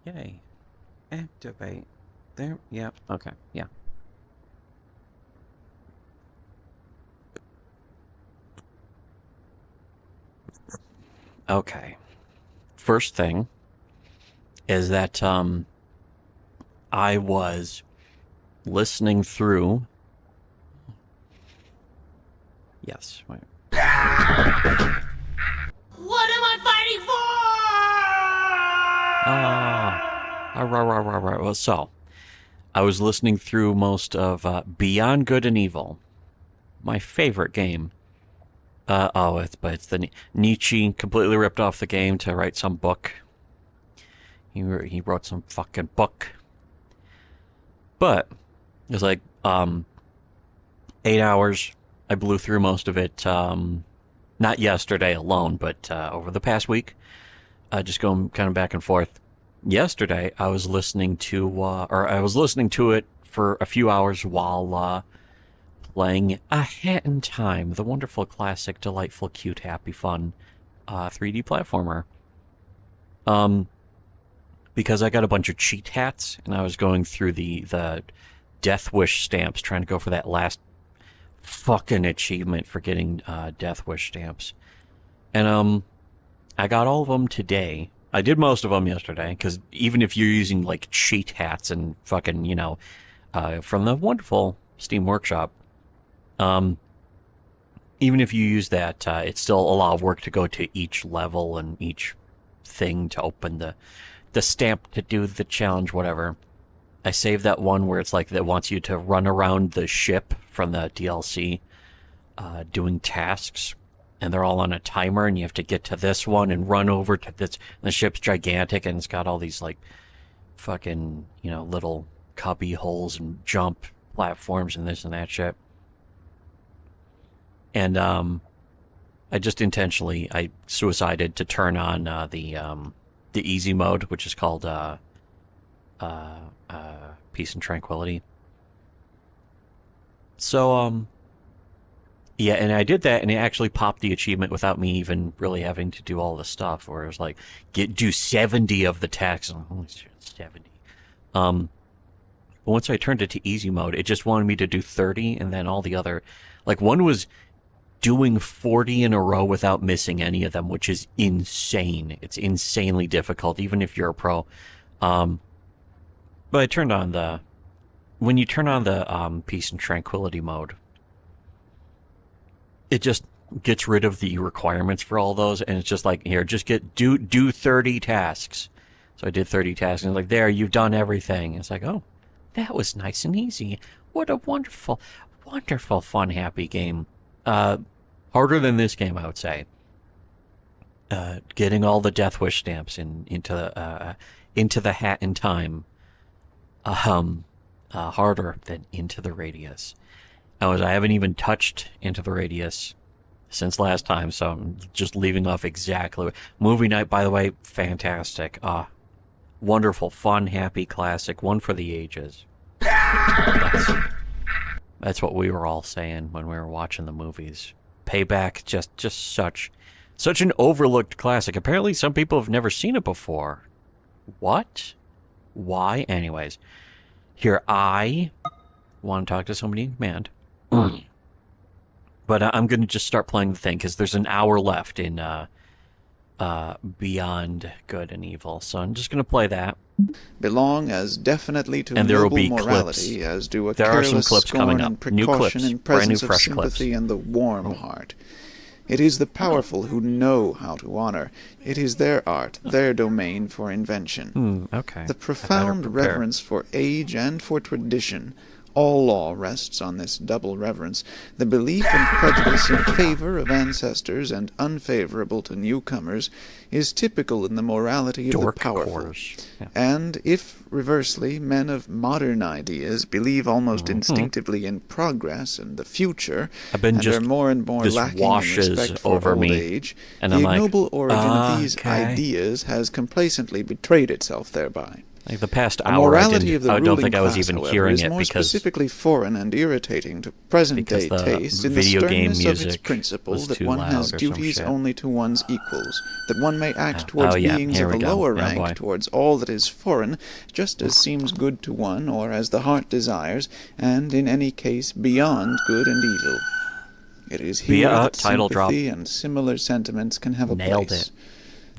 Yay. Activate. There. Yep. Okay. Yeah. Okay. First thing is that I was listening through. Yes. Wait. What am I fighting for? Well, so I was listening through most of Beyond Good and Evil, my favorite game. It's the Nietzsche completely ripped off the game to write some book. He wrote some fucking book, but it was like 8 hours. I blew through most of it. Not yesterday alone, but over the past week, just going kind of back and forth. Yesterday, I was listening to it for a few hours while playing A Hat in Time, the wonderful, classic, delightful, cute, happy, fun 3D platformer. Because I got a bunch of cheat hats, and I was going through the Death Wish stamps, trying to go for that last fucking achievement for getting Death Wish stamps. And I got all of them today. I did most of them yesterday, because even if you're using like cheat hats and fucking, from the wonderful Steam Workshop, even if you use that, it's still a lot of work to go to each level and each thing to open the stamp to do the challenge, whatever. I saved that one where it's like that wants you to run around the ship from the DLC, doing tasks, and they're all on a timer, and you have to get to this one and run over to this. The ship's gigantic, and it's got all these like fucking little cubby holes and jump platforms and this and that shit. And I just intentionally suicided to turn on the easy mode, which is called Peace and Tranquility. So yeah, and I did that, and it actually popped the achievement without me even really having to do all the stuff. Where it was like, do 70 of the tasks. Holy shit, 70. But once I turned it to easy mode, it just wanted me to do 30, and then all the other, like one was doing 40 in a row without missing any of them, which is insane. It's insanely difficult, even if you're a pro. But I turned on when you turn on the Peace and Tranquility mode, it just gets rid of the requirements for all those, and it's just like, here, just do 30 tasks. So I did 30 tasks, and it's like, there, you've done everything. It's like, oh, that was nice and easy. What a wonderful, wonderful, fun, happy game. Harder than this game, I would say. Getting all the Death Wish stamps into the Hat in Time. Harder than Into the Radius. I haven't even touched Into the Radius since last time, so I'm just leaving off exactly. Movie night, by the way, fantastic. Wonderful, fun, happy, classic, one for the ages. That's what we were all saying when we were watching the movies. Payback, just such an overlooked classic. Apparently some people have never seen it before. What? Why? Anyways, here I want to talk to somebody in command. But I'm going to just start playing the thing, because there's an hour left in Beyond Good and Evil. So I'm just going to play that. Belong as definitely to And there will noble be morality clips. as do a There are some careless clips scorn coming up. and New precaution clips. in Brand new, presence of fresh sympathy clips. and the warm heart. It is the powerful who know how to honor. It is their art, their domain for invention. Okay. The profound reverence for age and for tradition. All law rests on this double reverence. The belief and prejudice in favor of ancestors and unfavorable to newcomers is typical in the morality of the powerful. Yeah. And if, reversely, men of modern ideas believe almost instinctively in progress and the future, and are more and more lacking in respect for over old me, age, and the I'm like, ignoble origin of these okay. ideas has complacently betrayed itself thereby. Like the past The hour, morality of the I don't ruling think I was class, even however, hearing is it more because specifically foreign and irritating to present-day the taste in the video game sternness of its music principle was that too one loud has or some duties shit. only to one's equals, that one may act towards Oh yeah, beings here of we a go. lower Oh rank boy. towards all that is foreign, just as seems good to one, or as the heart desires, and in any case beyond good and evil. It is here that title drop. sympathy and similar sentiments can have a Nailed place. it.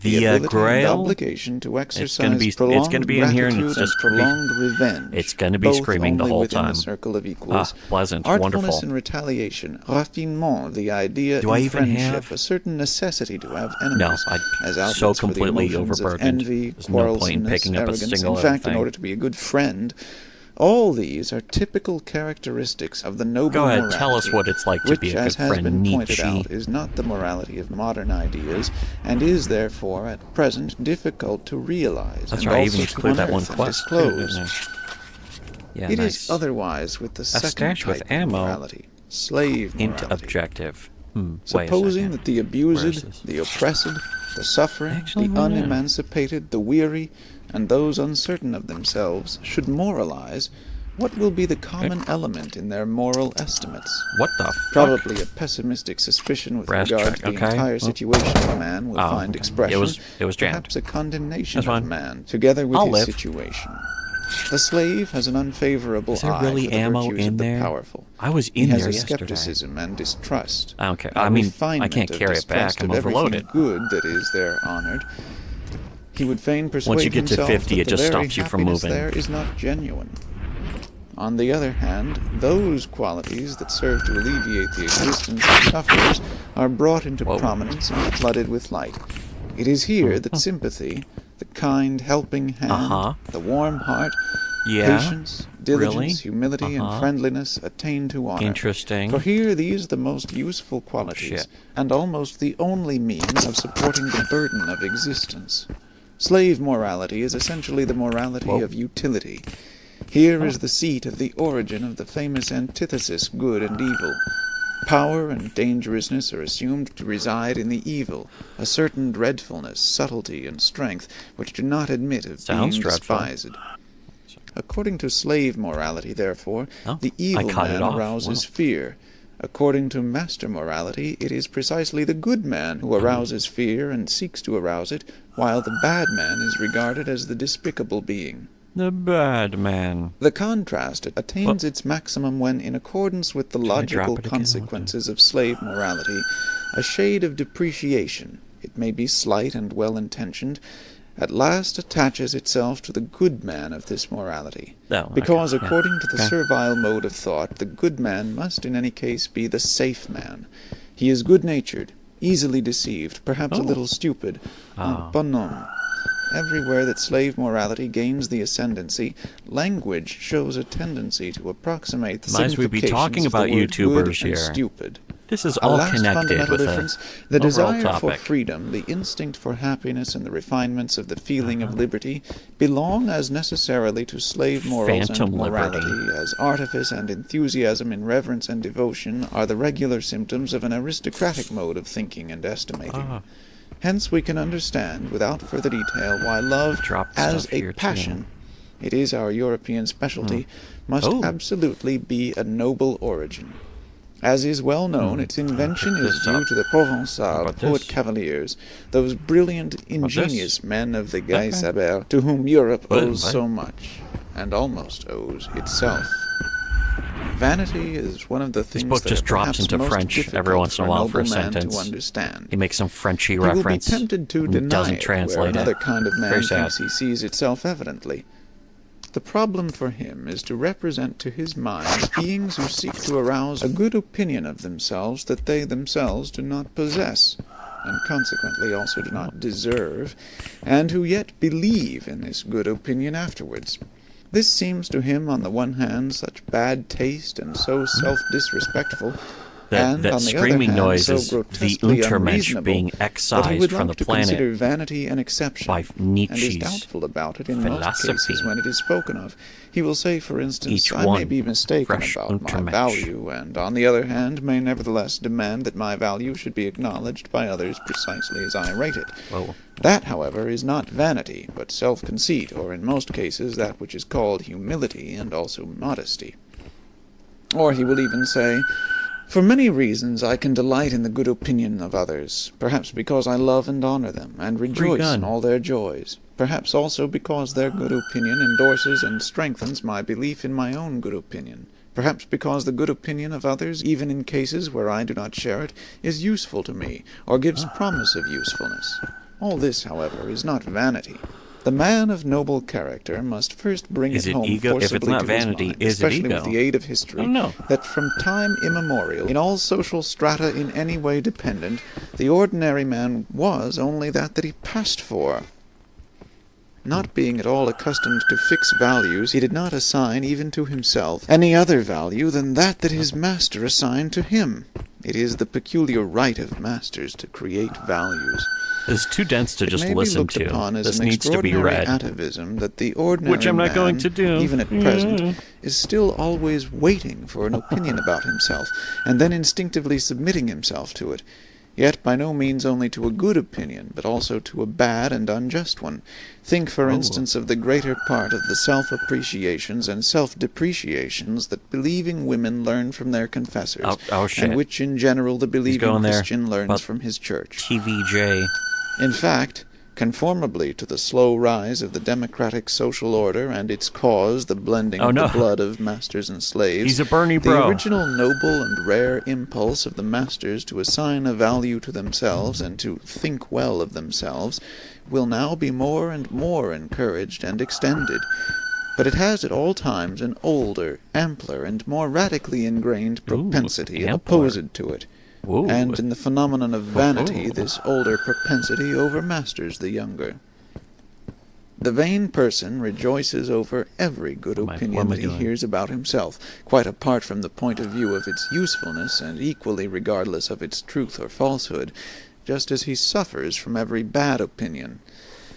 The The ability and Grail, obligation to it's exercise gonna prolonged be in here, and gratitude and prolonged revenge, it's gonna be both screaming the only whole within time. the circle of equals. Pleasant, Artfulness wonderful. and retaliation, raffinement of the idea Do I in even friendship, have? a certain necessity to have No, enemies, as I'm outlets so for the completely emotions of overburdened. envy, There's no point in quarrelsomeness, picking up a arrogance. single In fact, thing. in order to be a good friend, all these are typical characteristics of the noble Go ahead, morality, tell us what it's like to which, be a as good has friend, been pointed Nietzsche. out, is not the morality of modern ideas, and is therefore at present difficult to realize That's and right, I also even to cleared that one unearth and quest too, disclose. didn't I? Yeah, It nice. is otherwise with the second stash with type of ammo. morality, slave Hint morality. objective. Wait a Supposing second. that the Where is abused, this? the oppressed, the suffering, Actually, the wait a minute. unemancipated, the weary, and those uncertain of themselves should moralize, what will be the common element in their moral estimates? What the fuck? Probably a pessimistic suspicion with Brass regard track, to the okay. entire Well. situation of a man will find Okay. expression, It was jammed. perhaps a condemnation That's of fine. man, together with I'll his live. situation. The slave has an unfavorable Is there eye really for the ammo virtues in of the there? powerful. I was He in has there a yesterday. skepticism and distrust. I don't care. A I mean, I refinement can't of carry it back. distrust I'm of everything overloaded. good that is there honored. He would fain persuade Once you get to himself 50, that it the just very stops you from happiness moving. there is not genuine. On the other hand, those qualities that serve to alleviate the existence of sufferers are brought into prominence and flooded with light. It is here that sympathy, the kind, helping hand, the warm heart, Yeah. patience, diligence, Really? humility, and friendliness attain to honor. Interesting. For here these are the most useful qualities, shit. and almost the only means of supporting the burden of existence. Slave morality is essentially the morality of utility. Here is the seat of the origin of the famous antithesis good and evil. Power and dangerousness are assumed to reside in the evil, a certain dreadfulness, subtlety, and strength which do not admit of Sounds being dreadful. despised. According to slave morality, therefore, the I evil cut it man off. arouses Wow. fear. According to master morality, it is precisely the good man who arouses fear and seeks to arouse it, while the bad man is regarded as the despicable being. The bad man. The contrast attains its maximum when, in accordance with the I drop logical it again? consequences of slave morality, a shade of depreciation, it may be slight and well-intentioned, at last attaches itself to the good man of this morality. Because, according to the servile mode of thought, the good man must in any case be the safe man. He is good-natured, easily deceived, perhaps a little stupid, un bonhomme. Everywhere that slave morality gains the ascendancy, language shows a tendency to approximate the Might as we be talking significations of about the word YouTubers good here. and stupid. This is A all last connected fundamental with difference, the the overall desire for topic. freedom, the instinct for happiness, and the refinements of the feeling of liberty belong as necessarily to slave morals Phantom and morality liberty. as artifice and enthusiasm in reverence and devotion are the regular symptoms of an aristocratic mode of thinking and estimating. Hence we can understand, without further detail, why love, Dropped as stuff a here, too. passion, it is our European specialty, must absolutely be a noble origin. As is well known, its invention is due to the Provençal poet-cavaliers, those brilliant, ingenious men of the Gai Saber, to whom Europe owes so much, and almost owes itself. Vanity is one of the things book that just are drops perhaps into most French difficult every once in a while for a nobleman sentence. to understand. He makes some Frenchy He will be reference. tempted to and deny doesn't it, translate where it. another kind of man Very sad. thinks he sees it self-evidently. The problem for him is to represent to his mind beings who seek to arouse a good opinion of themselves that they themselves do not possess, and consequently also do not deserve, and who yet believe in this good opinion afterwards. This seems to him, on the one hand, such bad taste and so self-disrespectful, and, that on the screaming other hand, noise so is the grotesquely Untermensch unreasonable being that he excised would from like the to consider planet vanity an exception, by and is Nietzsche's doubtful about it in most philosophy. cases when it is spoken of. He will say, for instance, Each I may one be mistaken fresh about my Untermensch. value, and on the other hand may nevertheless demand that my value should be acknowledged by others precisely as I rate it. Whoa. That, however, is not vanity, but self-conceit, or in most cases that which is called humility and also modesty. Or he will even say, for many reasons I can delight in the good opinion of others, perhaps because I love and honor them, and rejoice in all their joys, perhaps also because their good opinion endorses and strengthens my belief in my own good opinion, perhaps because the good opinion of others, even in cases where I do not share it, is useful to me, or gives promise of usefulness. All this, however, is not vanity. The man of noble character must first bring Is it it home ego? If it's forcibly not to his vanity, mind, is it especially ego? with the aid of history, I don't know. that from time immemorial, in all social strata in any way dependent, the ordinary man was only that he passed for. Not being at all accustomed to fixed values, he did not assign, even to himself, any other value than that his master assigned to him. It is the peculiar right of masters to create values. It's too dense to just It may be listen looked to. upon as This an needs to be extraordinary read. atavism that the ordinary Which I'm not man, going to do. even at present, is still always waiting for an opinion about himself, and then instinctively submitting himself to it. Yet by no means only to a good opinion, but also to a bad and unjust one. Think, for instance, of the greater part of the self-appreciations and self-depreciations that believing women learn from their confessors, shit. and which in general the believing there. Christian learns But from his church. TVJ. In fact, conformably to the slow rise of the democratic social order and its cause, the blending of the blood of masters and slaves, He's a Bernie the bro. original noble and rare impulse of the masters to assign a value to themselves and to think well of themselves will now be more and more encouraged and extended. But it has at all times an older, ampler, and more radically ingrained propensity opposed to it. Ooh. And in the phenomenon of vanity, this older propensity overmasters the younger. The vain person rejoices over every good opinion that he hears about himself, quite apart from the point of view of its usefulness, and equally regardless of its truth or falsehood, just as he suffers from every bad opinion.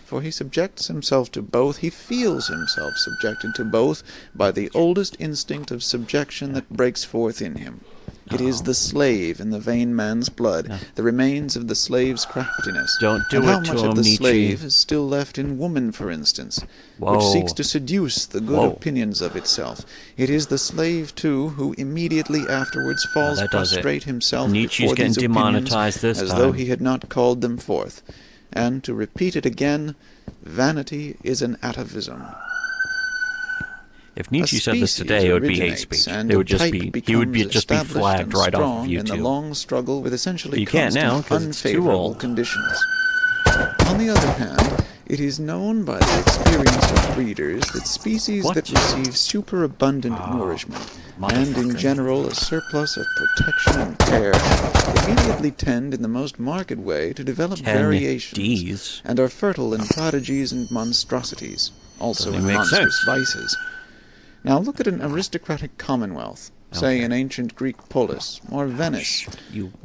For he subjects himself to both, he feels himself subjected to both, by the oldest instinct of subjection that breaks forth in him. It is the slave in the vain man's blood, the remains of the slave's craftiness. Don't do and how it to much him, of the Nietzsche. slave is still left in woman, for instance, which seeks to seduce the good opinions of itself. It is the slave, too, who immediately afterwards falls prostrate himself Nietzsche's before these getting opinions demonetized this as time. though he had not called them forth. And to repeat it again, vanity is an atavism. If Nietzsche said this today, it would be hate speech. It would just be, he would just be flagged right off of YouTube. In the long struggle with essentially you can't now because it's too old. Conditions. On the other hand, it is known by the experience of breeders that species that receive superabundant nourishment, and in general a surplus of protection and care, immediately tend in the most marked way to develop variations, and are fertile in prodigies and monstrosities, also in monstrous vices. Now look at an aristocratic commonwealth, say an ancient Greek polis, or Venice,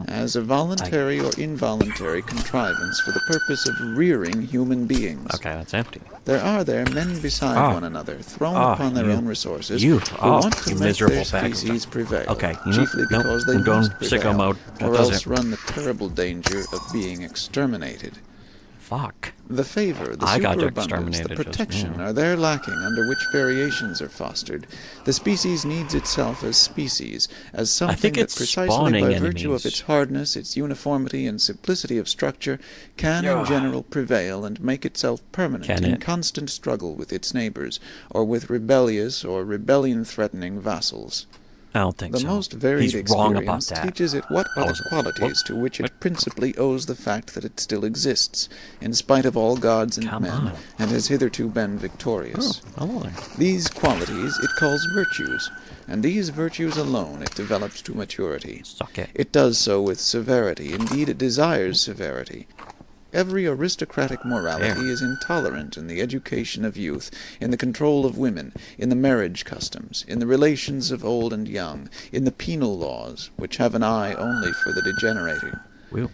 as a voluntary or involuntary contrivance for the purpose of rearing human beings. Okay, that's empty. There are there men beside one another, thrown upon their own resources, who want to make their species prevail, chiefly because they must prevail, or else run the terrible danger of being exterminated. Fuck. The favor, the superabundance, the protection are there lacking under which variations are fostered. The species needs itself as species, as something that precisely by virtue of its hardness, its uniformity, and simplicity of structure, can in general prevail and make itself permanent in constant struggle with its neighbors, or with rebellious or rebellion-threatening vassals. I don't think so. The most varied experience teaches it what are the qualities to which it principally owes the fact that it still exists, in spite of all gods and men, and has hitherto been victorious. These qualities it calls virtues, and these virtues alone it develops to maturity. It does so with severity, indeed it desires severity. Every aristocratic morality is intolerant in the education of youth, in the control of women, in the marriage customs, in the relations of old and young, in the penal laws, which have an eye only for the degenerating.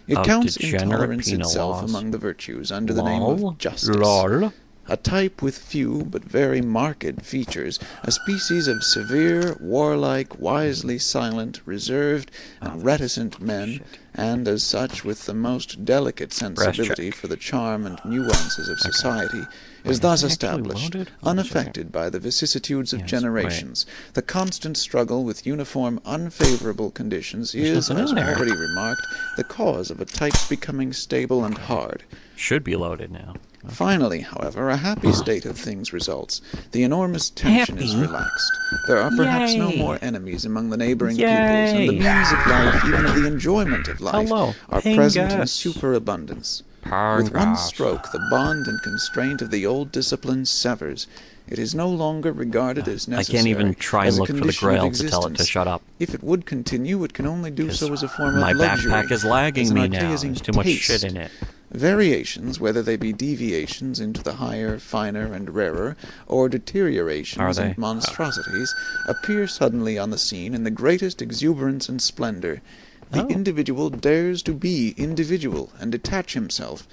It counts intolerance itself among the virtues under the name of justice. Lol. A type with few but very marked features, a species of severe, warlike, wisely silent, reserved, and reticent men, and as such with the most delicate sensibility for the charm and nuances of society, is thus established, unaffected by the vicissitudes of generations. The constant struggle with uniform, unfavorable conditions is, as already remarked, the cause of a type's becoming stable and hard. Should be loaded now. Finally, however, a happy state of things results. The enormous tension is relaxed. There are perhaps no more enemies among the neighboring peoples, and the means of life, even of the enjoyment of life, are present in superabundance. With one stroke, the bond and constraint of the old discipline severs. It is no longer regarded as necessary. I can't even try and look for the Grail to tell it to shut up. If it would continue, it can only do so as a form of my luxury. backpack is lagging me now. There's There's too much shit in it. Variations, whether they be deviations into the higher, finer, and rarer, or deteriorations and monstrosities, appear suddenly on the scene in the greatest exuberance and splendor. The individual dares to be individual and detach himself.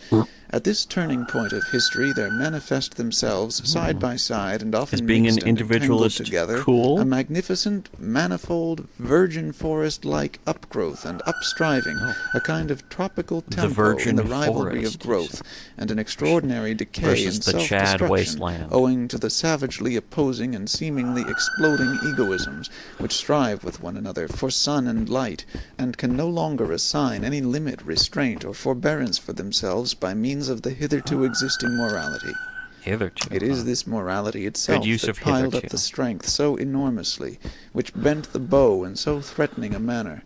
At this turning point of history, there manifest themselves, side by side and often being mixed an and individualist entangled together, cool? a magnificent, manifold, virgin forest-like upgrowth and upstriving, a kind of tropical tempo in the rivalry of growth, and an extraordinary decay and self-destruction, owing to the savagely opposing and seemingly exploding egoisms which strive with one another for sun and light, and can no longer assign any limit, restraint, or forbearance for themselves by means of the hitherto existing morality. It is this morality itself that piled up the strength so enormously, which bent the bow in so threatening a manner.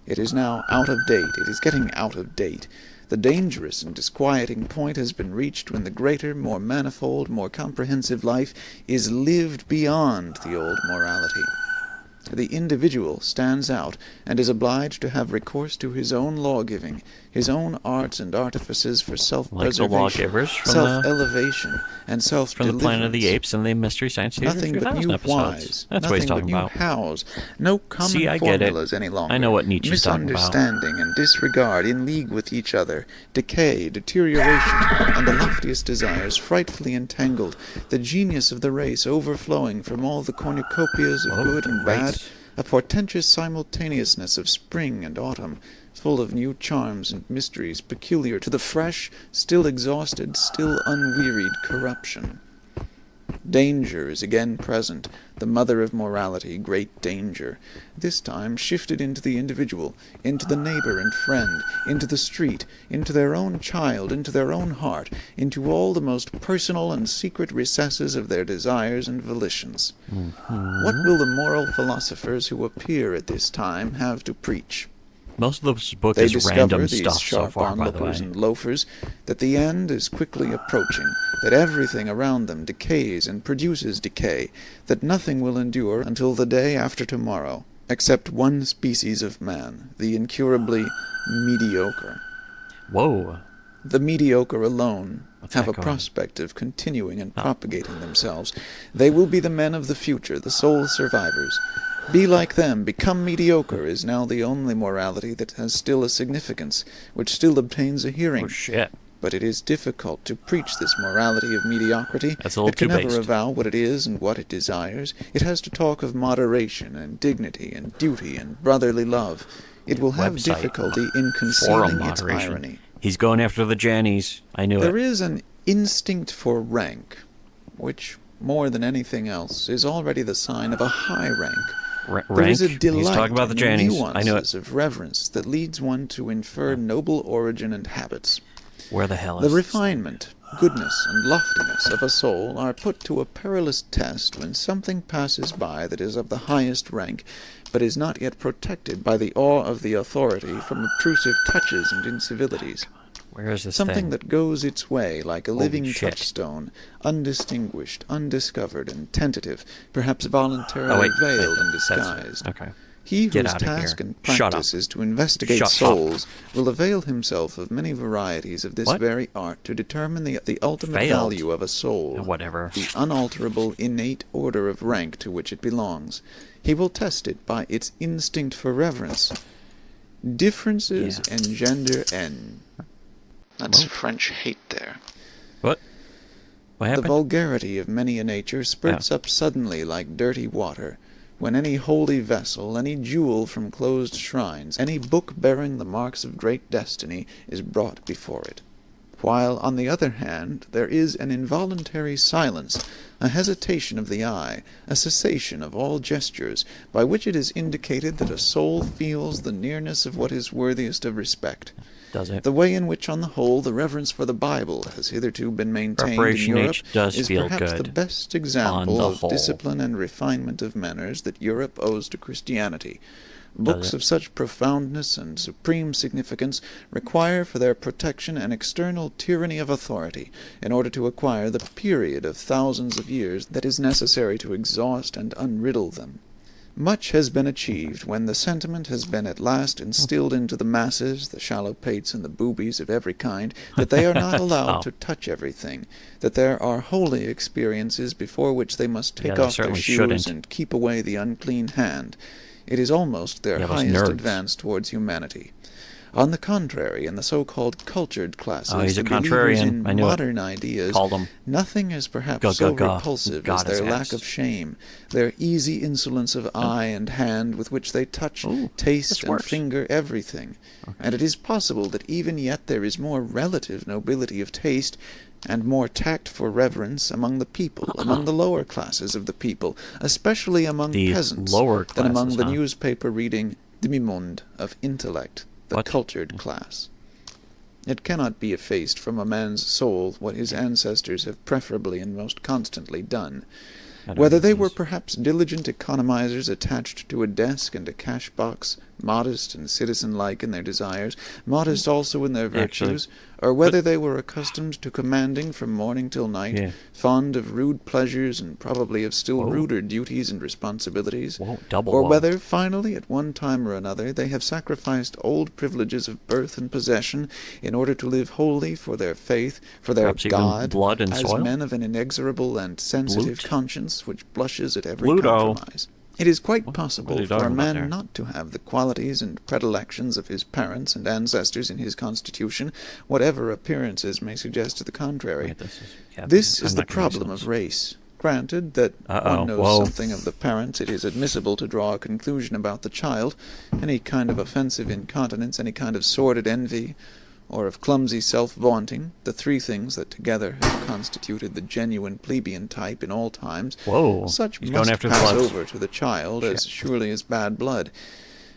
It is now out of date. It is getting out of date. The dangerous and disquieting point has been reached when the greater, more manifold, more comprehensive life is lived beyond the old morality. The individual stands out, and is obliged to have recourse to his own law-giving, his own arts and artifices for self-preservation, self-elevation, and self-deliverance. From the Planet of the Apes and the Mystery Science Theater. Nothing but new whys, nothing but new hows, no common formulas any longer. I know what Nietzsche's talking about. Misunderstanding and disregard in league with each other, decay, deterioration, and the loftiest desires frightfully entangled, the genius of the race overflowing from all the cornucopias of good and bad, a portentous simultaneousness of spring and autumn, full of new charms and mysteries peculiar to the fresh, still exhausted, still unwearied corruption. Danger is again present, the mother of morality, great danger, this time shifted into the individual, into the neighbor and friend, into the street, into their own child, into their own heart, into all the most personal and secret recesses of their desires and volitions. What will the moral philosophers who appear at this time have to preach? Most of this book is random stuff so far, by the way. And loafers, that the end is quickly approaching, that everything around them decays and produces decay, that nothing will endure until the day after tomorrow, except one species of man, the incurably mediocre. Whoa. The mediocre alone have a prospect of continuing and propagating themselves. They will be the men of the future, the sole survivors. Be like them, become mediocre is now the only morality that has still a significance, which still obtains a hearing. Oh, shit. But it is difficult to preach this morality of mediocrity. It can never avow what it is and what it desires. It has to talk of moderation and dignity and duty and brotherly love. It will have difficulty in concealing its irony. He's going after the Jannies. I knew it. There is an instinct for rank, which, more than anything else, is already the sign of a high rank. There is a delight He's talking about the Jannies. I knew it. Of reverence that leads one to infer noble origin and habits. Where the hell is the refinement, goodness, and loftiness of a soul are put to a perilous test when something passes by that is of the highest rank, but is not yet protected by the awe of the authority from obtrusive touches and incivilities. Where is this Something that goes its way like a living touchstone, undistinguished, undiscovered, and tentative, perhaps voluntarily veiled and disguised. He Get whose outta task here. and Shut practice up. is to investigate Shut up. souls will avail himself of many varieties of this What? very art to determine the ultimate Failed. value of a soul, Whatever. the unalterable innate order of rank to which it belongs. He will test it by its instinct for reverence. Differences engender en. That's French hate there. What? What The happened? vulgarity of many a nature spurts up suddenly like dirty water, when any holy vessel, any jewel from closed shrines, any book bearing the marks of great destiny, is brought before it. While, on the other hand, there is an involuntary silence, a hesitation of the eye, a cessation of all gestures, by which it is indicated that a soul feels the nearness of what is worthiest of respect. Does it? The way in which, on the whole, the reverence for the Bible has hitherto been maintained in Preparation Europe H does is feel perhaps good the best on example the of whole. discipline and refinement of manners that Europe owes to Christianity. Books it? of such profoundness and supreme significance require for their protection an external tyranny of authority, in order to acquire the period of thousands of years that is necessary to exhaust and unriddle them. Much has been achieved when the sentiment has been at last instilled into the masses, the shallow pates and the boobies of every kind, that they are not allowed to touch everything, that there are holy experiences before which they must take they off their certainly shoes shouldn't. and keep away the unclean hand. It is almost their those highest nerds. advance towards humanity. On the contrary, in the so-called cultured classes, Oh, he's a the believers contrarian. in I knew it. modern ideas, Called him. nothing is perhaps Go, so go, go. repulsive Got as their his lack ass. of shame, their easy insolence of eye and hand with which they touch, Ooh, taste, this and works. finger everything. And it is possible that even yet there is more relative nobility of taste and more tact for reverence among the people, among the lower classes of the people, especially among The peasants, lower than among classes, the huh? newspaper-reading demi-monde of intellect, the What? cultured class. It cannot be effaced from a man's soul what his ancestors have preferably and most constantly done. Whether they were perhaps diligent economizers attached to a desk and a cash-box, modest and citizen-like in their desires, modest also in their virtues, or whether they were accustomed to commanding from morning till night, fond of rude pleasures and probably of still ruder duties and responsibilities, or whether, finally, at one time or another, they have sacrificed old privileges of birth and possession in order to live wholly for their faith, for their Perhaps even God, blood and as soil? men of an inexorable and sensitive conscience which blushes at every Pluto. compromise. It is quite possible are you for a talking about man there? not to have the qualities and predilections of his parents and ancestors in his constitution, whatever appearances may suggest to the contrary. This is the problem of race. Granted that one knows something of the parents, it is admissible to draw a conclusion about the child. Any kind of offensive incontinence, any kind of sordid envy, or of clumsy self-vaunting, the three things that together have constituted the genuine plebeian type in all times, such must pass over to the child as surely as bad blood.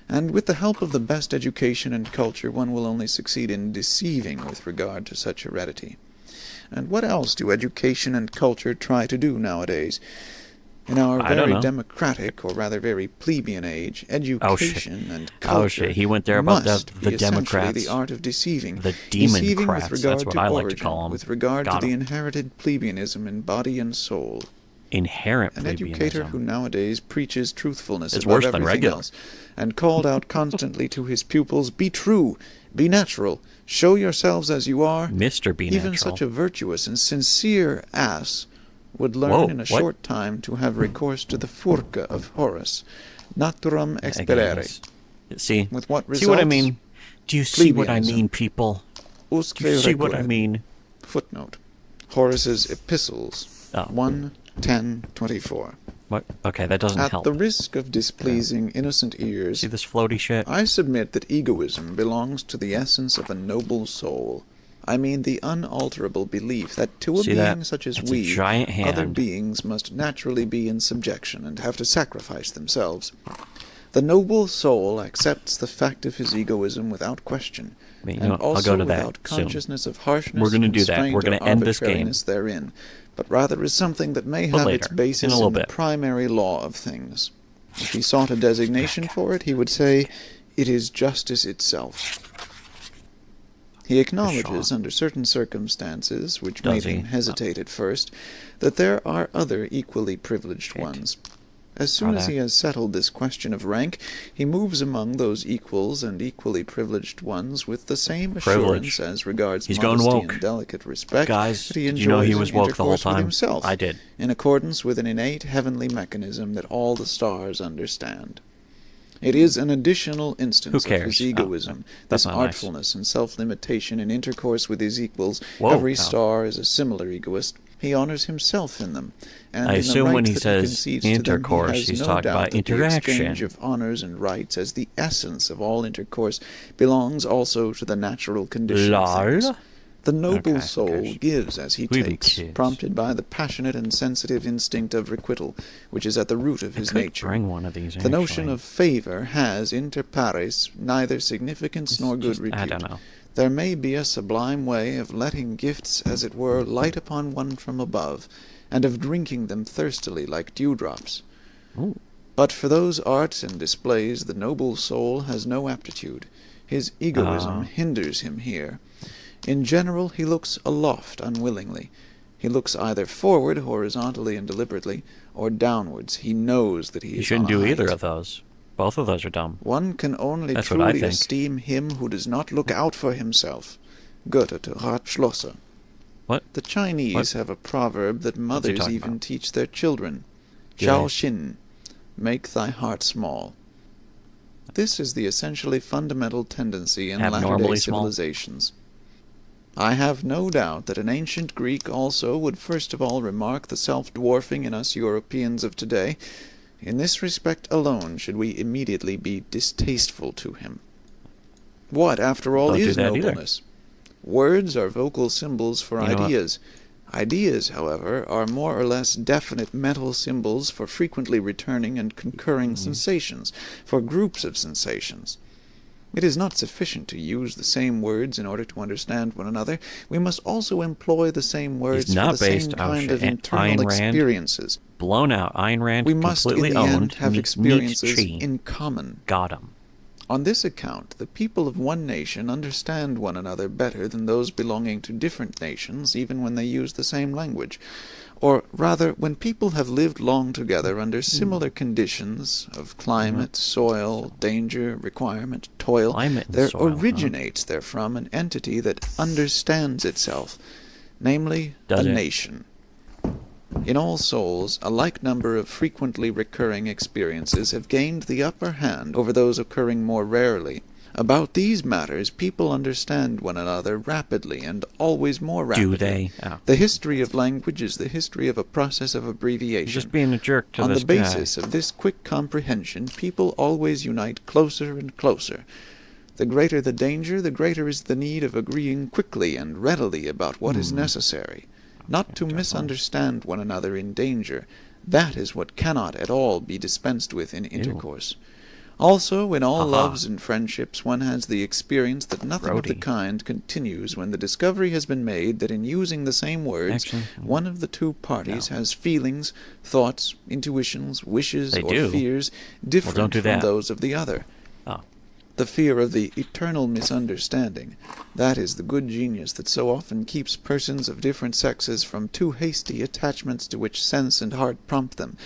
And with the help of the best education and culture, one will only succeed in deceiving with regard to such heredity. And what else do education and culture try to do nowadays? In our very democratic, or rather very plebeian age, education and culture he went there about must the be Democrats. essentially the art of deceiving. The Deceiving with Democrats, regard that's what to I like origin, to call them. with regard to the inherited plebeianism in body and soul. Inherent An plebeianism. educator who nowadays preaches truthfulness It's above worse than everything regular. else, and called out constantly to his pupils, "Be true, be natural, show yourselves as you are," Mr. Be even Natural. such a virtuous and sincere ass would learn in a short time to have recourse to the furca of Horace, naturam experere. See? With what results? See what I mean? Do you see what I Plebeianism. mean, people? Usque Do you see what I requiret. mean? Footnote. Horace's Epistles, 1:10-24. What? Okay, that doesn't At help. the risk of displeasing innocent ears, See this floaty shit? I submit that egoism belongs to the essence of a noble soul. I mean the unalterable belief that to a See being that? such as That's a we, giant other hand. beings must naturally be in subjection and have to sacrifice themselves. The noble soul accepts the fact of his egoism without question, You know and what? I'll also go to that without soon. consciousness of harshness, We're gonna do that. constraint, We're gonna or end this game. arbitrariness therein, but rather as something that may But have later, its basis in a little in the bit. primary law of things. If he sought a designation for it, he would say, "It is justice itself." He acknowledges, under certain circumstances, which made him hesitate at first, that there are other equally privileged ones. As soon as he has settled this question of rank, he moves among those equals and equally privileged ones with the same assurance as regards He's modesty going woke. and delicate respect Guys, that he did you know he enjoys was in woke the whole intercourse with time? himself, I did. in accordance with an innate heavenly mechanism that all the stars understand. It is an additional instance of his egoism, this artfulness and self-limitation in intercourse with his equals. Every star is a similar egoist. He honors himself in them, and I in assume the when rights he that says concedes to them, intercourse, he has he's no talking doubt about that the interaction. exchange of honors and rights as the essence of all intercourse belongs also to the natural condition of things. The noble soul gives as he takes, prompted by the passionate and sensitive instinct of requital, which is at the root of his nature. Bring one of these, the notion of favor has, inter pares, neither significance nor good repute. I don't know. There may be a sublime way of letting gifts, as it were, light upon one from above, and of drinking them thirstily like dewdrops. But for those arts and displays the noble soul has no aptitude. His egoism hinders him here. In general, he looks aloft unwillingly. He looks either forward horizontally and deliberately, or downwards. He knows that he shouldn't do either of those. Both of those are dumb. One can only truly esteem him who does not look out for himself. Goethe to Ratschlosser. What? The Chinese have a proverb that mothers even teach their children. Jiao Xin, make thy heart small. This is the essentially fundamental tendency in latter-day civilizations. I have no doubt that an ancient Greek also would first of all remark the self-dwarfing in us Europeans of today. In this respect alone should we immediately be distasteful to him. What, after all, is nobleness? Words are vocal symbols for ideas. Ideas, however, are more or less definite mental symbols for frequently returning and concurring sensations, for groups of sensations. It is not sufficient to use the same words in order to understand one another. We must also employ the same words for the same kind of internal experiences. Blown out. Ayn Rand we must, completely in the owned. end, have experiences in common. Got him. On this account, the people of one nation understand one another better than those belonging to different nations, even when they use the same language. Or rather, when people have lived long together under similar conditions of climate, soil, danger, requirement, toil, there originates therefrom an entity that understands itself, namely a nation. In all souls, a like number of frequently recurring experiences have gained the upper hand over those occurring more rarely. About these matters people understand one another rapidly and always more rapidly. Do they? The history of language is the history of a process of abbreviation. You're just being a jerk to On this the basis of this quick comprehension, people always unite closer and closer. The greater the danger, the greater is the need of agreeing quickly and readily about what is necessary. Not to misunderstand one another in danger, that is what cannot at all be dispensed with in intercourse. Also, in all loves and friendships, one has the experience that nothing of the kind continues when the discovery has been made that in using the same words, one of the two parties has feelings, thoughts, intuitions, wishes, or fears different from those of the other. The fear of the eternal misunderstanding, that is the good genius that so often keeps persons of different sexes from too hasty attachments to which sense and heart prompt them,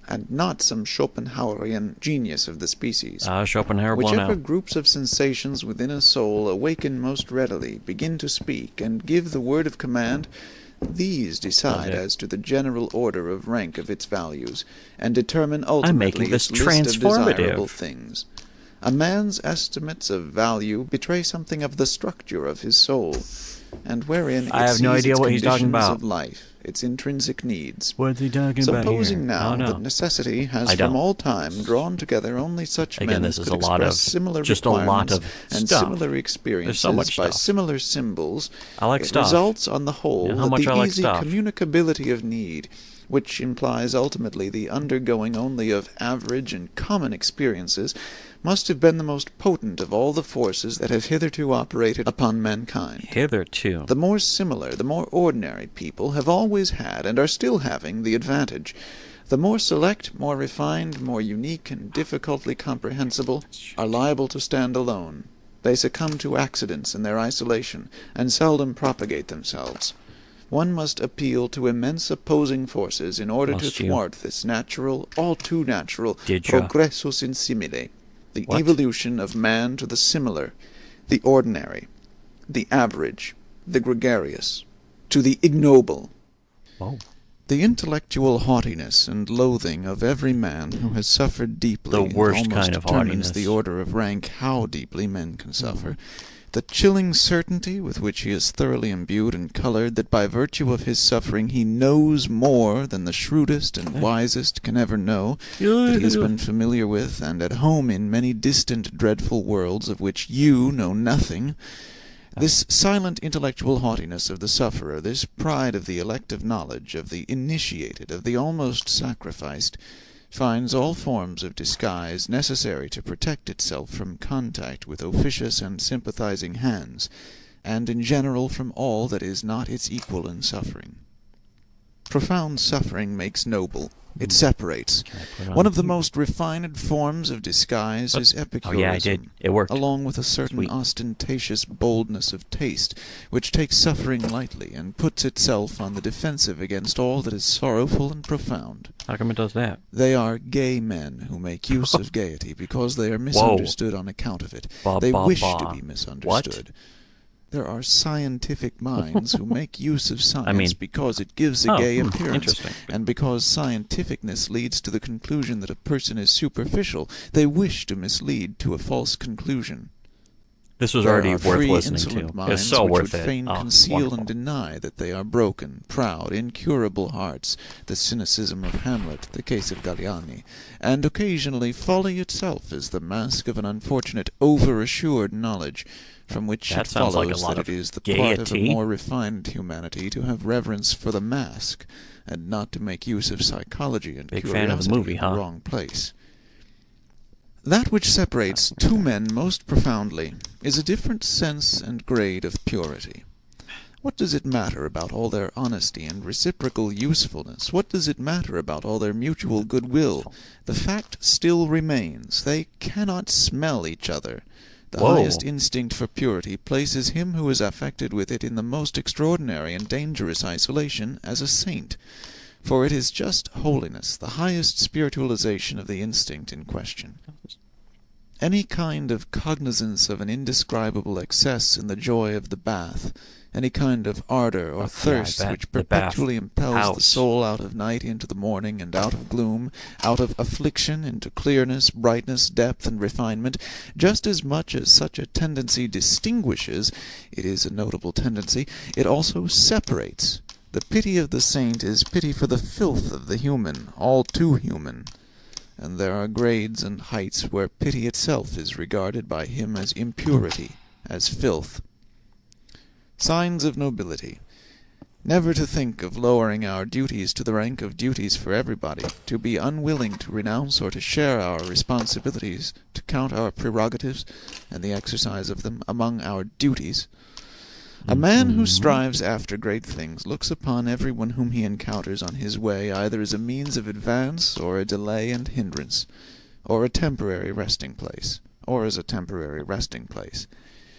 and not some Schopenhauerian genius of the species. Whichever groups of sensations within a soul awaken most readily, begin to speak, and give the word of command, these decide as to the general order of rank of its values, and determine ultimately its list of desirable things. A man's estimates of value betray something of the structure of his soul, and wherein it sees its conditions of life, its intrinsic needs. What's he talking about here? Supposing now that necessity has from all time drawn together only such men as could express similar requirements and similar experiences by similar symbols, it results on the whole that the easy communicability of need, which implies ultimately the undergoing only of average and common experiences, must have been the most potent of all the forces that have hitherto operated upon mankind. Hitherto. The more similar, the more ordinary people have always had, and are still having, the advantage. The more select, more refined, more unique, and difficultly comprehensible, are liable to stand alone. They succumb to accidents in their isolation, and seldom propagate themselves. One must appeal to immense opposing forces in order to Must you? thwart this natural, all too natural, Did ya? progressus in simile, the What? evolution of man to the similar, the ordinary, the average, the gregarious, to the ignoble. Whoa. The intellectual haughtiness and loathing of every man who has suffered deeply The worst almost kind of determines haughtiness. the order of rank how deeply men can suffer. The chilling certainty with which he is thoroughly imbued and colored that by virtue of his suffering he knows more than the shrewdest and wisest can ever know, that he has been familiar with and at home in many distant dreadful worlds of which you know nothing. This silent intellectual haughtiness of the sufferer, this pride of the elect of knowledge, of the initiated, of the almost sacrificed, finds all forms of disguise necessary to protect itself from contact with officious and sympathizing hands, and in general from all that is not its equal in suffering. Profound suffering makes noble. It separates. One of the most refined forms of disguise is epicurism. Oh yeah, I did. It worked. Along with a certain Sweet. ostentatious boldness of taste, which takes suffering lightly, and puts itself on the defensive against all that is sorrowful and profound. How come it does that? They are gay men who make use of gaiety because they are misunderstood on account of it. They wish to be misunderstood. There are scientific minds who make use of science because it gives a gay appearance, and because scientificness leads to the conclusion that a person is superficial, they wish to mislead to a false conclusion. This was already worth free, listening insolent to. minds It's so which worth would it. fain Oh, conceal wonderful. and deny that they are broken, proud, incurable hearts, the cynicism of Hamlet, the case of Galliani, and occasionally folly itself is the mask of an unfortunate over-assured knowledge, from which That it sounds like follows a lot that of it is the part of a gaiety. more refined humanity to have reverence for the mask, and not to make use of psychology and Big curiosity fan of the movie, in huh? the wrong place. That which separates two men most profoundly is a different sense and grade of purity. What does it matter about all their honesty and reciprocal usefulness? What does it matter about all their mutual goodwill? The fact still remains, they cannot smell each other. The highest instinct for purity places him who is affected with it in the most extraordinary and dangerous isolation as a saint, for it is just holiness, the highest spiritualization of the instinct in question. Any kind of cognizance of an indescribable excess in the joy of the bath, any kind of ardor or thirst which perpetually impels the soul out of night into the morning, and out of gloom, out of affliction into clearness, brightness, depth, and refinement, just as much as such a tendency distinguishes, it is a notable tendency, it also separates. The pity of the saint is pity for the filth of the human, all too human. And there are grades and heights where pity itself is regarded by him as impurity, as filth. Signs of nobility. Never to think of lowering our duties to the rank of duties for everybody, to be unwilling to renounce or to share our responsibilities, to count our prerogatives, and the exercise of them, among our duties. A man who strives after great things looks upon everyone whom he encounters on his way either as a means of advance, or a delay and hindrance, or a temporary resting place, or as a temporary resting place.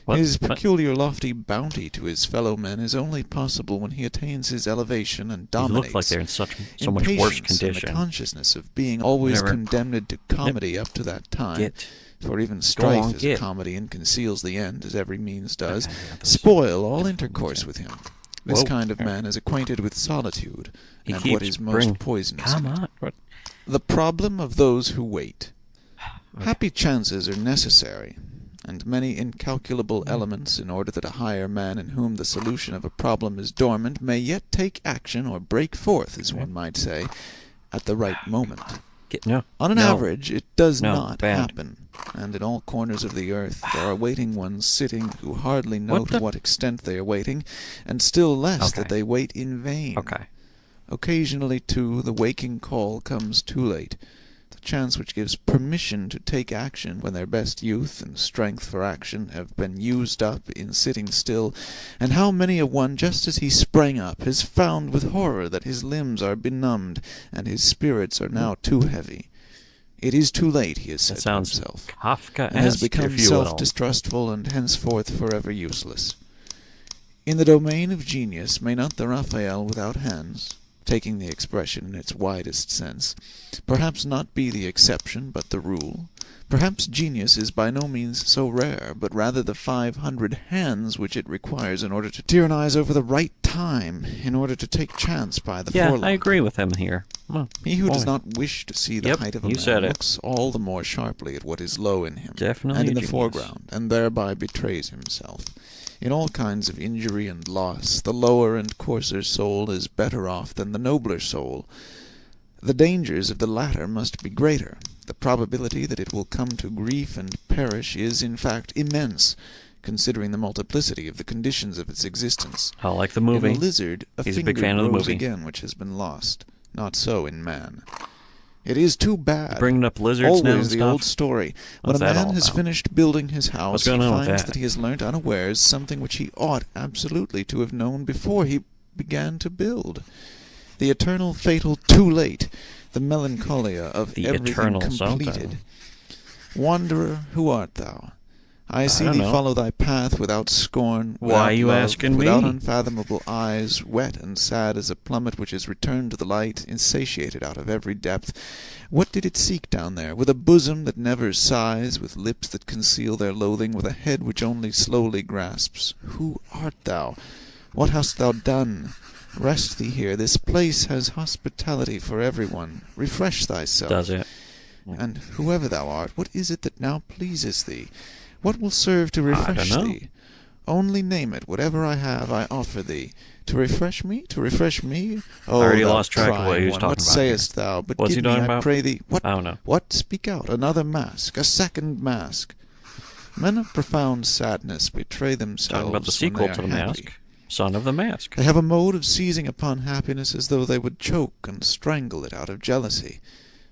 His peculiar lofty bounty to his fellow men is only possible when he attains his elevation and dominates. They look like they're in so much worse condition. And the consciousness of being always condemned to comedy up to that time. For even strife is a comedy and conceals the end, as every means does, spoil all intercourse with him. This kind of man is acquainted with solitude, and what is most poisonous. The problem of those who wait. Happy chances are necessary, and many incalculable elements, in order that a higher man in whom the solution of a problem is dormant may yet take action, or break forth, as one might say, at the right moment. On an average, it does not happen, and in all corners of the earth there are waiting ones sitting who hardly know to what extent they are waiting, and still less that they wait in vain. Occasionally, too, the waking call comes too late, the chance which gives permission to take action when their best youth and strength for action have been used up in sitting still, and how many a one, just as he sprang up, has found with horror that his limbs are benumbed, and his spirits are now too heavy. It is too late, he has said to himself, and has become self-distrustful and henceforth forever useless. In the domain of genius, may not the Raphael without hands, taking the expression in its widest sense, perhaps not be the exception but the rule? Perhaps genius is by no means so rare, but rather the 500 hands which it requires in order to tyrannize over the right time, in order to take chance by the Yeah, forelock. I agree with him here. Well, He who boy. does not wish to see the height of a you man said it. looks all the more sharply at what is low in him, Definitely and in a the genius. foreground, and thereby betrays himself. In all kinds of injury and loss, the lower and coarser soul is better off than the nobler soul. The dangers of the latter must be greater. The probability that it will come to grief and perish is, in fact, immense, considering the multiplicity of the conditions of its existence. I like the movie. In the lizard, He's a finger big fan of the grows movie. again which has been lost. Not so in man. It is too bad. Bringing up lizards now and Always the stuff? old story. When What's a that man all has about? finished building his house, What's he going on with finds that? that he has learnt unawares something which he ought absolutely to have known before he began to build. The eternal fatal too late, the melancholia of The everything eternal completed. something. Wanderer, who art thou? I see don't thee know. follow thy path without scorn, Why without are you love, asking without me? unfathomable eyes, wet and sad as a plummet which is returned to the light, insatiated out of every depth. What did it seek down there? With a bosom that never sighs, with lips that conceal their loathing, with a head which only slowly grasps. Who art thou? What hast thou done? Rest thee here. This place has hospitality for everyone. Refresh thyself. Does it? And whoever thou art, what is it that now pleases thee? What will serve to refresh know. thee? Only name it. Whatever I have, I offer thee. To refresh me? To refresh me? Oh, already thou lost track of what prying he was one, talking what about sayest thou? But What's give he me, talking I about? pray thee. What? I don't know. What? Speak out. Another mask. A second mask. Men of profound sadness betray themselves Talking about the when sequel they to are The happy. Mask. Son of the Mask. They have a mode of seizing upon happiness as though they would choke and strangle it out of jealousy.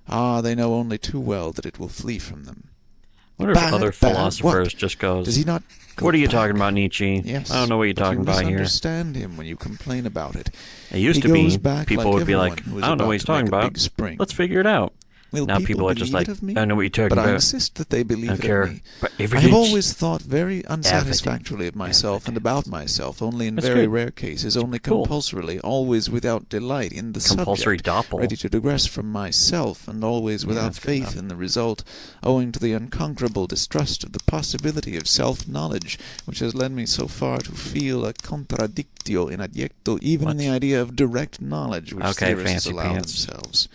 Ah, they know only too well that it will flee from them. I wonder if Bad, other bad, philosophers what? just goes, Does he not go what are you back? talking about, Nietzsche? Yes, I don't know what you're but talking you about here. misunderstand him when you complain about it. It used He to be, goes back people like would be everyone like, who is I don't know about what he's to make talking a about. big spring. Let's figure it out. Will Now people are just believe like, it of me? I don't know what you're talking But I about. insist that they believe I don't it care. of me. But I have evidence. always thought very unsatisfactorily of myself and about myself, only in That's very good. rare cases, only cool. compulsorily, always without delight in the Compulsory subject, doppel. ready to digress from myself, and always without that's good faith enough. in the result, owing to the unconquerable distrust of the possibility of self-knowledge, which has led me so far to feel a contradictio in adjecto, even in What? the idea of direct knowledge which Okay, theorists fancy allow pants. themselves.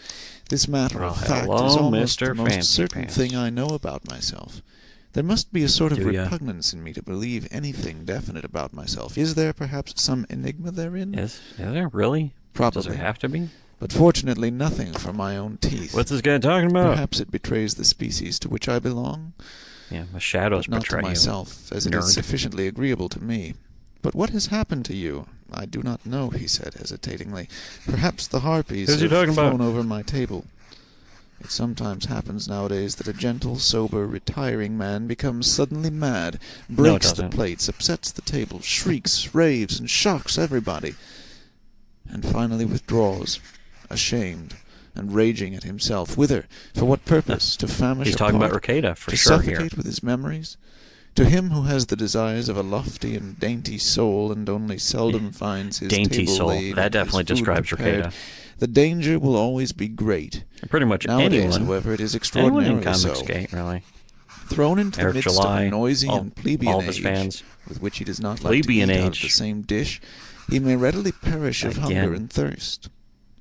This matter Well, of fact hello, is almost Mr. the most Fancy certain Pants. thing I know about myself. There must be a sort of Do ya? repugnance in me to believe anything definite about myself. Is there perhaps some enigma therein? Is there really? Probably. Does it have to be? But fortunately nothing for my own teeth. What's this guy talking about? Perhaps it betrays the species to which I belong, Yeah, the shadows but not to betray you. myself, as it is nerd. sufficiently agreeable to me. But what has happened to you? I do not know, he said hesitatingly. Perhaps the harpies Who's he have talking about? flown over my table. It sometimes happens nowadays that a gentle, sober, retiring man becomes suddenly mad, breaks the doesn't. plates, upsets the table, shrieks, raves, and shocks everybody, and finally withdraws, ashamed and raging at himself. Whither? For what purpose? To famish He's talking about apart? Ricada, for To sure suffocate here. with his memories? To him who has the desires of a lofty and dainty soul, and only seldom finds his Dainty table soul. laid That and his definitely food describes prepared, Ricada. the danger will always be great. Pretty much Nowadays, anyone. however, it is Anyone in extraordinarily Comics so. Gate, really. Thrown into Eric the midst July, of a noisy all- and plebeian all of his age, fans. with which he does not like to Plebeian eat out of age. the same dish, he may readily perish of hunger Again. and thirst.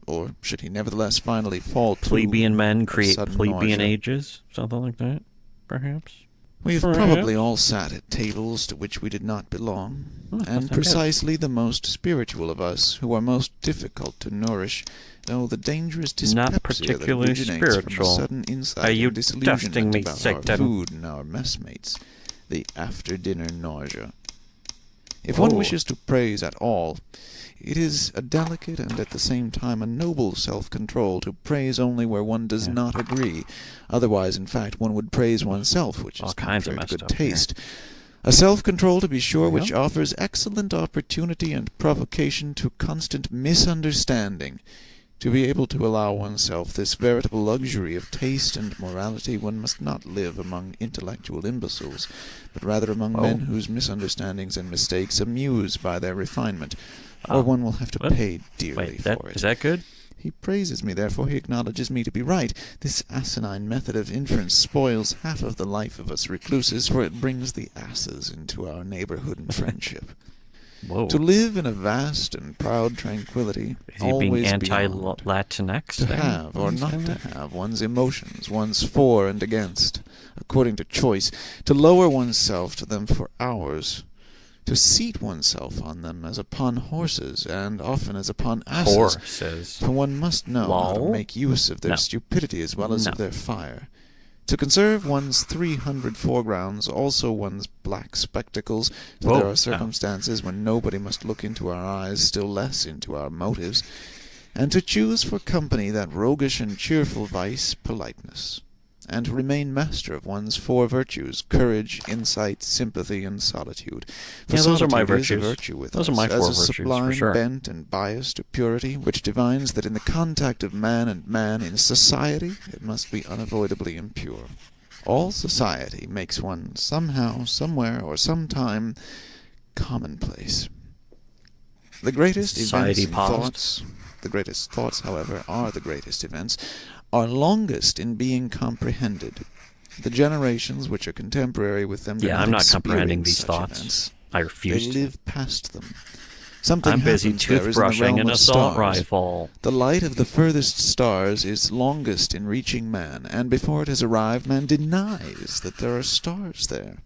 Or should he nevertheless finally fall to Plebeian men of create sudden plebeian nausea. ages, something like that, perhaps. We have Perhaps. probably all sat at tables to which we did not belong, that's not and good. precisely the most spiritual of us, who are most difficult to nourish, know the dangerous Not dyspepsia that particularly originates from spiritual. a sudden insight Are you and dusting disillusionment me, about our Satan? food and our messmates, the after-dinner nausea. If one Oh. wishes to praise at all, it is a delicate and at the same time a noble self-control to praise only where one does Yeah. not agree. Otherwise, in fact, one would praise oneself, which All is kinds of contrary to messed good up here. taste. A self-control, to be sure, There you which go. offers excellent opportunity and provocation to constant misunderstanding. To be able to allow oneself this veritable luxury of taste and morality, one must not live among intellectual imbeciles, but rather among men whose misunderstandings and mistakes amuse by their refinement, or one will have to pay dearly for it. Is that good? He praises me, therefore he acknowledges me to be right. This asinine method of inference spoils half of the life of us recluses, for it brings the asses into our neighborhood and friendship. Whoa. To live in a vast and proud tranquility, Is he being always anti-Latinx? to have or not to have one's emotions, one's for and against, according to choice, to lower oneself to them for hours, to seat oneself on them as upon horses, and often as upon asses. Horses. For one must know how to make use of their stupidity as well as of their fire. To conserve one's 300 foregrounds, also one's black spectacles, for there are circumstances when nobody must look into our eyes, still less into our motives, and to choose for company that roguish and cheerful vice, politeness, and to remain master of one's 4 virtues, courage, insight, sympathy, and solitude. For those are my virtues. virtues. Is a virtue with Those us, are my 4 as a virtues, sublime for sure. bent and bias to purity, which divines that in the contact of man and man in society, it must be unavoidably impure. All society makes one somehow, somewhere, or sometime commonplace. The greatest Society events and paused. thoughts, the greatest thoughts, however, are the greatest events, are longest in being comprehended. The generations which are contemporary with them do not I'm not comprehending experience these such thoughts. events. I They refuse to. live past them. Something I'm busy happens there is in the toothbrushing realm an of assault stars. rifle. The light of the furthest stars is longest in reaching man, and before it has arrived, man denies that there are stars there.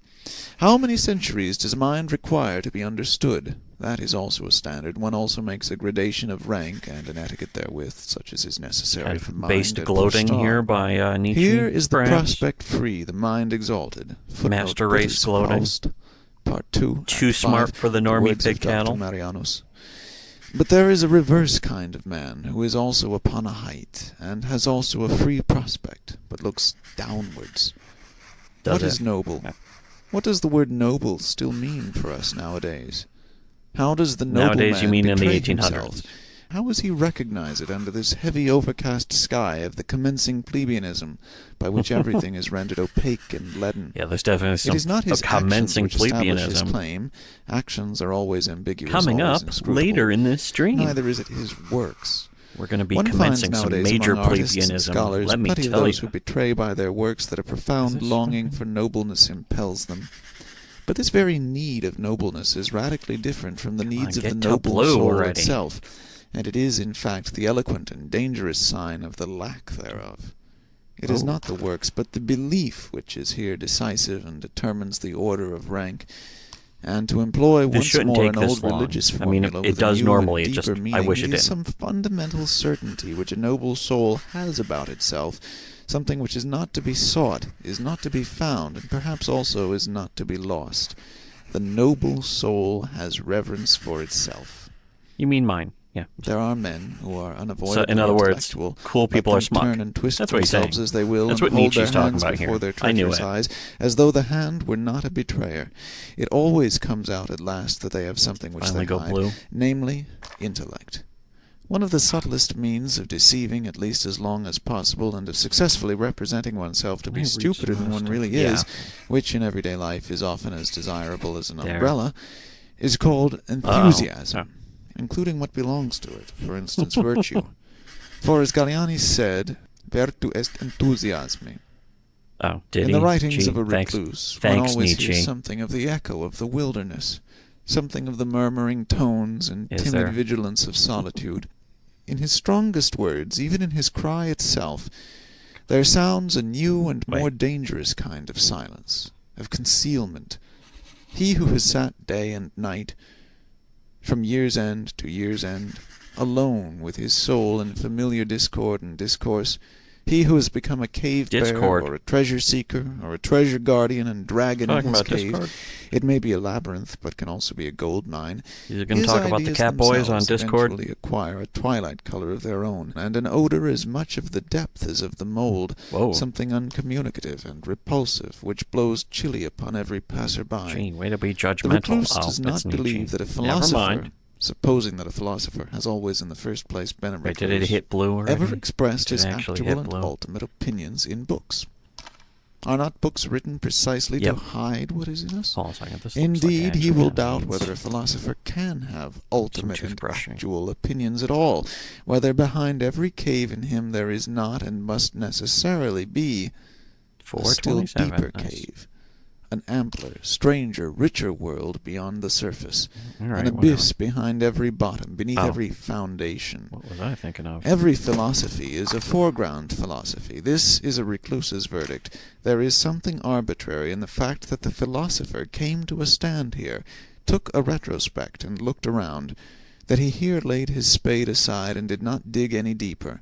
How many centuries does mind require to be understood? That is also a standard. One also makes a gradation of rank and an etiquette therewith, such as is necessary for mind Based and gloating for star. here by Nietzsche. Here is the perhaps? prospect free, the mind exalted. Master race gloating. Faust, Part 2. Too Act smart 5, for the the normie words pig of Dr. cattle. Marianus. But there is a reverse kind of man, who is also upon a height, and has also a free prospect, but looks downwards. What is noble? Yeah. What does the word noble still mean for us nowadays? How does the noble Nowadays, man you mean in the betray 1800s. himself? How does he recognize it under this heavy overcast sky of the commencing plebeianism, by which everything is rendered opaque and leaden? Yeah, there's definitely some It is not his actions commencing which establish his plebeianism. claim. Actions are always ambiguous, Coming always up inscrutable. later in this stream, Neither is it his works. we're going to be One finds commencing some nowadays major among artists and plebeianism. scholars Let me plenty of tell those you. who betray by their works that a profound this longing for nobleness impels them. But this very need of nobleness is radically different from the needs of get the to noble blue soul already. itself, and it is in fact the eloquent and dangerous sign of the lack thereof. It is not the works, but the belief which is here decisive and determines the order of rank. And to employ once shouldn't more take an this old long. religious I mean, formula it with does a new normally, and it just- deeper I meaning, wish it is didn't. some fundamental certainty which a noble soul has about itself, something which is not to be sought, is not to be found, and perhaps also is not to be lost. The noble soul has reverence for itself. You mean mine? Yeah. There are men who are unavoidably So, in other words, intellectual. cool people Let are them smug. turn and twist That's what he's themselves saying. as they will, That's and what hold their Nietzsche's talking hands about before here. their I knew treacherous it. eyes, as though the hand were not a betrayer. It always comes out at last that they have something which Finally they go hide, blue. namely, intellect. One of the subtlest means of deceiving, at least as long as possible, and of successfully representing oneself to be stupider than one really is, which in everyday life is often as desirable as an umbrella, is called enthusiasm, including what belongs to it, for instance, virtue. For as Galliani said, virtu est enthusiasmi. Oh, did In he? the writings Gee, of a thanks. recluse, one Thanks, always Nietzsche. hears something of the echo of the wilderness, something of the murmuring tones and Is timid there? vigilance of solitude. In his strongest words, even in his cry itself, there sounds a new and more dangerous kind of silence, of concealment. He who has sat day and night, from year's end to year's end, alone with his soul in familiar discord and discourse, he who has become a cave-bearer or a treasure-seeker or a treasure-guardian and dragon in his cave, Discord? it may be a labyrinth but can also be a gold mine. You're going to His talk about the ideas cat boys on themselves Discord? eventually acquire a twilight color of their own, and an odor as much of the depth as of the mold, something uncommunicative and repulsive, which blows chilly upon every passer-by. Gee, way to be judgmental. The recluse does not believe that a philosopher, supposing that a philosopher has always in the first place been a Wait, recluse, did it hit blue already? ever expressed Did his it actually actual hit and blue? ultimate opinions in books? Are not books written precisely Yep. to hide what is in us? Hold on a second. This looks Indeed, like he actually will kinda doubt needs whether a philosopher can have some ultimate and toothbrushing. actual opinions at all, whether behind every cave in him there is not and must necessarily be a still 427. deeper Nice. cave, an ampler, stranger, richer world beyond the surface, All an right, abyss whatever. behind every bottom, beneath Oh. every foundation. What was I thinking of? Every philosophy is a foreground philosophy. This is a recluse's verdict. There is something arbitrary in the fact that the philosopher came to a stand here, took a retrospect, and looked around, that he here laid his spade aside and did not dig any deeper.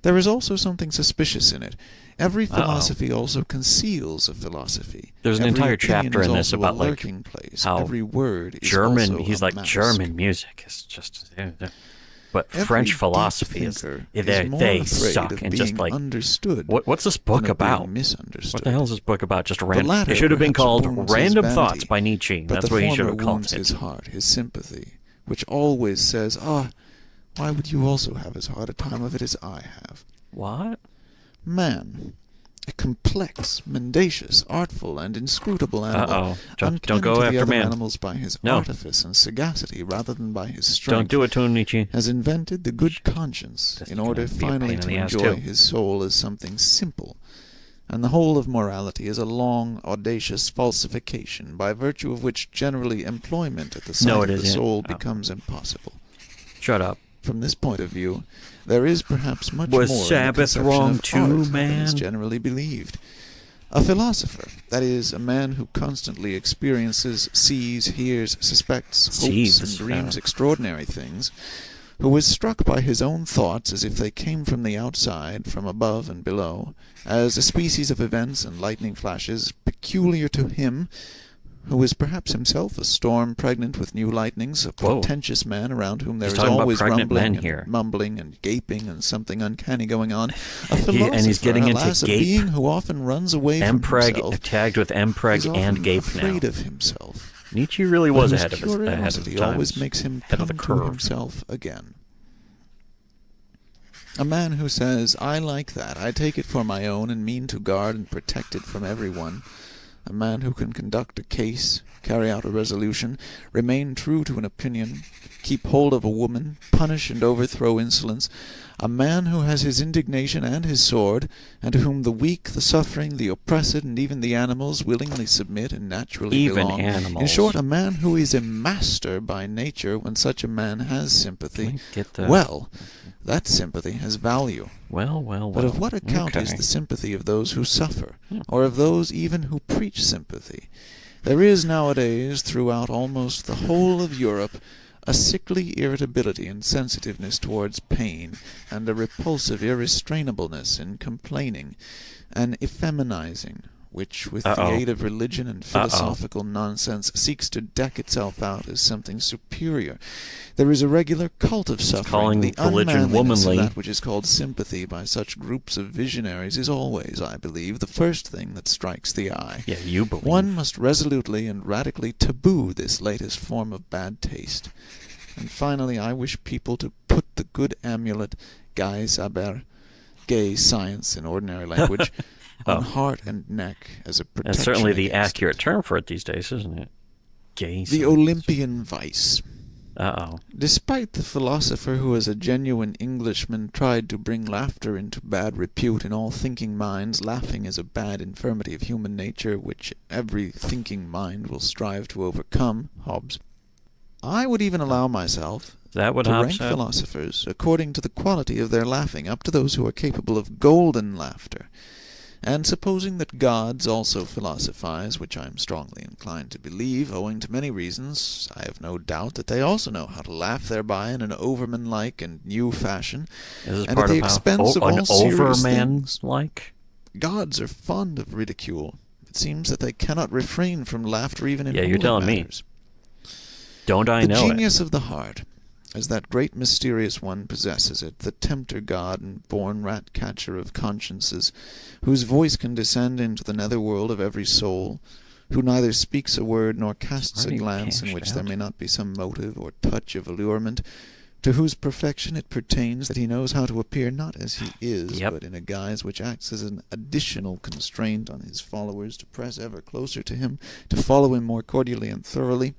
There is also something suspicious in it. Every philosophy also conceals a philosophy. There's an Every entire opinion chapter is in this also about a like lurking place. how Every word is German. also He's a like mask. German music is just. But Every French deep philosophy is thinker they more they afraid suck of and being just like understood what's this book than of being about? misunderstood. What the hell is this book about? Just The random. latter It should have been perhaps called wounds his Random vanity, Thoughts by Nietzsche. But That's the what he should former have called wounds it. his heart, his sympathy, which always says, why would you also have as hard a time of it as I have? What? Man, a complex, mendacious, artful, and inscrutable animal, Uh-oh. Don't uncanny go to the after other man. animals by his No. artifice and sagacity rather than by his strength, Don't do it to him, Nietzsche. has invented the good conscience This in is order gonna be a finally pain in to the ass, enjoy too. his soul as something simple, and the whole of morality is a long, audacious falsification, by virtue of which generally employment at the sight No, of it the isn't. soul Oh. becomes impossible. Shut up. From this point of view, there is perhaps much Was more in the Sabbath conception wrong of too, art than is man? generally believed. A philosopher, that is, a man who constantly experiences, sees, hears, suspects, hopes, Sees, and dreams extraordinary things, who is struck by his own thoughts as if they came from the outside, from above and below, as a species of events and lightning flashes peculiar to him, who is perhaps himself a storm pregnant with new lightnings, a Whoa. portentous man around whom there He's is talking about always pregnant rumbling men and here. mumbling and gaping and something uncanny going on. A And he's philosopher, getting into alas, a gape. being who often runs away from Mpreg himself, tagged with is Mpreg often and Gape now. afraid of himself. Nietzsche really But was whose ahead of his curiosity times. always makes him Ahead of come the to curve. himself again. A man who says, I like that, I take it for my own, and mean to guard and protect it from everyone. A man who can conduct a case, carry out a resolution, remain true to an opinion, keep hold of a woman, punish and overthrow insolence. A man who has his indignation and his sword, and to whom the weak, the suffering, the oppressed, and even the animals willingly submit and naturally Even belong. animals. In short, a man who is a master by nature when such a man has sympathy. Can we get the- Well, that sympathy has value. Well. But of what account is Okay. the sympathy of those who suffer, or of those even who preach sympathy? There is nowadays, throughout almost the whole of Europe, a sickly irritability and sensitiveness towards pain, and a repulsive irrestrainableness in complaining, an effeminizing, which, with the aid of religion and philosophical nonsense, seeks to deck itself out as something superior. There is a regular cult of suffering. calling The religion unmanliness of womanly. that which is called sympathy by such groups of visionaries is always, I believe, the first thing that strikes the eye. Yeah, you believe. One must resolutely and radically taboo this latest form of bad taste. And finally, I wish people to put the good amulet, gay saber, gay science in ordinary language, on heart and neck as a protection. That's certainly the against accurate it. term for it these days, isn't it? Gay. The Olympian vice. Uh-oh. Despite the philosopher who as a genuine Englishman tried to bring laughter into bad repute in all thinking minds, laughing is a bad infirmity of human nature which every thinking mind will strive to overcome, Hobbes. I would even allow myself Is that what to Hobbes rank said? philosophers according to the quality of their laughing, up to those who are capable of golden laughter. And supposing that gods also philosophize, which I am strongly inclined to believe, owing to many reasons, I have no doubt that they also know how to laugh thereby in an overman-like and new fashion, Is this and part at the of how expense of an all serious overman things. like? Gods are fond of ridicule. It seems that they cannot refrain from laughter even in Yeah, you're holy telling me. matters. Don't I The know genius of the heart, as that great mysterious one possesses it, the tempter god and born rat-catcher of consciences, whose voice can descend into the nether world of every soul, who neither speaks a word nor casts a Already glance in cashed which there out. may not be some motive or touch of allurement, to whose perfection it pertains that he knows how to appear not as he is, Yep. but in a guise which acts as an additional constraint on his followers to press ever closer to him, to follow him more cordially and thoroughly.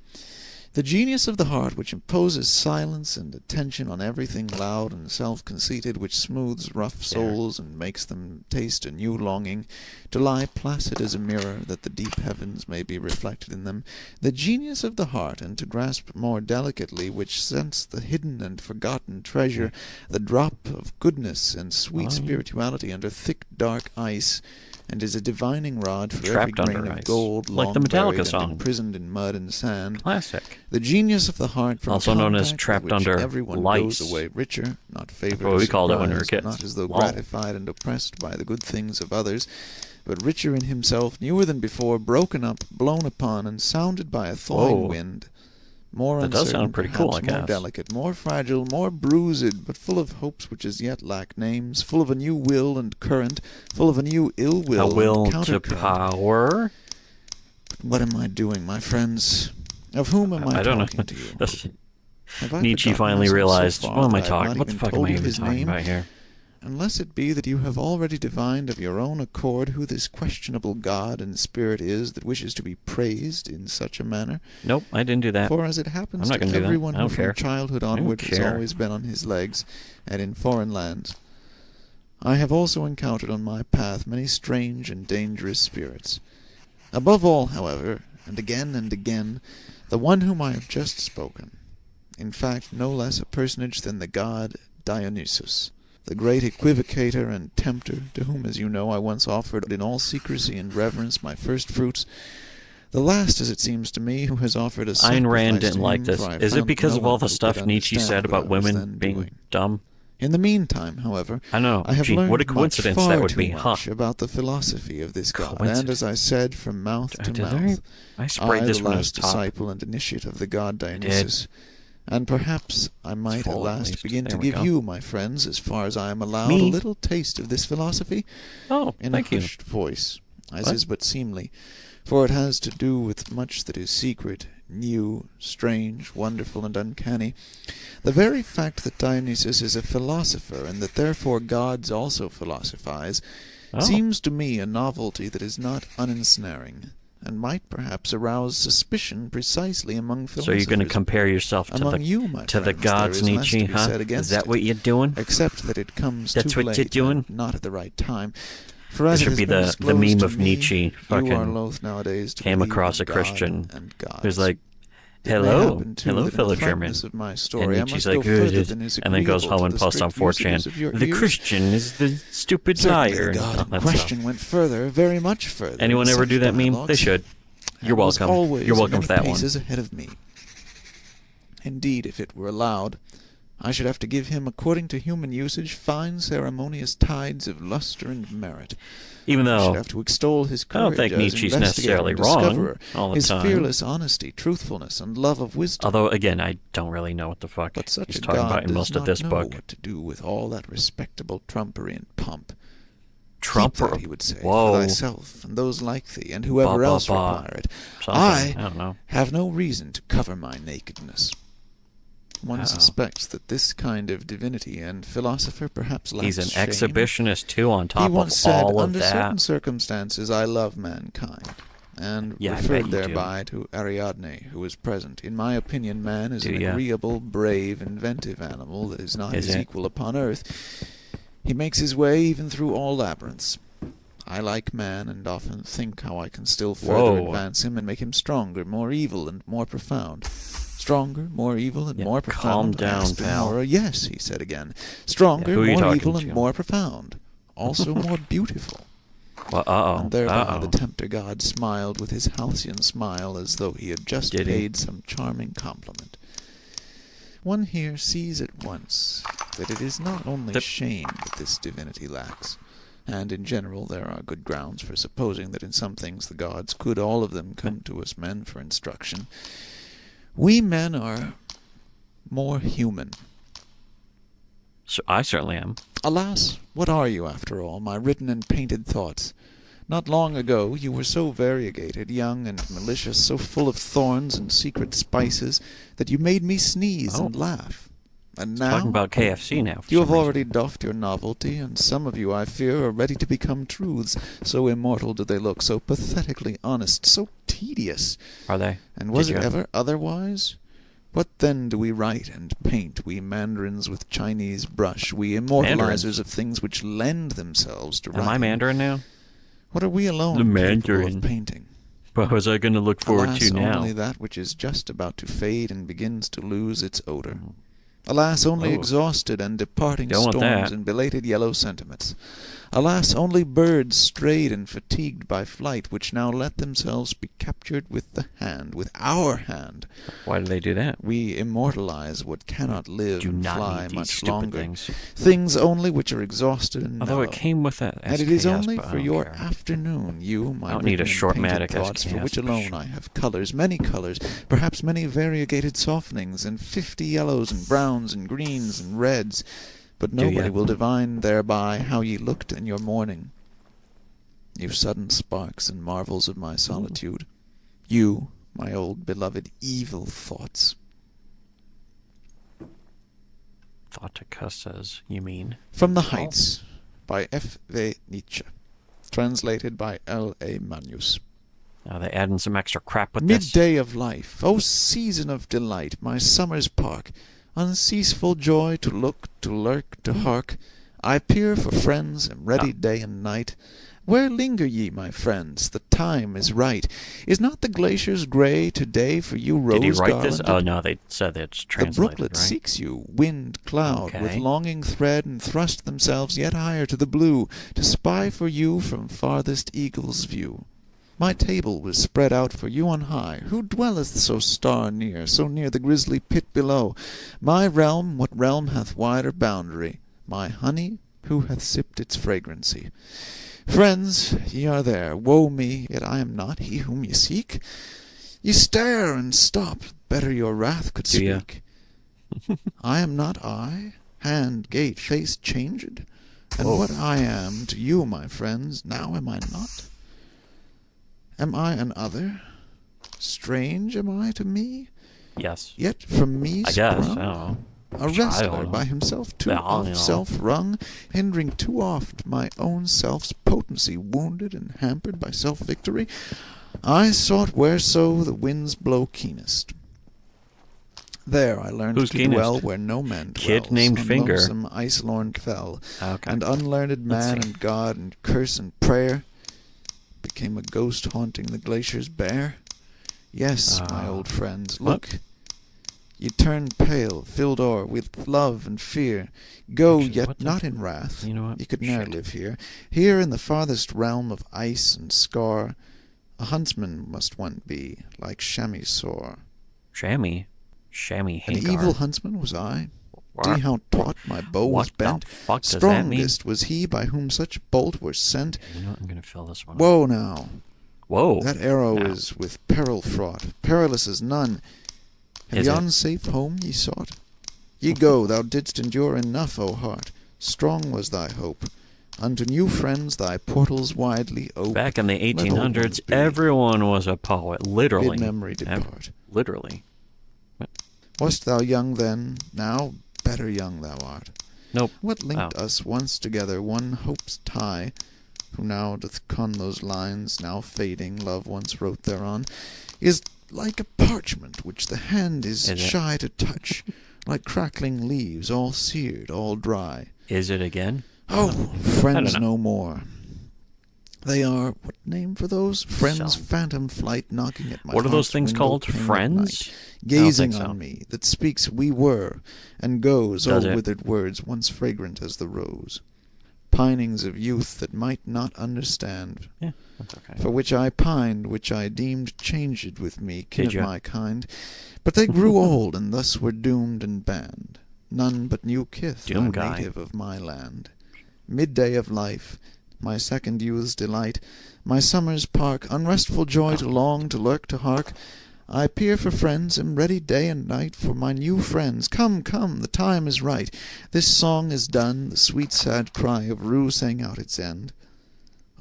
The genius of the heart which imposes silence and attention on everything loud and self-conceited, which smooths rough souls and makes them taste a new longing, to lie placid as a mirror, that the deep heavens may be reflected in them. The genius of the heart, and to grasp more delicately, which scents the hidden and forgotten treasure, the drop of goodness and sweet spirituality under thick dark ice, and is a divining rod for every Trapped under grain of ice. gold, Like long the Metallica buried song. and imprisoned in mud and sand. Classic. The genius of the heart, from Also known as contact with trapped which under everyone lice. goes away richer, not favored what or we called it when we were surprised, kids. not as though Lol. gratified and oppressed by the good things of others, but richer in himself, newer than before, broken up, blown upon, and sounded by a thawing Whoa. wind. More That does uncertain, sound pretty cool, perhaps, I more guess. delicate, more fragile, more bruised, but full of hopes which as yet lack names, full of a new will and current, full of a new ill will A will and to countercurrent. power? What am I doing, my friends? Of whom am I don't know. talking to you? Have I Nietzsche forgotten finally myself so realized, far what am that I I have talking? not What the even fuck am told I you even his talking name? about here? Unless it be that you have already divined of your own accord who this questionable God and spirit is that wishes to be praised in such a manner. Nope, I didn't do that. For as it happens I'm not to gonna do that. everyone I who don't care. from childhood I don't onward has care. always been on his legs and in foreign lands, I have also encountered on my path many strange and dangerous spirits. Above all, however, and again, the one whom I have just spoken, in fact no less a personage than the god Dionysus, the great equivocator and tempter, to whom, as you know, I once offered in all secrecy and reverence my first fruits, the last, as it seems to me, who has offered a Ayn Rand sacrifice didn't to like him, this. for I Is it found because no of all one the who stuff could Nietzsche understand said what about I was women then being doing. dumb? In the meantime, however, I know. I have Gee, learned what a much, coincidence far that would too be, huh? much about the philosophy of this god, and Coincidence. as I said, from mouth to Did mouth, I sprayed I, this the when I was last top. disciple and initiate of the god Dionysus, and perhaps I might at full, at last least. begin There to we give go. you, my friends, as far as I am allowed, Me? a little taste of this philosophy, Oh, in thank a you. hushed voice, as What? is but seemly, for it has to do with much that is secret, new, strange, wonderful, and uncanny. The very fact that Dionysus is a philosopher, and that therefore gods also philosophize, Oh. seems to me a novelty that is not unensnaring, and might perhaps arouse suspicion precisely among So philosophers. you're going to compare yourself to Among the you, my to the friends, there gods, is less to Nietzsche, be huh? said Is against that it, what you're doing? except that it comes That's too what late you're doing? and not at the right time. For as This it should has be been the disclosed meme to of me, Nietzsche you fucking are loath nowadays to came believe across in a Christian God and gods. who's like, It may hello, happen, too, hello, that in fellow the German. frankness of my And story, I Nietzsche's must like, go further "Good," than is and then goes agreeable home to and the posts on strict usages 4chan. of your The ears. Christian is the stupid Certainly liar. the God and all in that question stuff. went further, very much further. Anyone in ever such do that meme? They dialogues, should. You're and was welcome. always You're welcome many for that one. paces ahead of me. Indeed, if it were allowed, I should have to give him, according to human usage, fine ceremonious tides of lustre and merit. Even I should though have to extol his I don't courage think as Nietzsche's investigator necessarily and wrong discoverer, all the his time. fearless honesty, truthfulness, and love of wisdom. Although, again, I don't really know what the fuck But such he's a talking god about in does most of not this know book. what to do with all that respectable trumpery and pomp. Trump, Keep that, he would say, whoa, for thyself and those like thee, and whoever Ba, ba, else ba. require it. something. I don't know. have no reason to cover my nakedness. One Uh-oh. suspects that this kind of divinity and philosopher perhaps lacks He's an shame. exhibitionist too. On He top once of said, all of under certain that, circumstances I love mankind, and Yeah, I bet referred you do. thereby to Ariadne, who was present. In my opinion, man is Do an ya? agreeable, brave, inventive animal that is not Is his it? equal upon earth. He makes his way even through all labyrinths. I like man, and often think how I can still further Whoa. advance him and make him stronger, more evil, and more profound. Stronger, more evil, and Yeah, more calm profound. down, asked pal. Nora. Yes, he said again. Stronger, Yeah, who are you more talking evil, and to? more profound. Also more beautiful. well, uh-oh, And thereby uh-oh. the tempter god smiled with his halcyon smile as though he had just Did he? paid some charming compliment. One here sees at once that it is not only shame that this divinity lacks, and in general there are good grounds for supposing that in some things the gods could all of them come to us men for instruction. We men are more human. So I certainly am. Alas, what are you after all, my written and painted thoughts? Not long ago you were so variegated, young and malicious, so full of thorns and secret spices, that you made me sneeze and laugh. And now Talking about KFC now. you have already doffed your novelty, and some of you, I fear, are ready to become truths. So immortal do they look, so pathetically honest, so tedious. Are they? And was it ever otherwise? What then do we write and paint, we mandarins with Chinese brush, we immortalizers of things which lend themselves to writing? Am I Mandarin now? What are we alone The capable Mandarin. of painting? What was I going to look forward Alas, to now? only that which is just about to fade and begins to lose its odor. Alas, only exhausted and departing Don't want storms that. and belated yellow sentiments. Alas, only birds strayed and fatigued by flight, which now let themselves be captured with the hand, with our hand. Why do they do that? We immortalize what cannot live Do and not fly need these much stupid longer. things. Things only which are exhausted and Although mellow. it came with that And it is SKS, only but I for don't your care. afternoon, you, my I don't need a written and painted Shortmatic thoughts, for SKS, which but alone sure. I have colours, many colours, perhaps many variegated softenings, and 50 yellows and browns and greens and reds, but Do nobody ya? will divine thereby how ye looked in your morning. You sudden sparks and marvels of my solitude, you, my old beloved evil thoughts. Thoticusas, you mean? From the Heights, by F. V. Nietzsche, translated by L. A. Manius. Are they adding some extra crap with this? Midday of life, O season of delight, my summer's park, unceaseful joy to look, to lurk, to hark. I peer for friends, am ready day and night. Where linger ye, my friends? The time is right. Is not the glaciers grey to-day for you Did he write rose-garlanded? this? Oh, no, they said it's The translated, brooklet right? seeks you, wind, cloud, with Okay. longing thread, and thrust themselves yet higher to the blue, to spy for you from farthest eagle's view. My table was spread out for you on high. Who dwelleth so star near, so near the grisly pit below? My realm, what realm hath wider boundary? My honey, who hath sipped its fragrancy? Friends, ye are there, woe me, yet I am not he whom ye seek. Ye stare and stop, better your wrath could Do ya? speak. I am not I, hand, gait, face changed, and Oh. what I am to you, my friends, now am I not? Am I an other? Strange am I to me? Yes. Yet from me I guess. I sprung? don't know. A I wrestler don't know. by himself too Yeah, I don't know. oft self-wrung, hindering too oft my own self's potency, wounded and hampered by self-victory, I sought whereso the winds blow keenest. There I learned Who's to keenest? dwell where no man Kid dwells, named on Finger. lonesome ice-lorn fell, Okay. and unlearned Let's man see. and God and curse and prayer became a ghost haunting the glaciers bare. Yes, my old friends, what? look. Ye turn pale, filled o'er with love and fear. Go, Actually, yet what the- not in wrath. You know what? Ye could ne'er Shit. live here. Here in the farthest realm of ice and scar, a huntsman must one be, like chamois sore. Chamois An Hankar. evil huntsman was I. What? See how taut my bow was What the bent. fuck does that mean? Strongest was he by whom such bolt were sent. You know what? I'm going to fill this one up. Woe now! Whoa. That arrow Now. is with peril fraught, perilous as none. Have Is yon it? safe home ye sought? Ye go, thou didst endure enough, O heart. Strong was thy hope. Unto new friends thy portals widely ope. Back in the Let old 1800s, ones be. everyone was a poet. Literally. Bid memory Ev- depart. Literally. Wast thou young then? Now better young thou art. Nope. What linked Oh. us once together, one hope's tie, who now doth con those lines, now fading, love once wrote thereon, is like a parchment which the hand is Is it? shy to touch, like crackling leaves, all seared, all dry. Is it again? Oh, friends know. no more. They are, what name for those? Friends' Some. phantom flight knocking at my What are those heart's things window called? pane at Friends? night, I don't gazing think so. on me, that speaks we were, and goes, Does oh it? withered words, once fragrant as the rose. Pinings of youth that might not understand, Yeah, that's okay. for which I pined, which I deemed changed with me, kin Did of ya? my kind. But they grew old, and thus were doomed and banned. None but knew kith, Doom a guy. native of my land. Midday of life, my second youth's delight, my summer's park, unrestful joy to long, to lurk, to hark. I peer for friends, am ready day and night for my new friends. Come, come, the time is right. This song is done, the sweet sad cry of rue sang out its end.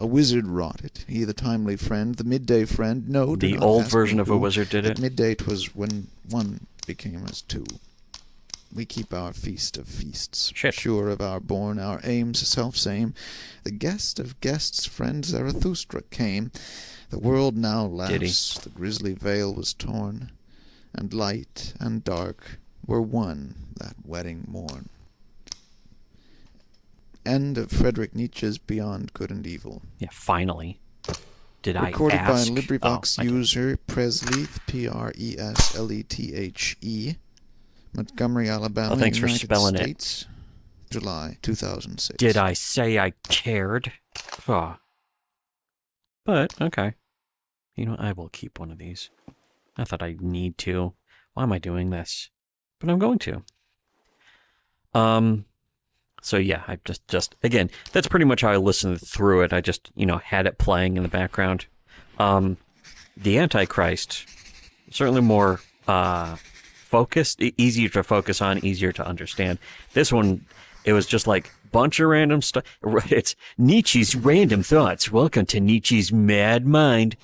A wizard wrought it, he the timely friend, the midday friend. No, do The not old ask version me of a who. wizard did At it? midday 'twas when one became as two. We keep our feast of feasts, Shit. sure of our bourne, our aims self-same. The guest of guests, friend Zarathustra, came. The world now laughs, the grisly veil was torn, and light and dark were one that wedding morn. End of Friedrich Nietzsche's Beyond Good and Evil. Yeah, finally. Did Recorded I ask? by LibriVox I did. user Presleith, Preslethe, Montgomery, Alabama, Thanks for United spelling it. States, July 2006. Did I say I cared? Oh. But, okay. You know, I will keep one of these. Not that I need to. Why am I doing this? But I'm going to. So yeah, I just again, that's pretty much how I listened through it. I just, had it playing in the background. The Antichrist, certainly more focused, easier to focus on, easier to understand. This one, it was just like bunch of random stuff. It's Nietzsche's Random Thoughts. Welcome to Nietzsche's Mad Mind.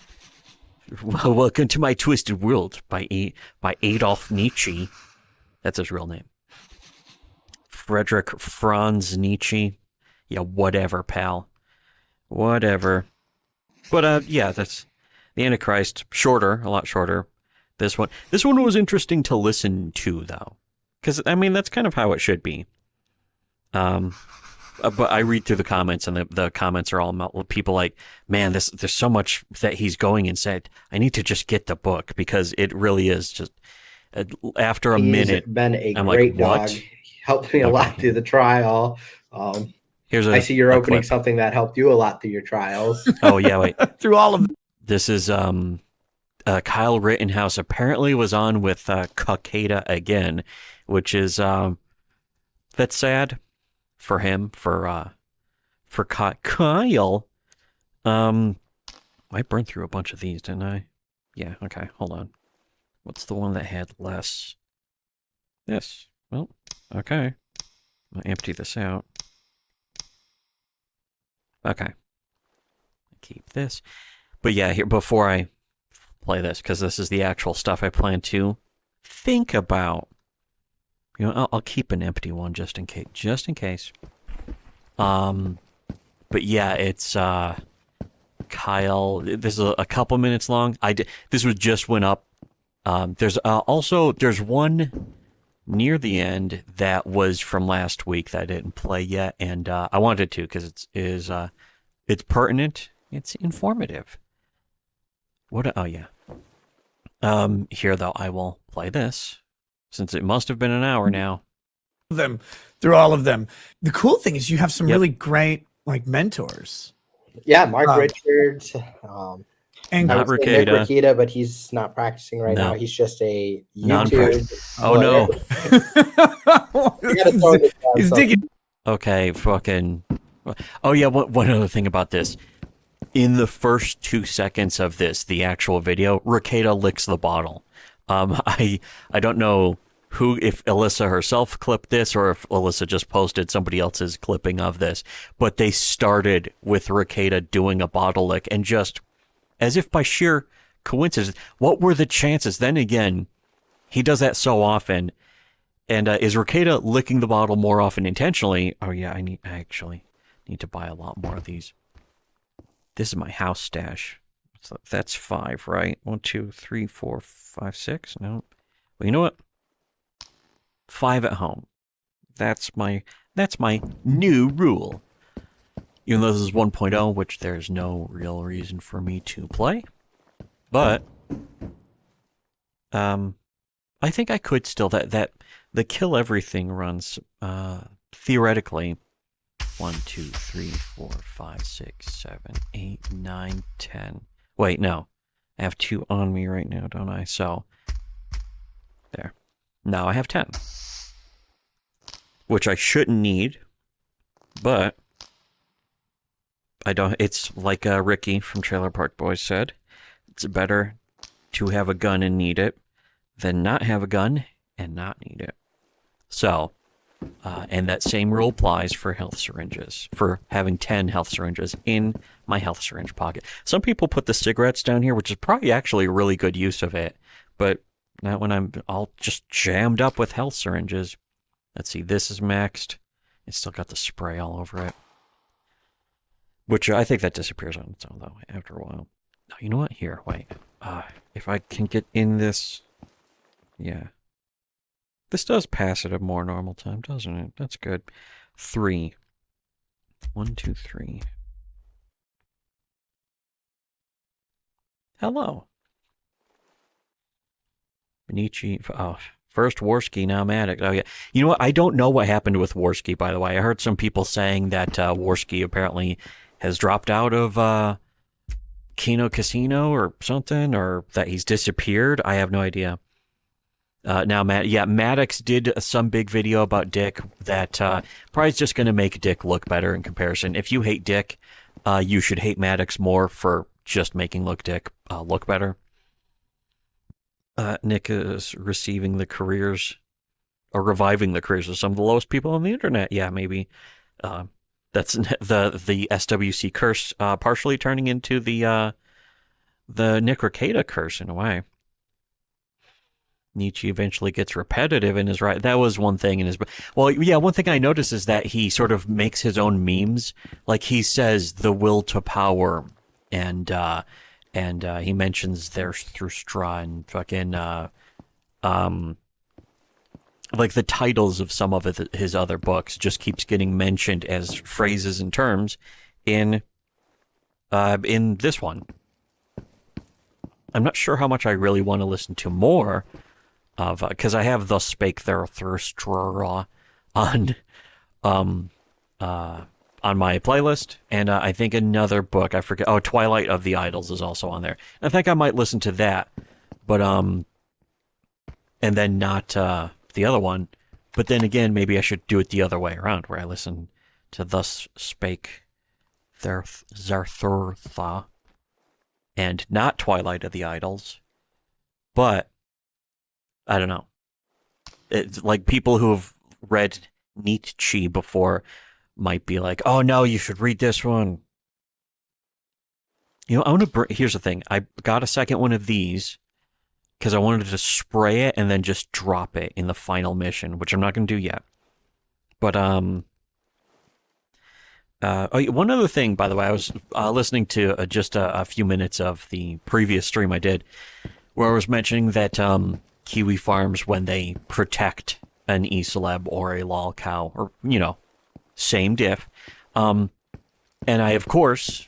Welcome to my twisted world by Adolf Nietzsche. That's his real name. Friedrich Franz Nietzsche. Yeah, whatever, pal. Whatever. But yeah, that's the Antichrist. Shorter, a lot shorter. This one was interesting to listen to, though, because that's kind of how it should be. But I read through the comments, and the comments are all people like, man, there's so much that he's going and said. I need to just get the book, because it really is just after a minute. He's been a I'm great like, what? dog. Helped me a lot through the trial. I see you're opening clip. something that helped you a lot through your trials. Oh yeah, wait. Through all of them. This is Kyle Rittenhouse apparently was on with Kakeda again, which is that's sad for him, for Kyle. I burned through a bunch of these, didn't I? Yeah, okay, hold on. What's the one that had less? This. Well, okay. I'll empty this out. Okay. Keep this. But yeah, here, before I play this, because this is the actual stuff I plan to think about. I'll keep an empty one just in case. But yeah, it's Kyle. This is a couple minutes long. This was just went up. There's one near the end that was from last week that I didn't play yet, and I wanted to because it's pertinent. It's informative. Oh yeah. Here though, I will play this since it must have been an hour now. Through all of them. The cool thing is you have some really great mentors. Yeah, Mark Richards. And Not Nick Ricada, but he's not practicing right now. He's just a Non-practice. YouTube. Oh no. He's digging. Okay, fucking. Oh yeah, one other thing about this. In the first 2 seconds of the actual video, Ricada licks the bottle. I don't know if Alyssa herself clipped this or if Alyssa just posted somebody else's clipping of this, but they started with Ricada doing a bottle lick, and just as if by sheer coincidence, what were the chances? Then again, he does that so often. And is Ricada licking the bottle more often intentionally? Oh yeah, I actually need to buy a lot more of these. This is my house stash. So that's 5, right? 1, 2, 3, 4, 5, 6. No. Well, you know what? 5 at home. That's my new rule. Even though this is 1.0, which there's no real reason for me to play. But I think I could still that the kill everything runs theoretically 1, 2, 3, 4, 5, 6, 7, 8, 9, 10. Wait, no. I have 2 on me right now, don't I? So there. Now I have 10. Which I shouldn't need, but I don't. It's like Ricky from Trailer Park Boys said. It's better to have a gun and need it than not have a gun and not need it. So, And that same rule applies for health syringes, for having 10 health syringes in my health syringe pocket. Some people put the cigarettes down here, which is probably actually a really good use of it, but not when I'm all just jammed up with health syringes. Let's see, this is maxed. It's still got the spray all over it, which I think that disappears on its own, though, after a while. Oh, you know what? Here, wait. If I can get in this... Yeah. This does pass at a more normal time, doesn't it? That's good. 3. 1, 2, 3. Hello. Benici. Oh, first Warski, now Maddox. Oh, yeah. You know what? I don't know what happened with Warski, by the way. I heard some people saying that Warski apparently has dropped out of Kino Casino or something, or that he's disappeared. I have no idea. Now, Maddox did some big video about Dick that probably is just going to make Dick look better in comparison. If you hate Dick, you should hate Maddox more for just making Dick look better. Nick is receiving the careers, or reviving the careers of some of the lowest people on the internet. Yeah, maybe. That's the SWC curse partially turning into the Nick Rekieta curse in a way. Nietzsche eventually gets repetitive in his right. That was one thing in his. Well, yeah, one thing I noticed is that he sort of makes his own memes. Like he says, "the will to power," and he mentions there's through straw and fucking like the titles of some of his other books just keeps getting mentioned as phrases and terms in this one. I'm not sure how much I really want to listen to more of, because I have Thus Spake Zarathustra on my playlist, and I think another book, I forget, Twilight of the Idols is also on there. I think I might listen to that, but and then not the other one, but then again, maybe I should do it the other way around, where I listen to Thus Spake Zarathustra and not Twilight of the Idols, but I don't know. It's like people who have read Nietzsche before might be like, "Oh no, you should read this one." You know, I want to. Here's the thing: I got a second one of these because I wanted to spray it and then just drop it in the final mission, which I'm not going to do yet. But one other thing, by the way, I was listening to just a few minutes of the previous stream I did, where I was mentioning that Kiwi Farms, when they protect an E-Celeb or a lol cow, or, you know, same diff. And I, of course,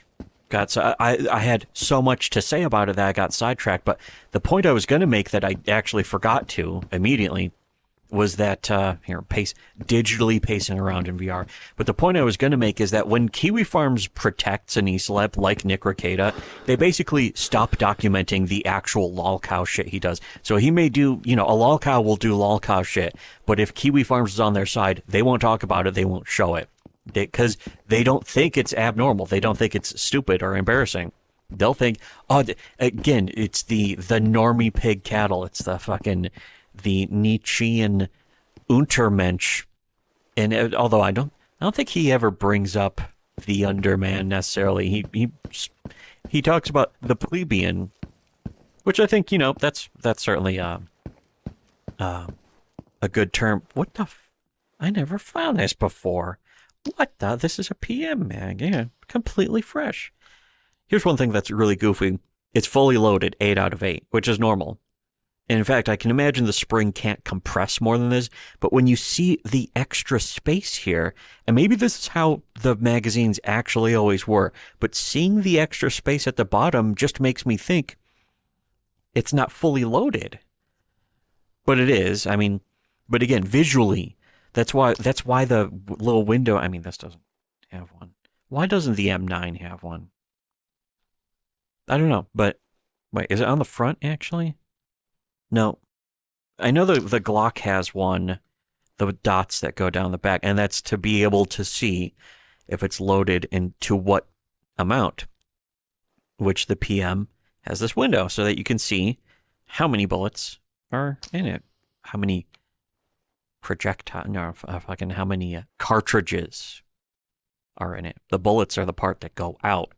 I had so much to say about it that I got sidetracked. But the point I was going to make that I actually forgot to immediately was that, digitally pacing around in VR. But the point I was going to make is that when Kiwi Farms protects an E-Celeb like Nick Rekieta, they basically stop documenting the actual lolcow shit he does. So he may do, a lolcow will do lolcow shit, but if Kiwi Farms is on their side, they won't talk about it, they won't show it. Because they don't think it's abnormal, they don't think it's stupid or embarrassing. They'll think, again, it's the normie pig cattle, it's the Nietzschean Untermensch, and although I don't think he ever brings up the Underman necessarily. He talks about the plebeian, which I think that's certainly a good term. What the? I never found this before. What the? This is a PM mag, yeah, completely fresh. Here's one thing that's really goofy. It's fully loaded, 8 out of 8, which is normal. And in fact, I can imagine the spring can't compress more than this, but when you see the extra space here, and maybe this is how the magazines actually always were, but seeing the extra space at the bottom just makes me think it's not fully loaded. But it is. I mean, but again, visually, that's why the little window, I mean, this doesn't have one. Why doesn't the M9 have one? I don't know, but wait, is it on the front actually? No, I know the Glock has one, the dots that go down the back, and that's to be able to see if it's loaded and to what amount, which the PM has this window so that you can see how many bullets are in it, how many projectile, no, fucking how many cartridges are in it. The bullets are the part that go out.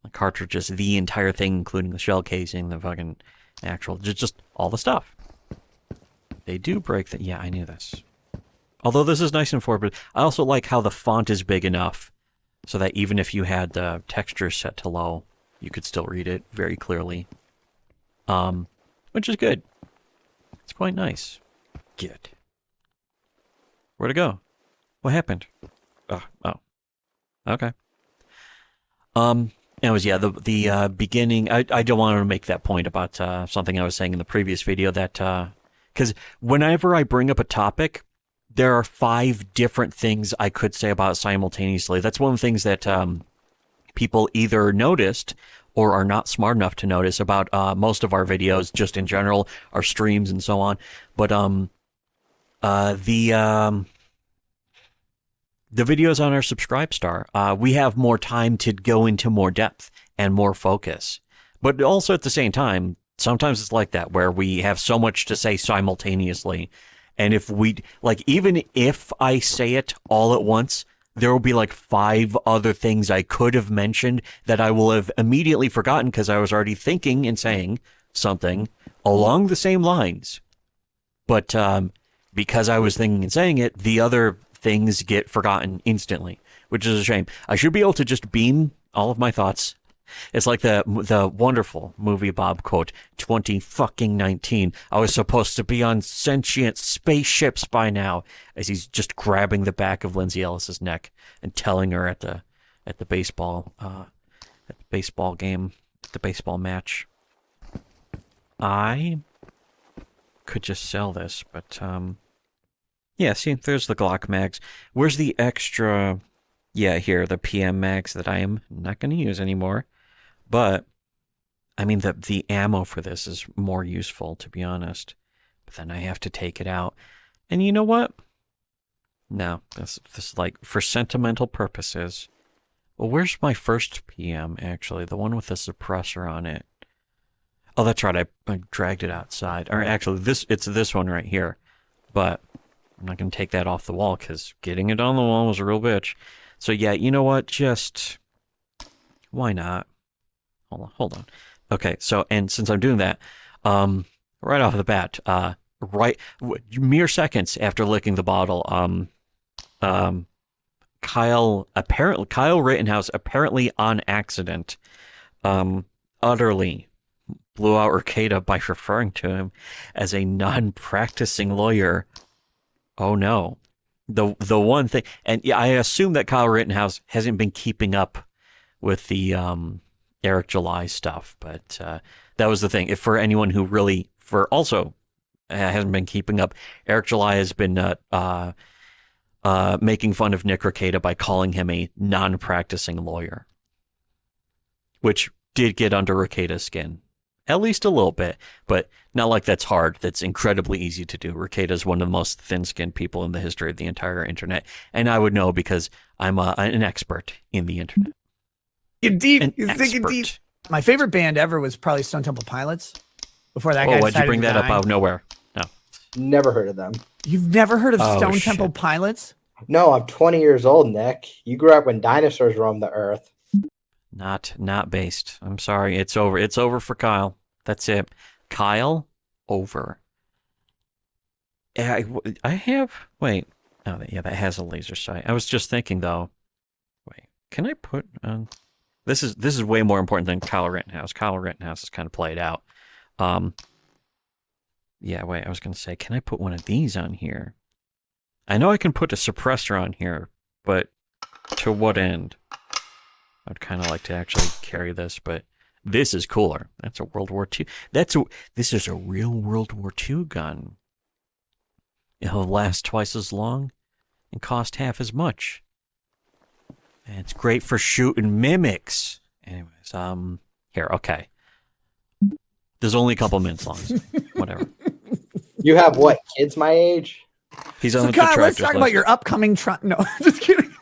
The cartridges, the entire thing, including the shell casing, the fucking actual, just all the stuff. They do break that. Yeah, I knew this. Although this is nice and forward, but I also like how the font is big enough so that even if you had the texture set to low, you could still read it very clearly. Which is good. It's quite nice. Good. Where'd it go? What happened? Oh. Okay. It was, yeah, the beginning. I don't want to make that point about something I was saying in the previous video that, because whenever I bring up a topic, there are 5 different things I could say about it simultaneously. That's one of the things that people either noticed or are not smart enough to notice about most of our videos, just in general, our streams and so on. But the videos on our Subscribe Star, we have more time to go into more depth and more focus. But also at the same time, sometimes it's like that, where we have so much to say simultaneously. And if we, like, even if I say it all at once, there will be like 5 other things I could have mentioned that I will have immediately forgotten because I was already thinking and saying something along the same lines. But because I was thinking and saying it, the other things get forgotten instantly, which is a shame. I should be able to just beam all of my thoughts. It's like the wonderful movie Bob quote, 2019. I was supposed to be on sentient spaceships by now, as he's just grabbing the back of Lindsay Ellis's neck and telling her at the baseball game, at the baseball match. I could just sell this, but yeah, see, there's the Glock mags. Where's the extra? Yeah, here, the PM mags that I am not going to use anymore. But, I mean, the ammo for this is more useful, to be honest. But then I have to take it out. And you know what? No, this is like, for sentimental purposes. Well, where's my first PM, actually? The one with the suppressor on it. Oh, that's right, I dragged it outside. Or actually, it's this one right here. But I'm not going to take that off the wall, because getting it on the wall was a real bitch. So yeah, you know what? Just, why not? Hold on. Okay, so, and since I'm doing that, right off the bat, mere seconds after licking the bottle, Kyle Rittenhouse, apparently on accident, utterly blew out Rekieta by referring to him as a non-practicing lawyer. Oh no. The one thing, and yeah, I assume that Kyle Rittenhouse hasn't been keeping up with the Eric July stuff, but that was the thing. If for anyone who really, hasn't been keeping up, Eric July has been making fun of Nick Rekieta by calling him a non-practicing lawyer, which did get under Rekieta's skin. At least a little bit, but not like that's hard. That's incredibly easy to do. Rekieta is one of the most thin-skinned people in the history of the entire internet, and I would know because I'm an expert in the internet. You're deep. You're thinking deep. My favorite band ever was probably Stone Temple Pilots. Before that guy why'd you bring that up out of nowhere? No. Never heard of them. You've never heard of Stone Temple Pilots? No, I'm 20 years old, Nick. You grew up when dinosaurs roamed the earth. Not based. I'm sorry. It's over. It's over for Kyle. That's it. Kyle, over. I have... Wait. Oh, yeah, that has a laser sight. I was just thinking, though. Wait. Can I put on... This is way more important than Kyle Rittenhouse. Kyle Rittenhouse is kind of played out. Yeah, wait. I was going to say, can I put one of these on here? I know I can put a suppressor on here, but to what end? I'd kind of like to actually carry this, but this is cooler. That's a World War II. This is a real World War II gun. It'll last twice as long and cost half as much. And it's great for shooting mimics. Anyways, here, okay. There's only a couple minutes long. So whatever. You have what, kids my age? He's on the Kyle, detractors let's talk about your upcoming no, just kidding.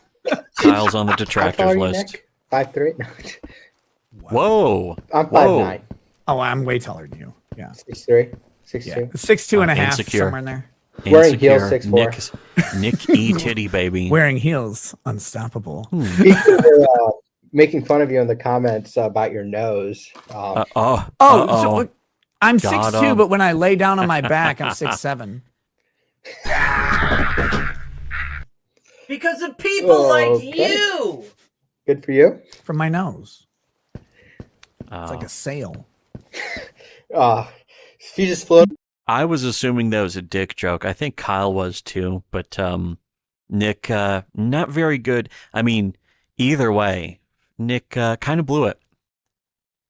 Kyle's on the detractors list. 5'3"? No. Whoa. I'm 5'9". Oh, I'm way taller than you. Yeah. 6'3", 6'2". Yeah. 6'2" and a half, Insecure. somewhere in there. Wearing heels 6'4". Nick E. Titty baby. Wearing heels, unstoppable. People were making fun of you in the comments about your nose. So I'm 6'2", but when I lay down on my back, I'm 6'7". Because of people like you. Good for you. From my nose. It's like a sail. She just floated. I was assuming that was a dick joke. I think Kyle was too, but Nick, not very good. I mean, either way, Nick kind of blew it.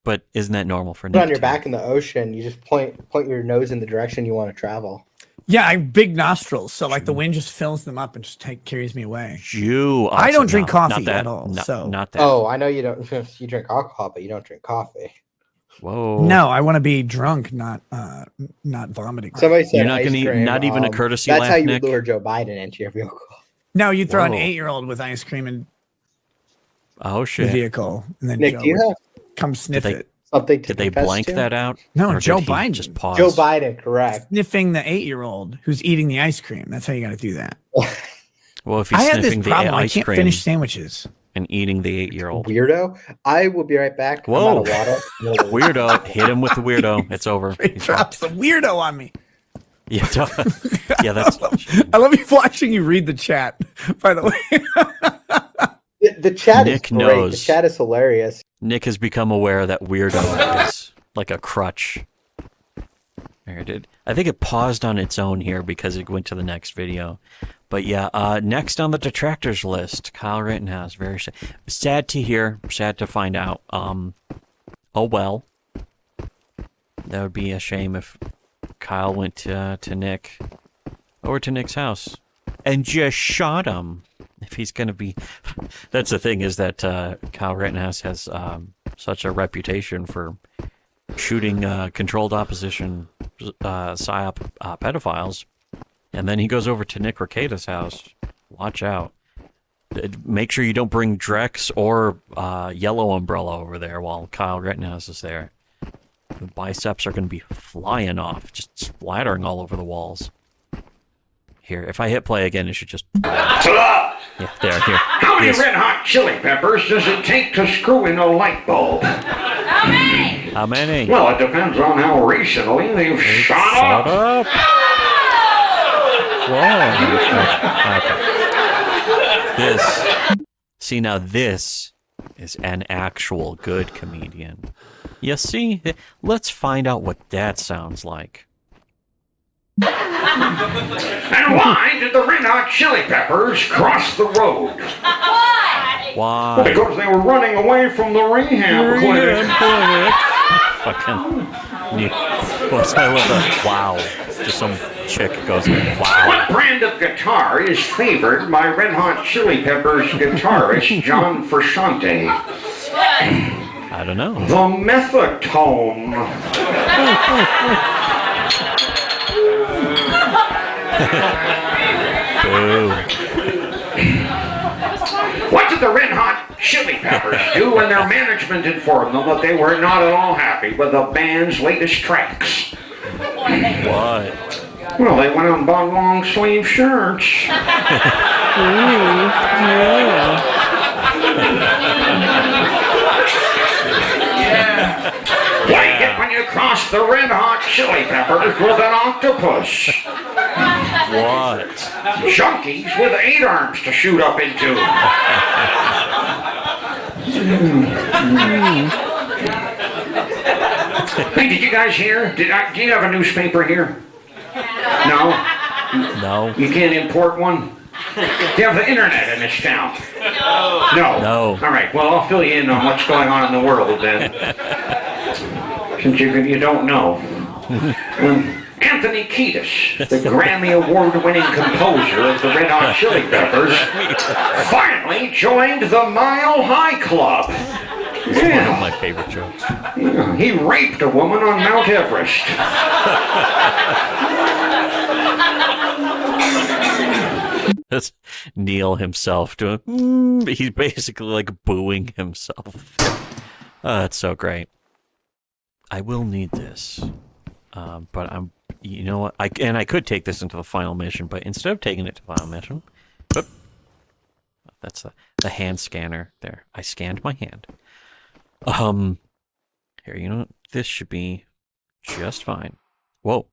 But isn't that normal for Nick? Put on your back in the ocean, you just point your nose in the direction you want to travel. Yeah, I have big nostrils, so like the wind just fills them up and just carries me away. I don't drink coffee at all. Not that. Oh, I know you don't. You drink alcohol, but you don't drink coffee. Whoa. No, I want to be drunk, not vomiting. Somebody said you're not ice going to cream. not even a courtesy That's laugh, how you Nick? lure Joe Biden into your vehicle. No, you throw an 8-year-old with ice cream in Oh shit! the vehicle, and then Nick, Joe do you have come sniff it. something to Did they confess blank to? that out? No, Or Joe did he Biden. just pause. Joe Biden, correct. Sniffing the 8-year-old who's eating the ice cream. That's how you got to do that. Well, if he's I have this sniffing the problem. I ice can't cream finish sandwiches. and eating the 8-year-old. Weirdo. I will be right back. Whoa. I'm out of water. Weirdo. Hit him with the weirdo. It's over. He He's drops a weirdo on me. Yeah, yeah, that's. I love you watching you read the chat, by the way. The chat Nick is great. knows. The chat is hilarious. Nick has become aware that weirdo is like a crutch. There it did. I think it paused on its own here because it went to the next video. But yeah, next on the detractors list, Kyle Rittenhouse. Very sad to hear, sad to find out. Oh well. That would be a shame if Kyle went to Nick, over to Nick's house, and just shot him. If he's going to be... That's the thing, is that Kyle Rittenhouse has such a reputation for shooting controlled opposition PSYOP pedophiles. And then he goes over to Nick Rekieta's house. Watch out. Make sure you don't bring Drex or Yellow Umbrella over there while Kyle Rittenhouse is there. The biceps are going to be flying off, just splattering all over the walls. Here, if I hit play again, it should just... Yeah, there, here. How many red hot chili peppers does it take to screw in a light bulb? How many? How many? Well, it depends on how recently they've shot up. Whoa. Okay. This. See, now this is an actual good comedian. You see? Let's find out what that sounds like. And why did the red hot chili peppers cross the road? Why? Why? Because they were running away from the rehab clinic. Fucking neat. What's I love that? Wow. Just some chick goes, wow. What brand of guitar is favored by Red Hot Chili Peppers guitarist John Frusciante? I don't know. The Methotone. What did the Red Hot Chili Peppers do when their management informed them that they were not at all happy with the band's latest tracks? What? Well, they went out and bought long sleeve shirts. What do you get when you cross the Red Hot Chili Peppers with an octopus? What? Junkies with 8 arms to shoot up into. Hey, did you guys hear? Do you have a newspaper here? No? No. You can't import one? Do you have the internet in this town? No. No. All right, well, I'll fill you in on what's going on in the world then. Since you don't know. Anthony Kiedis, the Grammy Award-winning composer of the Red Hot Chili Peppers, finally joined the Mile High Club. It's one of my favorite jokes. Yeah, he raped a woman on Mount Everest. That's Neil himself doing. He's basically like booing himself. Oh, that's so great. I will need this. But you know what? I could take this into the final mission, but instead of taking it to the final mission, whoop, that's the hand scanner there. I scanned my hand. Here, you know what? This should be just fine. Whoa.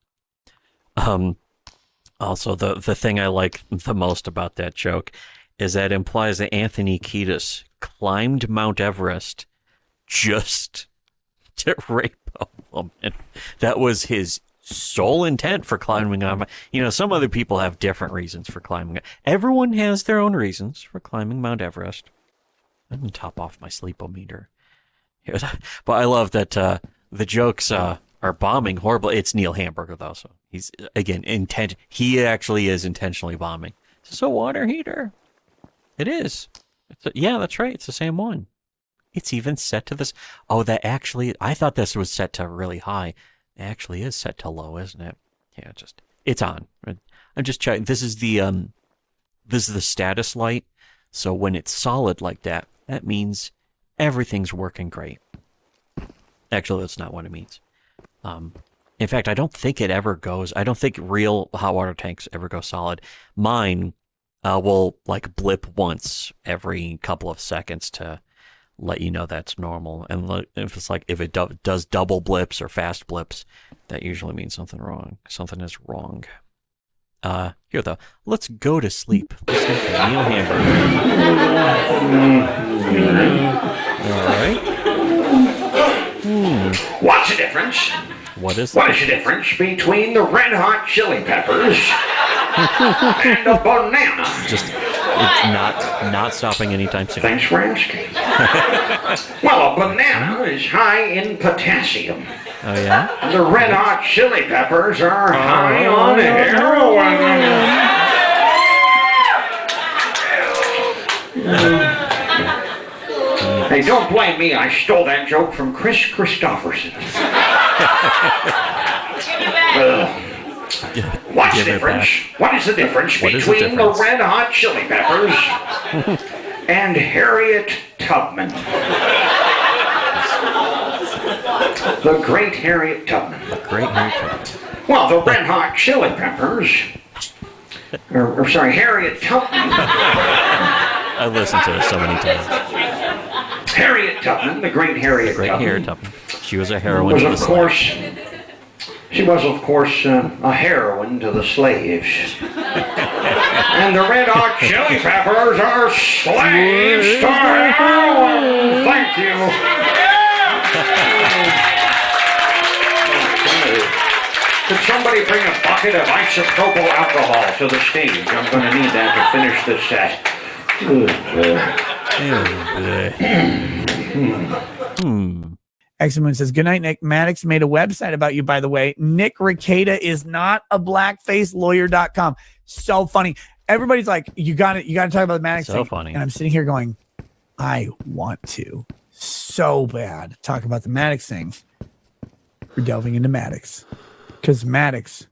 Also, the thing I like the most about that joke is that it implies that Anthony Kiedis climbed Mount Everest just to rape a woman. That was his sole intent for climbing on. You know, some other people have different reasons for climbing. Everyone has their own reasons for climbing Mount Everest. I'm going to top off my sleepometer. But I love that the jokes are bombing horribly. It's Neil Hamburger, though, so he's, again, he actually is intentionally bombing. Is this a water heater? It is. Yeah, that's right. It's the same one. It's even set to this. Oh, that actually, I thought this was set to really high. It actually is set to low, isn't it? Yeah, it's on. I'm just checking. This is the status light. So when it's solid like that, that means everything's working great. Actually, that's not what it means. In fact, I don't think it ever goes. I don't think real hot water tanks ever go solid. Mine will like blip once every couple of seconds to let you know that's normal. And if it does double blips or fast blips, that usually means something wrong. Something is wrong. Here though, let's go to sleep. Listen to Neil Hamburger. All right. What's the difference? What is the difference between the Red Hot Chili Peppers and a banana? Just, it's not stopping anytime soon. Thanks for asking. Well, a banana is high in potassium. Oh, yeah? The Red Hot Chili Peppers are high on heroin. Hey, don't blame me. I stole that joke from Chris Christopherson. What's the difference? What is the difference between the Red Hot Chili Peppers and Harriet Tubman? The great Harriet Tubman. Well, the Red Hot Chili Peppers, Harriet Tubman. I listened to it so many times. Harriet Tubman, the great Harriet Tubman. She was a heroine to the slaves. She was, of course, a heroine to the slaves. And the Red Hot Chili Peppers are slaves to heroin. Thank you. Could somebody bring a bucket of isopropyl alcohol to the stage? I'm going to need that to finish this set. Excellent says, good night, Nick. Maddox made a website about you, by the way. Nick Rekieta is not a blackfacelawyer.com. So funny. Everybody's like, you got to talk about the Maddox thing. So funny. And I'm sitting here going, I want to so bad talk about the Maddox thing. We're delving into Maddox because Maddox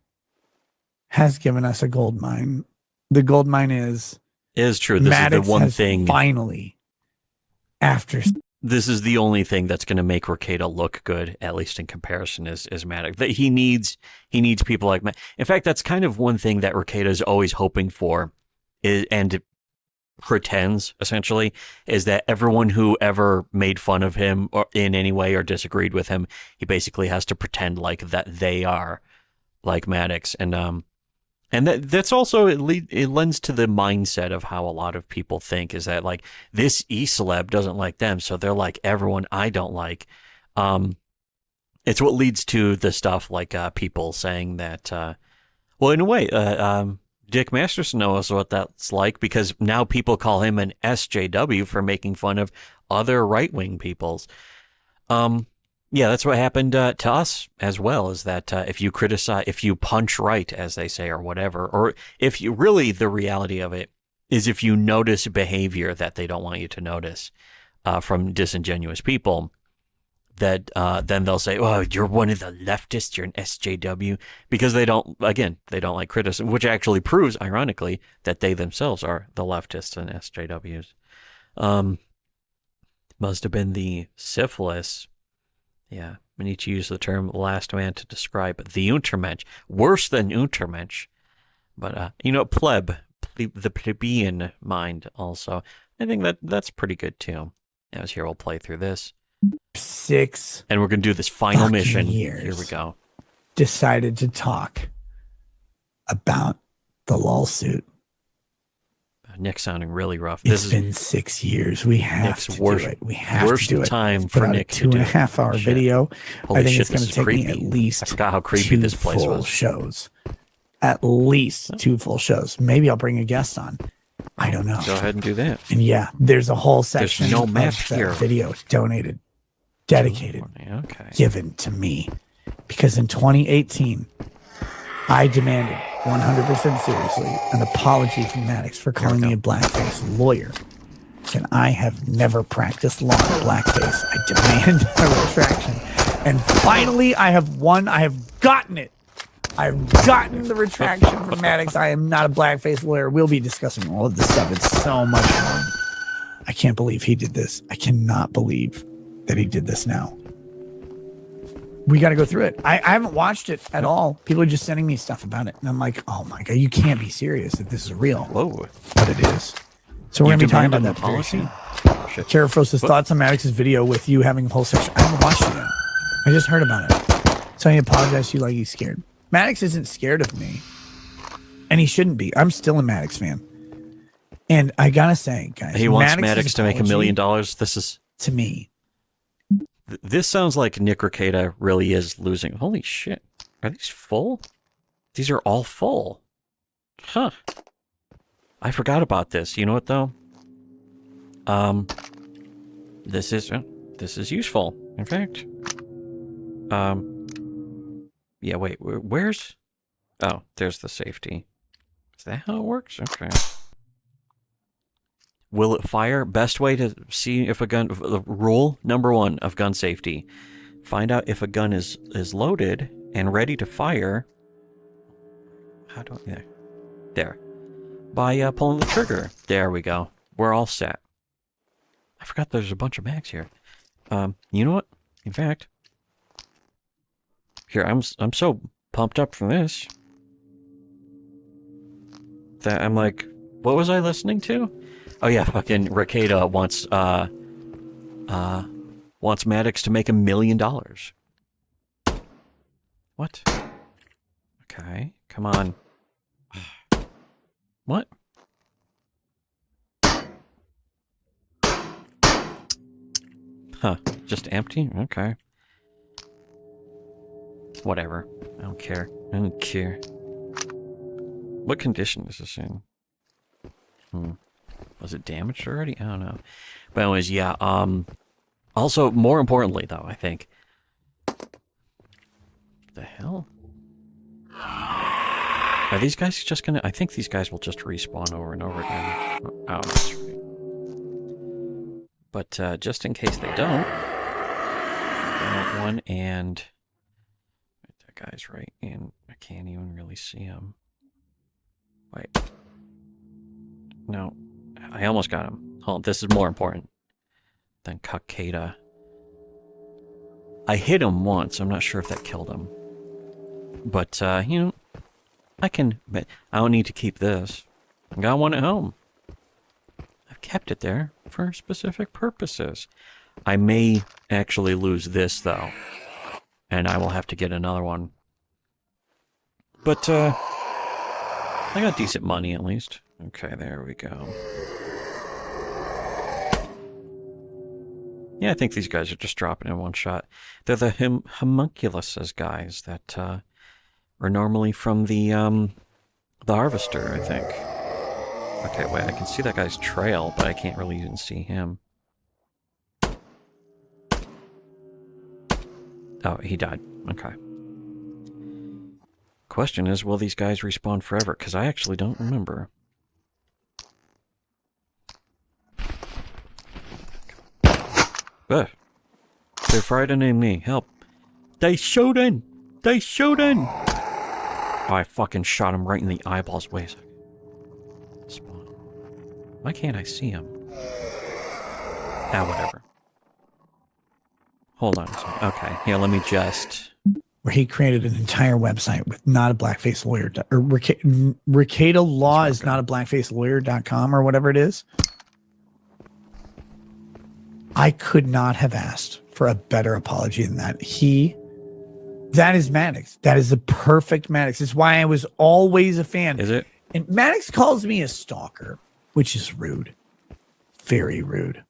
has given us a gold mine. The gold mine is true. This Maddox is the one thing. Finally, after this is the only thing that's going to make Rekieta look good, at least in comparison, is Maddox. That he needs people like Maddox. In fact, that's kind of one thing that Rekieta is always hoping for, and pretends essentially, is that everyone who ever made fun of him or in any way or disagreed with him, he basically has to pretend like that they are like Maddox, and that's also, it lends to the mindset of how a lot of people think, is that like this E-celeb doesn't like them, so they're like everyone I don't like. It's what leads to the stuff like people saying that, well, in a way, Dick Masterson knows what that's like, because now people call him an SJW for making fun of other right-wing peoples. Yeah, that's what happened to us as well, is that if you punch right, as they say, or whatever, or if you really, the reality of it is if you notice behavior that they don't want you to notice from disingenuous people, that then they'll say, oh, you're one of the leftists, you're an SJW, because they don't like criticism, which actually proves, ironically, that they themselves are the leftists and SJWs. Must have been the syphilis. Yeah, We need to use the term last man to describe the Untermensch. Worse than Untermensch. But, the plebeian mind also. I think that's pretty good, too. As here, we'll play through this. 6 And we're going to do this final mission. years. Here we go. Decided to talk about the lawsuit. Nick's sounding really rough. It's been 6 years. We have Nick's to worst, do it. We have worst to do it. time Put for out Nick a 2.5 hour Shit. video. Holy I think shit, it's going this to is take creepy. me at least I forgot how creepy 2 this place full was. shows. At least 2 full shows. Maybe I'll bring a guest on. I don't know. Go ahead and do that. And yeah, there's a whole section no of map that here. video dedicated, Okay. given to me. Because in 2018, I demanded 100% seriously an apology from Maddox for calling me a blackface lawyer. And I have never practiced law in blackface. I demand a retraction. And finally, I have won. I have gotten it. I've gotten the retraction from Maddox. I am not a blackface lawyer. We'll be discussing all of this stuff. It's so much fun. I can't believe he did this. I cannot believe that he did this now. We got to go through it. I haven't watched it at all. People are just sending me stuff about it. And I'm like, oh my God, you can't be serious that this is real. Whoa. But it is. So we're going to be talking about that policy. Carafrosa's thoughts on Maddox's video with you having a whole section. I haven't watched it yet. I just heard about it. So I apologize to you like he's scared. Maddox isn't scared of me. And he shouldn't be. I'm still a Maddox fan. And I got to say, guys. He wants Maddox to make $1 million. This is... To me. This sounds like Nick Rekieta really is losing. Holy shit. Are these full? These are all full. Huh. I forgot about this. You know what, though? This is useful. In fact. Yeah, wait. Where's... Oh, there's the safety. Is that how it works? Okay. Will it fire? Best way to see if a gun... Rule number 1 of gun safety. Find out if a gun is loaded and ready to fire. How do I... There. By pulling the trigger. There we go. We're all set. I forgot there's a bunch of mags here. You know what? In fact... Here, I'm so pumped up from this. That I'm like... What was I listening to? Oh yeah, fucking Rekieta wants Maddox to make $1 million. What? Okay, come on. What? Huh, just empty? Okay. Whatever. I don't care. I don't care. What condition is this in? Was it damaged already? I don't know. But anyways, yeah, also, more importantly, though, I think... The hell? Are these guys just gonna... I think these guys will just respawn over and over again. Oh, that's right. But, just in case they don't... One and... That guy's right in... I can't even really see him. Wait. No. I almost got him. Hold on, this is more important than Kakeda. I hit him once. I'm not sure if that killed him. But, you know, I don't need to keep this. I got one at home. I've kept it there for specific purposes. I may actually lose this, though. And I will have to get another one. But, I got decent money, at least. Okay, there we go. Yeah, I think these guys are just dropping in one shot. They're the homunculuses guys that are normally from the Harvester, I think. Okay, wait, I can see that guy's trail, but I can't really even see him. Oh, he died. Okay. Question is, will these guys respawn forever? Because I actually don't remember. Ugh. They're frightening me. Help. They shooting! They shooting! Oh, I fucking shot him right in the eyeballs. Wait a second. Spawn. Why can't I see him? Ah, whatever. Hold on a second. Okay. Yeah, let me just... Where he created an entire website with not a blackface lawyer, or Ricada Law is not a blackface lawyer.com or whatever it is. I could not have asked for a better apology than that. That is Maddox. That is the perfect Maddox. It's why I was always a fan. Is it? And Maddox calls me a stalker, which is rude. Very rude.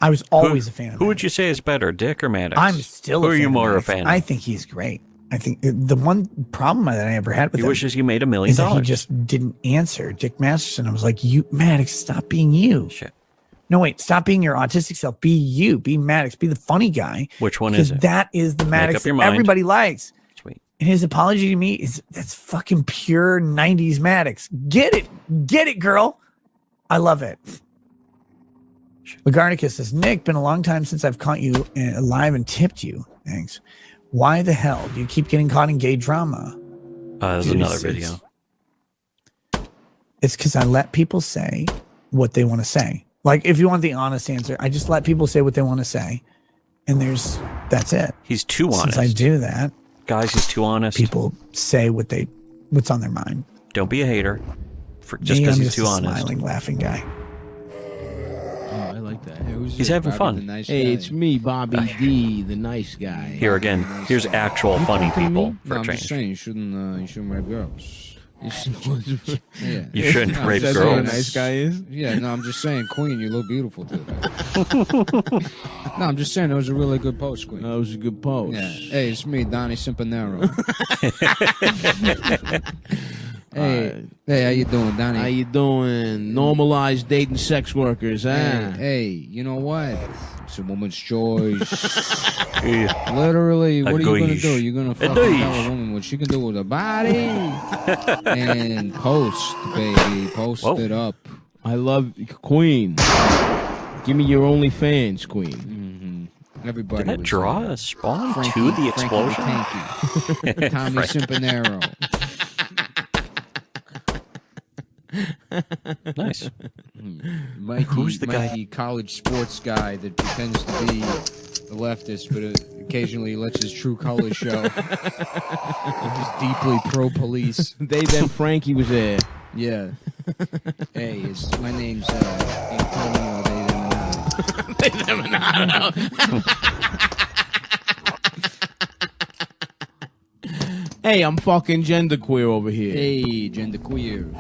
I was always a fan of Who would you say is better, Dick or Maddox? I'm still Who a are fan you of more a Maddox. fan of? I think he's great. I think the one problem that I ever had with He him wishes you made $1 million. is that he just didn't answer. Dick Masterson. I was like, you, Maddox, stop being you. Shit. No, wait, stop being your autistic self. Be you. Be Maddox. Be the funny guy. Which one is Because it? that is the Maddox up your that mind. everybody likes. Sweet. And his apology to me that's fucking pure 90s Maddox. Get it, girl. I love it. Lagarnicus says, Nick, been a long time since I've caught you alive and tipped you. Thanks. Why the hell do you keep getting caught in gay drama? There's Dude, another video. It's because I let people say what they want to say. Like, if you want the honest answer, I just let people say what they want to say. And that's it. He's too honest. Since I do that, Guys, he's too honest. people say what's on their mind. Don't be a hater. Just Me, because I'm he's too a honest. smiling, laughing guy. Oh, I like that. He's having fun. Hey, it's me, Bobby D, the nice guy. Here again, here's actual funny people for No, a I'm change. just saying you shouldn't rape girls. Yeah. You shouldn't rape That's girls. what a nice guy is. Yeah, no, I'm just saying, Queen, you look beautiful today. No, I'm just saying it was a really good post, Queen. That was a good post. Yeah. Hey, it's me, Donnie Simpanero. Hey, how you doing, Donnie? How you doing? Normalize dating sex workers, huh? Hey, you know what? It's a woman's choice. Literally, what are you gonna do? You're gonna fucking tell a woman what she can do with her body and post, baby, post it up. I love Queen. Give me your OnlyFans, Queen. Mm-hmm. Everybody. Did that draw a spawn Frankie, to the explosion? Frankie, Tommy Simpanero. Nice. Mikey, Who's the guy? Mikey, college sports guy that pretends to be a leftist, but occasionally lets his true colors show. He's deeply pro-police. They then Frankie was there. Yeah. Hey, my name's Antonio. They didn't know. Hey, I'm fucking genderqueer over here. Hey, genderqueer.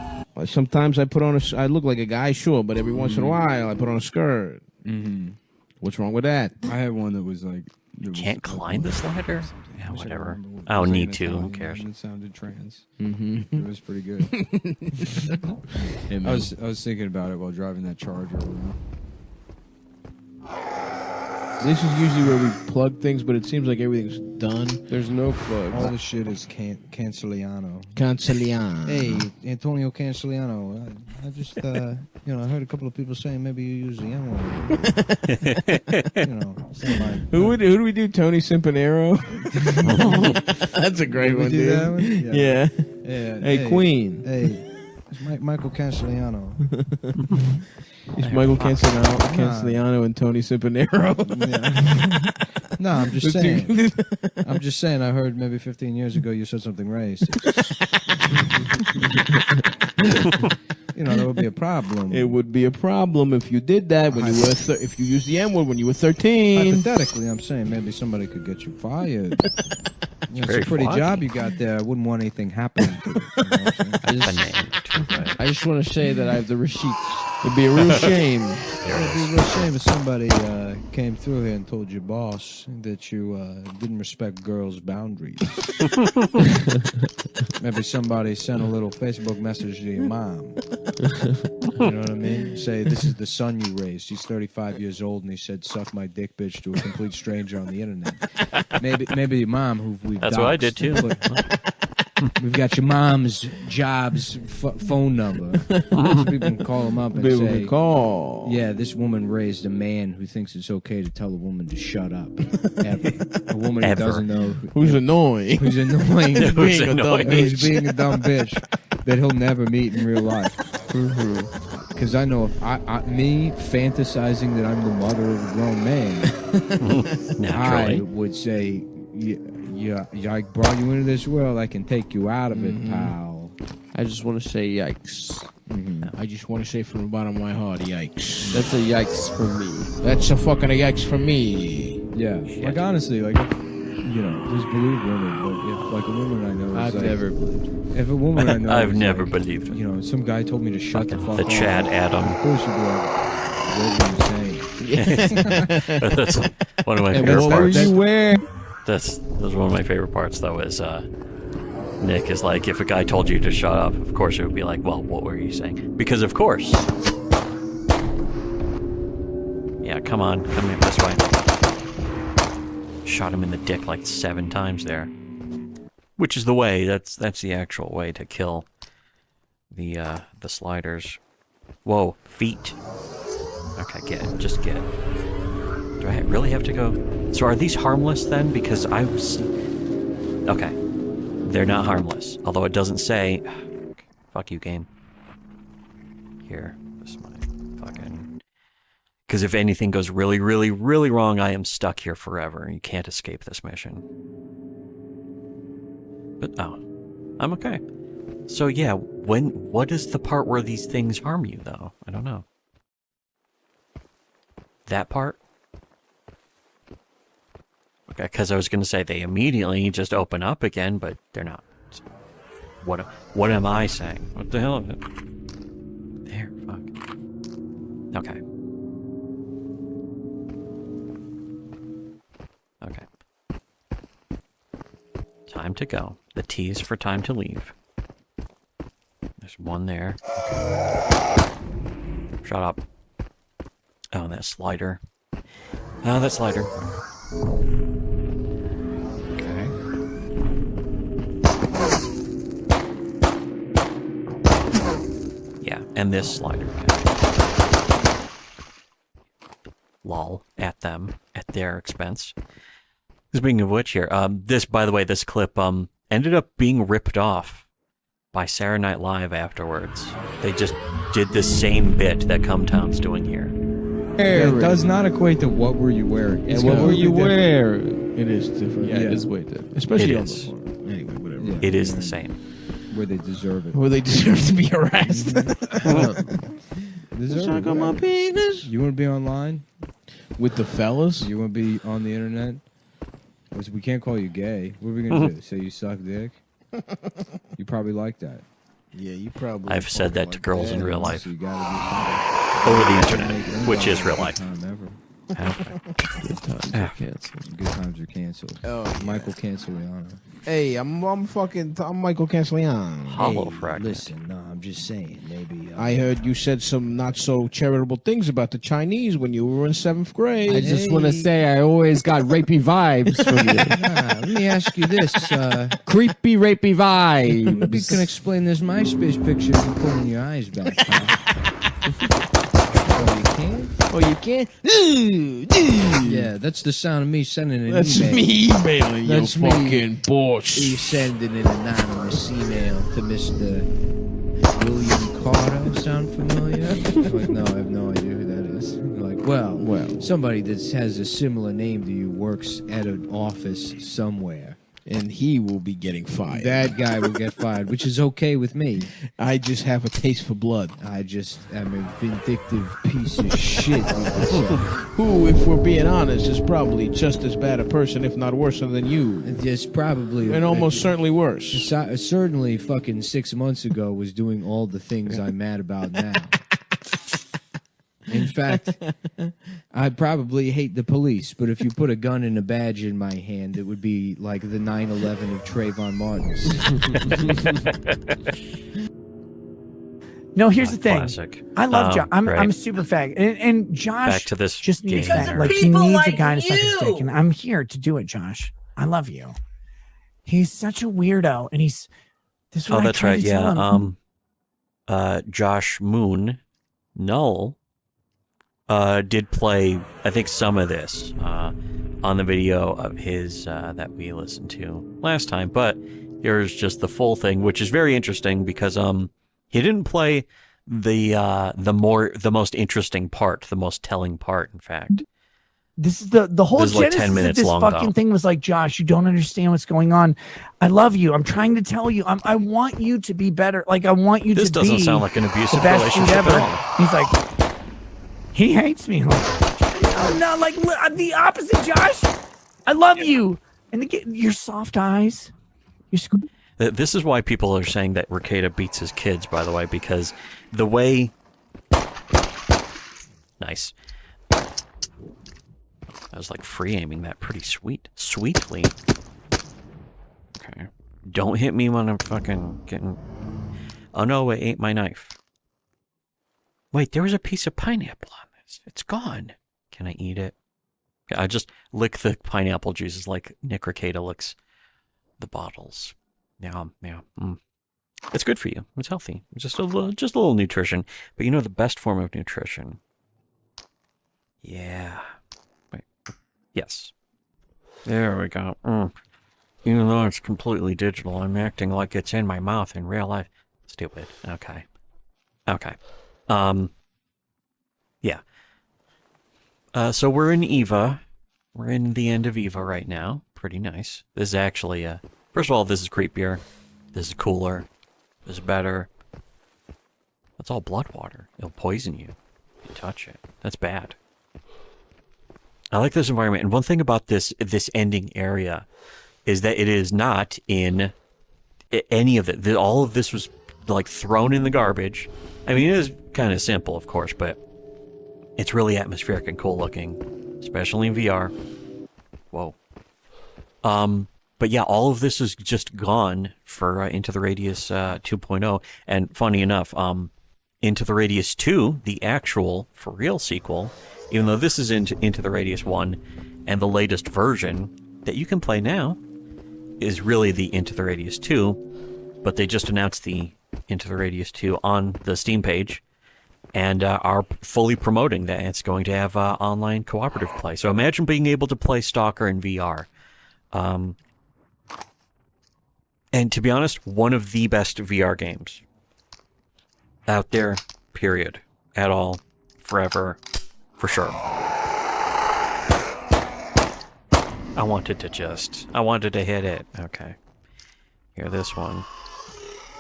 Sometimes I put on I look like a guy, sure, but every once in a while I put on a skirt. Mm-hmm. What's wrong with that? I had one that was like. You can't climb this ladder? Yeah, whatever. I don't need to. Who cares? It sounded trans. Mm-hmm. It was pretty good. I was thinking about it while driving that Charger around. This is usually where we plug things, but it seems like everything's done. There's no plugs. All the shit is Canceliano. Canceliano. Hey, Antonio Canceliano. I just, I heard a couple of people saying maybe you use the N-word. It's not like, Who do we do? Tony Simpanero? That's a great one, do dude. that one? Yeah. Yeah. Hey, Queen. Hey, it's Michael Canceliano. It's Michael Canceliano and Tony Simpanero. Yeah. No, I'm just saying. I'm just saying. I heard maybe 15 years ago you said something racist. There would be a problem. It would be a problem if you did that when you were if you used the N-word when you were 13. Hypothetically, I'm saying maybe somebody could get you fired. It's very a pretty foggy. job you got there. I wouldn't want anything happening to it. I just want to say that I have the receipts. It'd be a real shame. It'd be a real shame if somebody came through here and told your boss that you didn't respect girls' boundaries. Maybe somebody sent a little Facebook message to your mom. You know what I mean? Say, this is the son you raised. He's 35 years old, and he said, suck my dick, bitch, to a complete stranger on the internet. Maybe your mom, who we've That's what I did, too. We've got your mom's job's phone number. So we can call him up and say, call. yeah, this woman raised a man who thinks it's okay to tell a woman to shut up. Ever. A woman who Ever. doesn't know. Who's annoying? Who's annoying. Who's being annoying. Who's being a dumb bitch that he'll never meet in real life. Because I know if me fantasizing that I'm the mother of a grown man, Naturally. I would say, yeah, I brought you into this world. I can take you out of it, pal. I just want to say yikes. I just want to say from the bottom of my heart, yikes. That's a yikes for me. That's a fucking yikes for me. Yeah, like honestly, like you know, just believe women. But if like a woman I know, is I've like, never believed. If a woman I know, I've is never like, believed it. You know, some guy told me to shut the fuck The up. Chad Adam. Of course you'd be like, what are you saying? That's one of my And favorite what were parts. you wearing? That's one of my favorite parts, though, is Nick is like, if a guy told you to shut up, of course it would be like, well, what were you saying? Because of course. Yeah, come on, come in this way. Shot him in the dick like 7 times there. Which is the way, that's the actual way to kill the sliders. Whoa, feet. Okay, get it, just get it. Do I really have to go? So are these harmless then? Because I was... Okay. They're not harmless. Although it doesn't say... Fuck you, game. Here. This is my fucking... Because if anything goes really, really, really wrong, I am stuck here forever. You can't escape this mission. But, oh. I'm okay. So yeah, what is the part where these things harm you, though? I don't know. That part? Okay, because I was going to say they immediately just open up again, but they're not. So what am I saying? What the hell is it? There, fuck. Okay. Okay. Time to go. The T is for time to leave. There's one there. Okay. Shut up. Oh, that slider. Oh, that slider. Okay. Yeah, and this slider. Lol. At them. At their expense. Speaking of which here, this, by the way, this clip, ended up being ripped off by Saturday Night Live afterwards. They just did the same bit that Cumtown's doing here. It does not equate to what were you wearing. And what were you wearing? It is different. Yeah, it is way different. Especially It on is. the floor. Anyway, whatever. Yeah. It is the same. Where they deserve it. Where they deserve to be harassed. Deserve Suck it. on my penis. You want to be online? With the fellas? You want to be on the internet? Because we can't call you gay. What are we going to do? Say you suck dick? You probably like that. Yeah, you probably. I've said that to girls in real life. So you gotta Over the do something. internet, which is real life. Time ever. Okay. Good times are canceled. Good times are canceled. Oh, yeah. Michael Canceliano. Hey, I'm Michael Canceliano. Hollow Hey, fragment. Listen, no, I'm just saying. Maybe. I heard you said some not so charitable things about the Chinese when you were in 7th grade. I just want to say I always got rapey vibes from you. Nah, let me ask you this. Creepy, rapey Maybe you vibes. can explain this MySpace picture you pulling your eyes back. Oh, you can't? Oh, you can't? Yeah, that's the sound of me sending an That's email. me emailing That's you me. fucking boss. You sending an anonymous email to Mr. William Carter. Sound familiar? Like, no, I have no idea who that is. Like, well, somebody that has a similar name to you works at an office somewhere. And he will be getting fired. That guy will get fired, which is okay with me. I just have a taste for blood. I just am a vindictive piece of shit. Who, if we're being honest, is probably just as bad a person, if not worse than you. Just probably. And almost certainly worse. Certainly fucking 6 months ago was doing all the things I'm mad about now. In fact, I probably hate the police, but if you put a gun and a badge in my hand, it would be like the 9/11 of Trayvon Martin's. No, here's the thing. Classic. I love Josh. I'm right. a super fag, and Josh Back to this just needs game that. here. Like he People needs like a guy to suck his dick, you. and I'm here to do it, Josh. I love you. He's such a weirdo, and he's. This is what Oh, I that's tried right. to tell him. Yeah. Josh Moon, Null, did play, I think, some of this on the video of his that we listened to last time. But here's just the full thing, which is very interesting because he didn't play the most interesting part, the most telling part, in fact. This is the whole This is like 10 genesis of minutes this long, fucking though. thing was like, Josh, you don't understand what's going on. I love you. I'm trying to tell you. I want you to be better. Like, I want you This to be doesn't sound like an the abusive best dude relationship ever. at all. He's like, he hates me. I'm like, no, like the opposite, Josh. I love you. And your soft eyes. This is why people are saying that Rekieta beats his kids, by the way, because the way... Nice. I was like free aiming that pretty sweetly. Okay. Don't hit me when I'm fucking getting... Oh no, it ate my knife. Wait, there was a piece of pineapple on this. It's gone. Can I eat it? Yeah, I just lick the pineapple juices like Nick Rekieta licks the bottles. Yeah. It's good for you. It's healthy. It's just a little nutrition. But you know the best form of nutrition? Yeah. Wait. Yes. There we go. Even though it's completely digital, I'm acting like it's in my mouth in real life. Stupid. Okay. Yeah. So we're in Eva. We're in the end of Eva right now. Pretty nice. This is actually, first of all, this is creepier. This is cooler. This is better. That's all blood water. It'll poison you if you touch it. That's bad. I like this environment. And one thing about this ending area is that it is not in any of it. All of this was like thrown in the garbage. I mean, it is kind of simple, of course, but it's really atmospheric and cool looking, especially in VR. Whoa. But yeah, all of this is just gone for Into the Radius 2.0. And funny enough, Into the Radius 2, the actual, for real sequel, even though this is Into the Radius 1, and the latest version that you can play now is really the Into the Radius 2, but they just announced the Into the Radius 2 on the Steam page, and are fully promoting that it's going to have online cooperative play. So imagine being able to play Stalker in VR. And to be honest, one of the best VR games out there, period. At all. Forever. For sure. I wanted to hit it. Okay. Here, this one.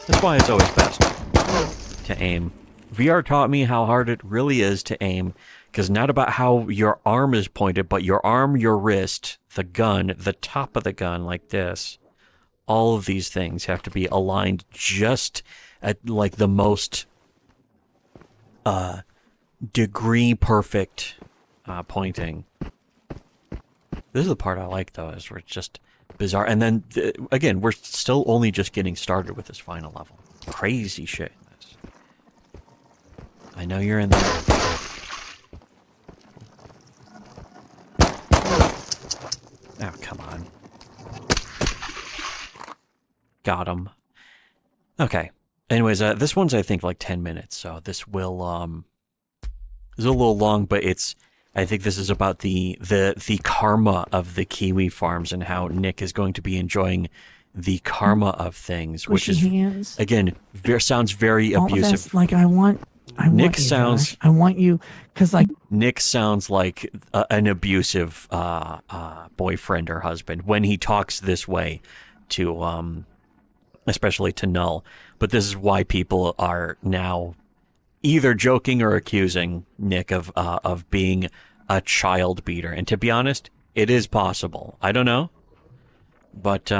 That's why it's always best to aim. VR taught me how hard it really is to aim, because not about how your arm is pointed, but your arm, your wrist, the gun, the top of the gun, like this. All of these things have to be aligned just at like the most degree perfect pointing. This is the part I like, though, is where it's just bizarre. And then, again, we're still only just getting started with this final level. Crazy shit in this. I know you're in there. Oh, come on. Got him. Okay. Anyways, this one's, I think, like 10 minutes, so this will, is a little long, but I think this is about the karma of the kiwi farms and how Nick is going to be enjoying the karma of things, which is, again, sounds very abusive. Like, I want Nick you, sounds... Josh. I want you, because, like... Nick sounds like an abusive boyfriend or husband when he talks this way to, especially to Null. But this is why people are now either joking or accusing Nick of being a child beater. And to be honest, it is possible. I don't know, but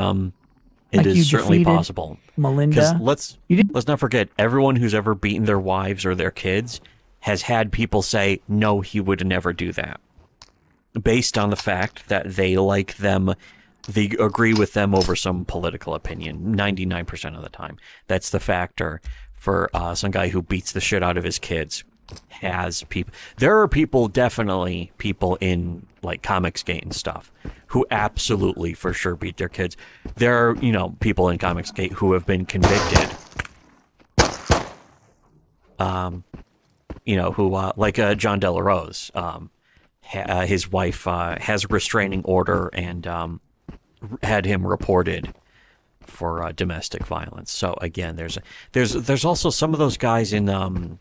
it is certainly possible. Melinda, let's not forget, everyone who's ever beaten their wives or their kids has had people say, no, he would never do that, based on the fact that they like them. They agree with them over some political opinion. 99% of the time, that's the factor for some guy who beats the shit out of his kids. There are definitely people in like Comicsgate stuff who absolutely for sure beat their kids. There are, people in Comicsgate who have been convicted. Who like John Delarose, his wife has a restraining order and had him reported domestic violence. So again, there's also some of those guys in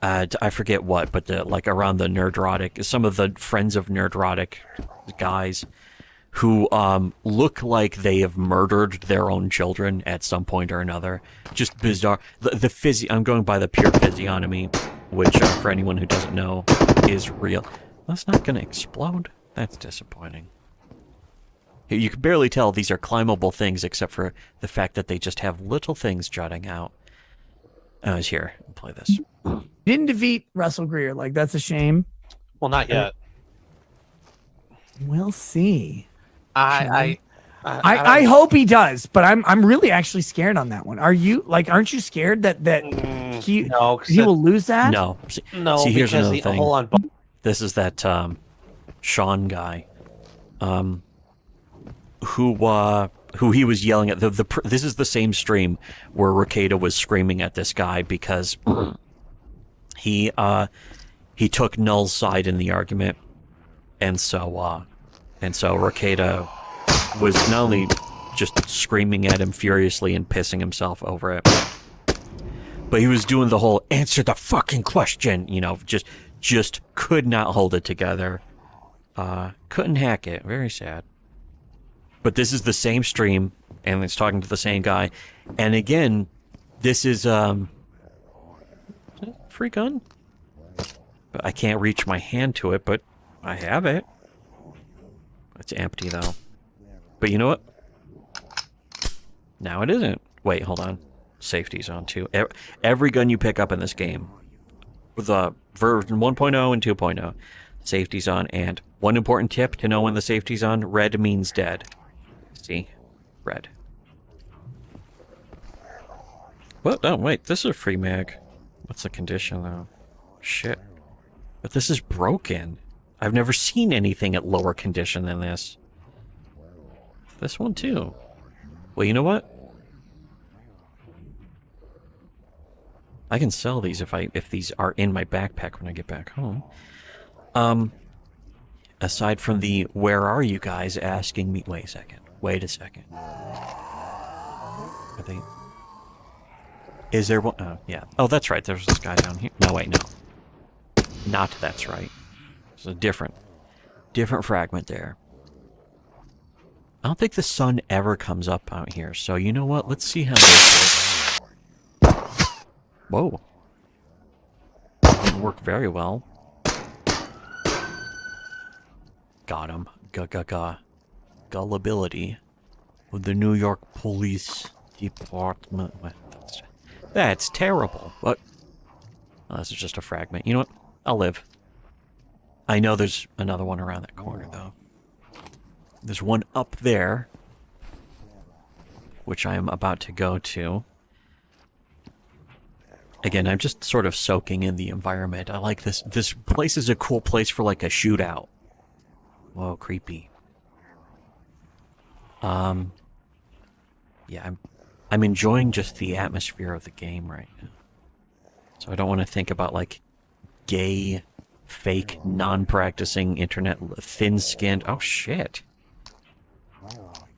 I forget what, but like around the Nerdrotic, some of the friends of Nerdrotic guys who look like they have murdered their own children at some point or another. Just bizarre. I'm going by the pure physiognomy, which for anyone who doesn't know is real. That's not going to explode. That's disappointing. You can barely tell these are climbable things except for the fact that they just have little things jutting out. I was here. I'll play this. Didn't defeat Russell Greer. Like, that's a shame. Well, not yet. We'll see. I hope he does, but I'm really actually scared on that one. Are you aren't you scared that he will lose that? No. No, see, here's because another thing. hold on. This is that Sean guy, who he was yelling at. This is the same stream where Ricada was screaming at this guy because he took Null's side in the argument, and so Ricada was not only just screaming at him furiously and pissing himself over it, but he was doing the whole answer the fucking question, just could not hold it together. Couldn't hack it. Very sad. But this is the same stream, and it's talking to the same guy. And again, this is free gun? But I can't reach my hand to it, but I have it. It's empty, though. But you know what? Now it isn't. Wait, hold on. Safety's on, too. Every gun you pick up in this game, with version 1.0 and 2.0, safety's on. And one important tip to know when the safety's on, red means dead. See? Red. What? Oh, wait. This is a free mag. What's the condition, though? Shit. But this is broken. I've never seen anything at lower condition than this. This one, too. Well, you know what? I can sell these if these are in my backpack when I get back home. Aside from the where are you guys asking me... Wait a second. Are they... Is there one... Oh, yeah. Oh, that's right. There's this guy down here. No, wait, no. Not that's right. It's a different fragment there. I don't think the sun ever comes up out here, so you know what? Let's see how this works. Whoa. Didn't work very well. Got him. Gullibility with the New York Police Department. That's terrible. What? Oh, this is just a fragment. You know what? I'll live. I know there's another one around that corner, though. There's one up there, which I am about to go to. Again, I'm just sort of soaking in the environment. I like this. This place is a cool place for, like, a shootout. Whoa, creepy. Yeah, I'm enjoying just the atmosphere of the game right now. So I don't want to think about, like, gay, fake, non-practicing internet, thin-skinned... Oh, shit.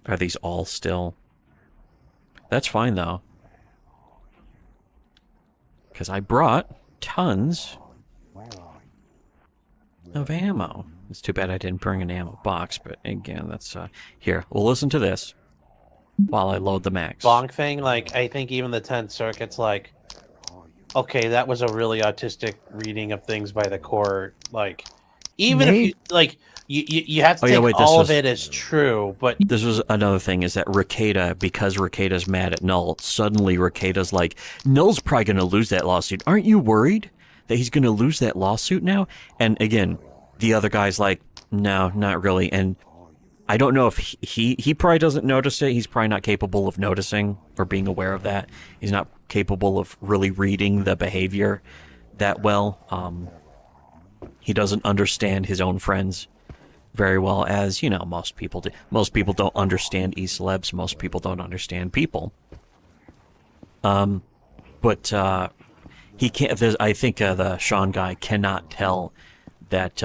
Are these all still... That's fine, though. Because I brought tons of ammo. It's too bad I didn't bring an ammo box, but again, that's... Here, we'll listen to this while I load the max. Bonk thing, like, I think even the 10th Circuit's like, okay, that was a really autistic reading of things by the court. Like, even if you, like, you have to take all of it as true, but... This was another thing, is that Ricada, because Ricada's mad at Null, suddenly Ricada's like, Null's probably going to lose that lawsuit. Aren't you worried that he's going to lose that lawsuit now? And again, the other guy's like, no, not really. And I don't know if he probably doesn't notice it. He's probably not capable of noticing or being aware of that. He's not capable of really reading the behavior that well. He doesn't understand his own friends very well, as, you know, most people do. Most people don't understand e-celebs. Most people don't understand people. But he can't... I think the Sean guy cannot tell that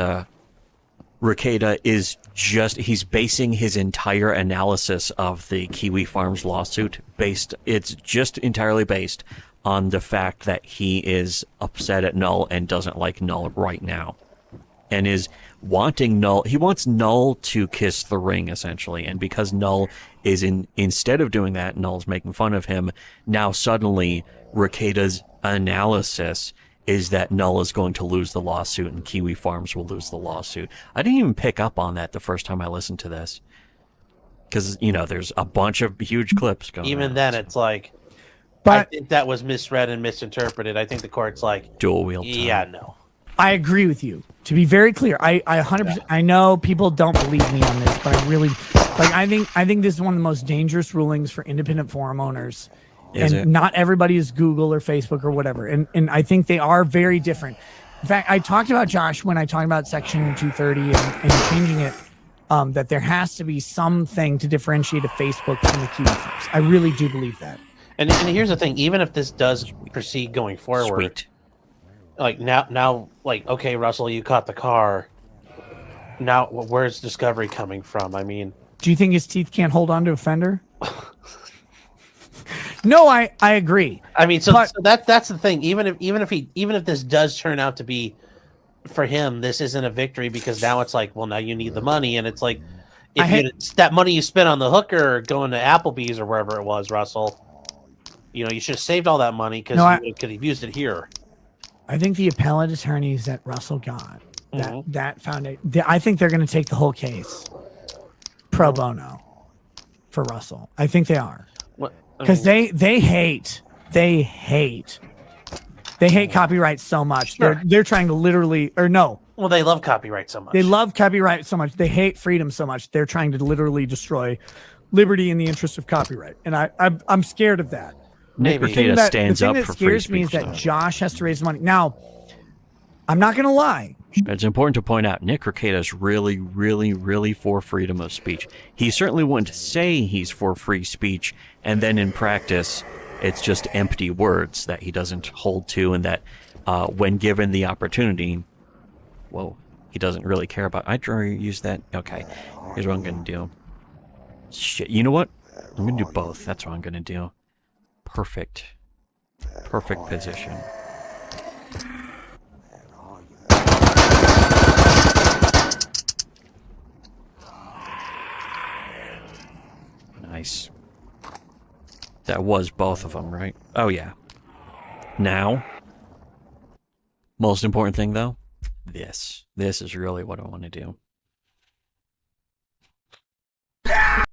Ricada is he's basing his entire analysis of the Kiwi Farms lawsuit it's just entirely based on the fact that he is upset at Null and doesn't like Null right now. And is wanting Null, he wants Null to kiss the ring, essentially. And because Null is instead of doing that, Null's making fun of him, now suddenly Rekida's analysis is that Null is going to lose the lawsuit and Kiwi Farms will lose the lawsuit. I didn't even pick up on that the first time I listened to this. Because, there's a bunch of huge clips going on. Even then, it's like, But I think that was misread and misinterpreted. I think the court's like, dual wield. Yeah, no. I agree with you. To be very clear, I 100%. I know people don't believe me on this, but I really I think this is one of the most dangerous rulings for independent forum owners. Not everybody is Google or Facebook or whatever. And I think they are very different. In fact, I talked about, Josh, when I talked about Section 230 and changing it, that there has to be something to differentiate a Facebook from the Kiwi Farms. I really do believe that. And here's the thing: even if this does proceed going forward, like now, like, okay, Russell, you caught the car. Now, where's Discovery coming from? I mean, do you think his teeth can't hold on to a fender? No, I agree. I mean, so that's the thing. Even if this does turn out to be for him, this isn't a victory because now it's like, well, now you need the money, and it's like, that money you spent on the hooker going to Applebee's or wherever it was, Russell. You should have saved all that money because you could have used it here. I think the appellate attorneys that Russell got, that found I think they're going to take the whole case pro bono for Russell. I think they are. Because they hate copyright so much. Sure. They're trying to literally, or no. Well, they love copyright so much. They love copyright so much. They hate freedom so much. They're trying to literally destroy liberty in the interest of copyright. And I'm scared of that. Nick Rekieta stands up for free speech. The thing that scares me is that Josh has to raise money. Now, I'm not going to lie. It's important to point out, Nick Rekieta is really, really, really for freedom of speech. He certainly wouldn't say he's for free speech, and then in practice, it's just empty words that he doesn't hold to, and that when given the opportunity, he doesn't really care about. I'd rather use that. Okay, here's what I'm going to do. Shit, you know what? I'm going to do both. That's what I'm going to do. Perfect position. Nice. That was both of them, right? Oh, yeah. Now, most important thing, though, this. This is really what I want to do. Okay.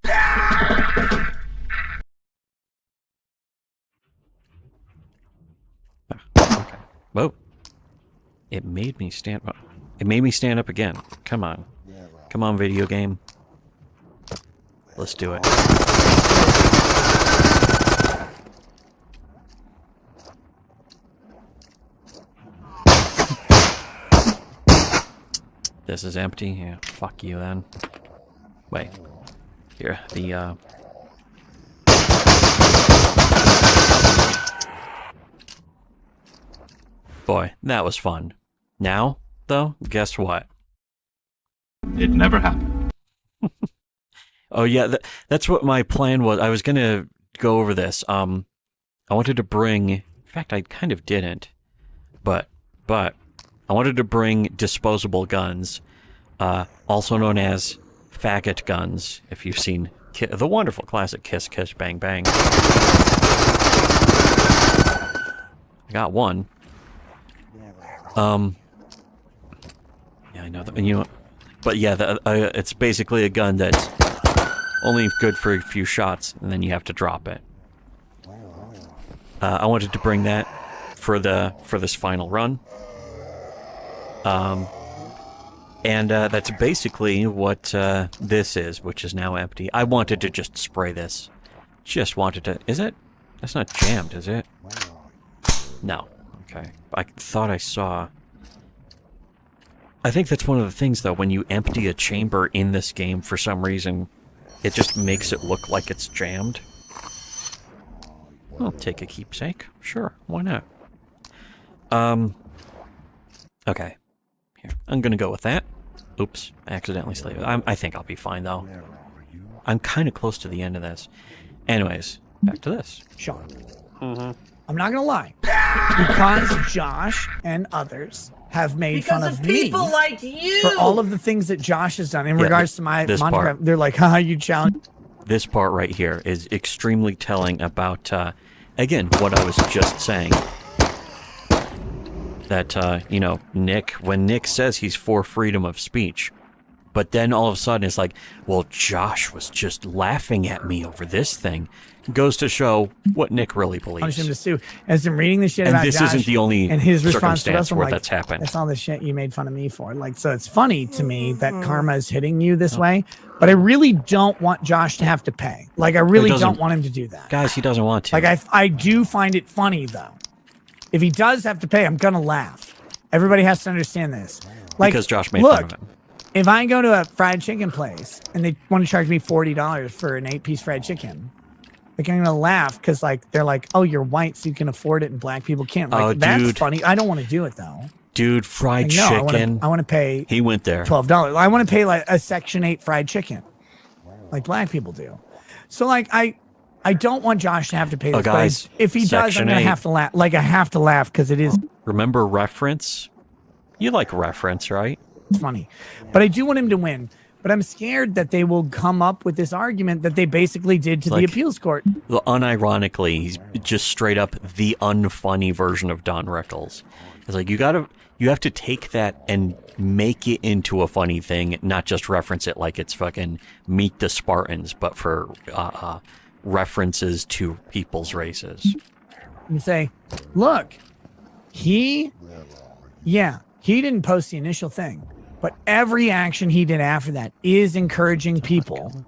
Whoa. It made me stand up. It made me stand up again. Come on. Come on, video game. Let's do it. This is empty? Yeah, fuck you then. Wait. Here, Boy, that was fun. Now, though, guess what? It never happened. Oh yeah, that's what my plan was. I was gonna go over this. I wanted to bring... In fact, I kind of didn't. But I wanted to bring disposable guns, also known as faggot guns, if you've seen the wonderful classic Kiss Kiss Bang Bang. I got one. Yeah, I know that. And but yeah, it's basically a gun that's only good for a few shots, and then you have to drop it. I wanted to bring that for this final run. And that's basically what this is, which is now empty. I wanted to just spray this. Just wanted to... Is it? That's not jammed, is it? No. Okay. I thought I saw... I think that's one of the things, though, when you empty a chamber in this game, for some reason, it just makes it look like it's jammed. I'll take a keepsake. Sure, why not? Okay. Here, I'm gonna go with that. Oops, accidentally slaved. I think I'll be fine though. I'm kind of close to the end of this. Anyways, back to this. Sean. I'm not gonna lie, because Josh and others have made fun of me people like you for all of the things that Josh has done in regards to my Minecraft. They're like, haha, you challenge. This part right here is extremely telling about, again, what I was just saying. That, you know, when Nick says he's for freedom of speech, but then all of a sudden it's like, well, Josh was just laughing at me over this thing. Goes to show what Nick really believes. Punish him to sue. As I'm reading this shit And about this Josh isn't the only and his response to circumstance us, where like, that's happened. That's all the shit you made fun of me for. Like, so it's funny to me that karma is hitting you this way, but I really don't want Josh to have to pay. Like, I really don't want him to do that. Guys, he doesn't want to. Like, I do find it funny, though. If he does have to pay, I'm going to laugh. Everybody has to understand this. Like, because Josh made fun of him. If I go to a fried chicken place and they want to charge me $40 for an 8-piece fried chicken, like, I'm gonna laugh because, like, they're like, "Oh, you're white, so you can afford it, and black people can't." Like, that's funny. I don't want to do it though. Dude, fried chicken. I want to pay. He went there. $12. I want to pay like a Section 8 fried chicken, like black people do. So, like, I don't want Josh to have to pay this. Guys, if he does, I'm gonna have to laugh. Like, I have to laugh because it is. Remember reference? You like reference, right? It's funny, but I do want him to win. But I'm scared that they will come up with this argument that they basically did to the appeals court. Unironically, he's just straight up the unfunny version of Don Rickles. It's like, you have to take that and make it into a funny thing, not just reference it like it's fucking Meet the Spartans, but for references to people's races. And say, look, he didn't post the initial thing. But every action he did after that is encouraging people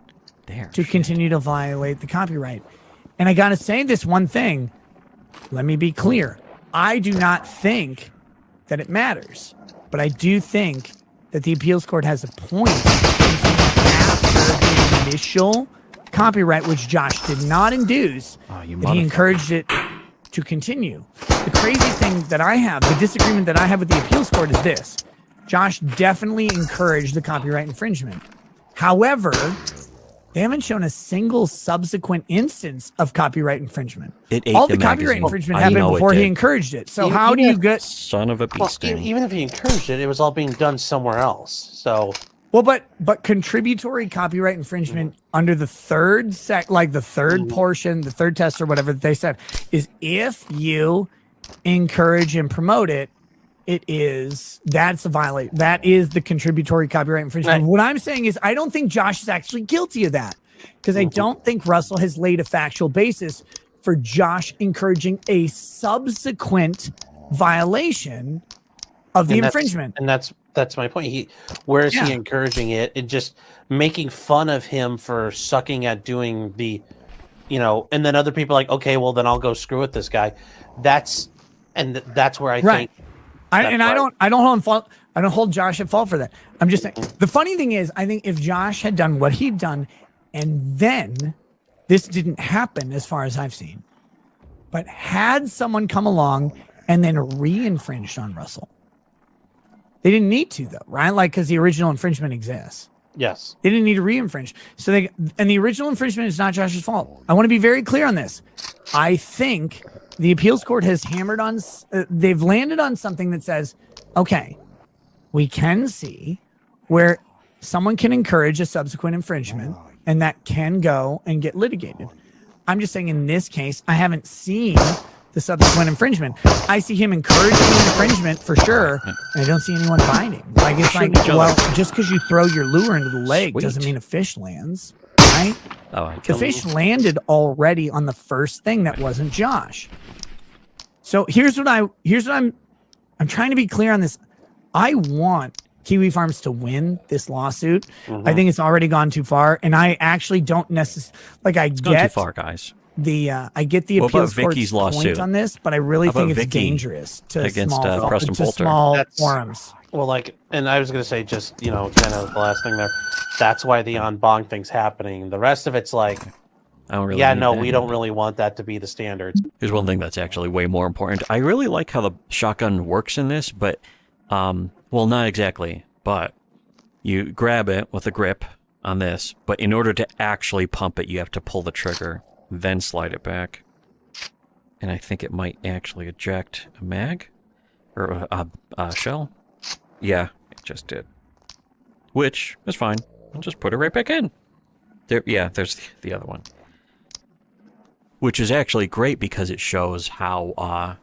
to continue to violate the copyright. And I got to say this one thing. Let me be clear. I do not think that it matters. But I do think that the appeals court has a point after the initial copyright, which Josh did not induce, that he encouraged it to continue. The crazy thing that I have, the disagreement that I have with the appeals court is this. Josh definitely encouraged the copyright infringement. However, they haven't shown a single subsequent instance of copyright infringement. All the copyright infringement happened before he encouraged it. So how do you get... Son of a beast. Even if he encouraged it, it was all being done somewhere else. So... Well, but contributory copyright infringement under the third portion, the third test or whatever they said, is if you encourage and promote it, that's a violation. That is the contributory copyright infringement. Right. What I'm saying is I don't think Josh is actually guilty of that because I don't think Russell has laid a factual basis for Josh encouraging a subsequent violation of the infringement. And that's my point. Where is he encouraging it and just making fun of him for sucking at doing the, and then other people are like, okay, well then I'll go screw with this guy. That's where I think. I don't hold Josh at fault for that. I'm just saying the funny thing is I think if Josh had done what he'd done and then this didn't happen as far as I've seen, but had someone come along and then re-infringed on Russell. They didn't need to though, right? Like, because the original infringement exists. Yes. They didn't need to re-infringe. And the original infringement is not Josh's fault. I want to be very clear on this. I think the appeals court has hammered on, they've landed on something that says, okay, we can see where someone can encourage a subsequent infringement and that can go and get litigated. I'm just saying in this case, I haven't seen the subsequent infringement. I see him encouraging infringement for sure, and I don't see anyone biting. Like, it's like, well, just because you throw your lure into the lake doesn't mean a fish lands, right? The fish landed already on the first thing that wasn't Josh. So here's what I'm trying to be clear on this. I want Kiwi Farms to win this lawsuit. I think it's already gone too far, and I actually don't necessarily It's gone too far, guys. I get the appeals court's point on this, but I really think it's dangerous to small forums. Well, and I was going to say just, kind of the last thing there. That's why the en banc thing's happening. The rest of it's like, we don't really want that to be the standards. Here's one thing that's actually way more important. I really like how the shotgun works in this, but, well, not exactly, but You grab it with a grip on this, but in order to actually pump it, you have to pull the trigger, then slide it back. And I think it might actually eject a mag? Or a shell? Yeah, it just did. Which is fine. I'll just put it right back in. There, yeah, there's the other one. Which is actually great because it shows how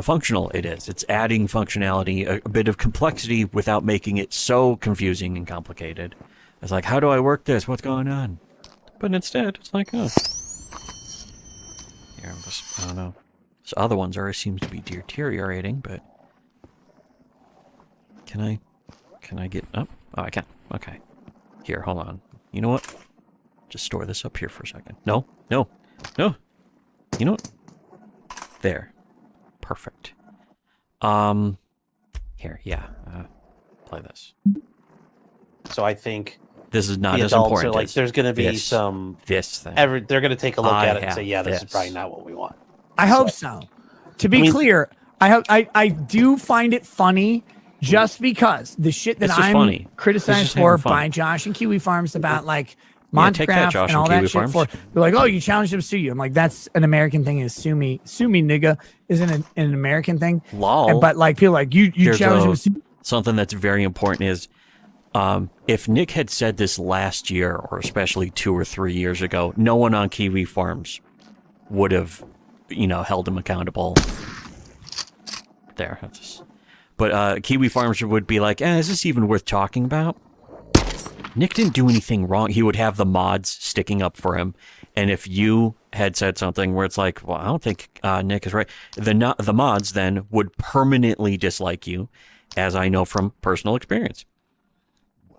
functional it is. It's adding functionality, a bit of complexity without making it so confusing and complicated. It's like, how do I work this? What's going on? But instead, it's like, oh. Here, I don't know. This other one's already seems to be deteriorating, but... Can I get up? Oh, I can. Okay. Here, hold on. You know what? Just store this up here for a second. No. You know what? There. Perfect. Here, yeah. Play this. So I think this is not the as adults important. are like, there's going to be this thing. They're going to take a look at it and say, yeah, this is this. probably not what we want. I hope so. To be clear, I do find it funny just because the shit that I'm criticized for by Josh and Kiwi Farms about like Montcraft and all that shit for. They're like, oh, you challenged them to sue you. I'm like, that's an American thing. Is sue me nigga isn't an American thing. Lol. But like people like you challenge them to sue. Something that's very important is if Nick had said this last year or especially 2 or 3 years ago, no one on Kiwi Farms would have, held him accountable. There. But Kiwi Farms would be like, is this even worth talking about? Nick didn't do anything wrong. He would have the mods sticking up for him. And if you had said something where it's like, well, I don't think Nick is right, the mods then would permanently dislike you, as I know from personal experience.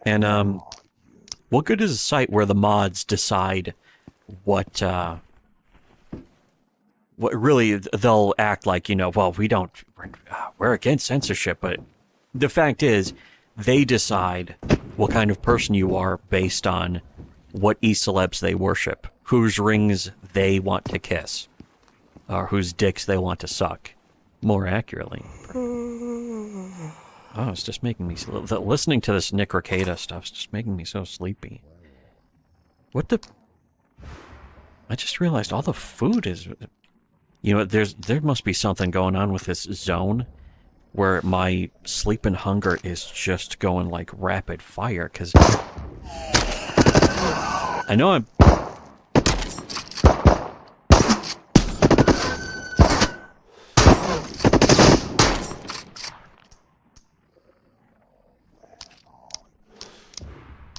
And what good is a site where the mods decide what really they'll act like, well, we're against censorship, but the fact is they decide what kind of person you are based on what e-celebs they worship, whose rings they want to kiss, or whose dicks they want to suck, more accurately. Oh, it's just making me... Listening to this Nick Ricada stuff's just making me so sleepy. What the... I just realized all the food is... there must be something going on with this zone where my sleep and hunger is just going like rapid fire, because I know I'm...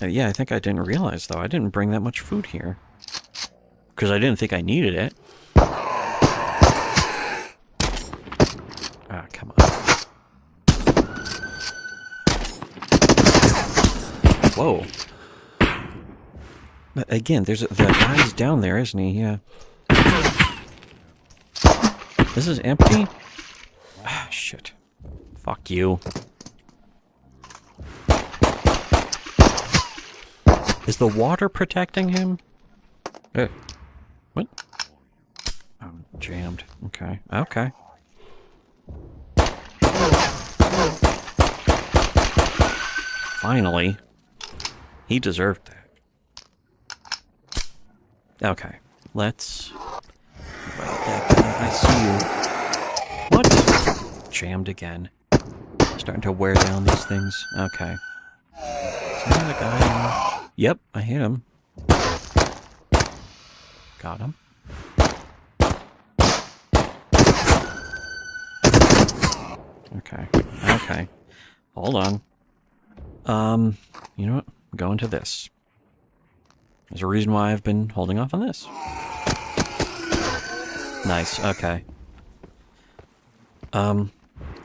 Yeah, I think I didn't realize, though. I didn't bring that much food here. Because I didn't think I needed it. Ah, come on. Whoa. But again, the guy's down there, isn't he? Yeah. This is empty? Ah, shit. Fuck you. Is the water protecting him? What? I'm jammed. Okay. Okay. Finally. He deserved that. Okay. Let's... Right, that guy. I see you. What? Jammed again. Starting to wear down these things. Okay. Is that the guy? Yep, I hit him. Got him. Okay. Okay. Hold on. You know what? I'm going to this. There's a reason why I've been holding off on this. Nice, okay.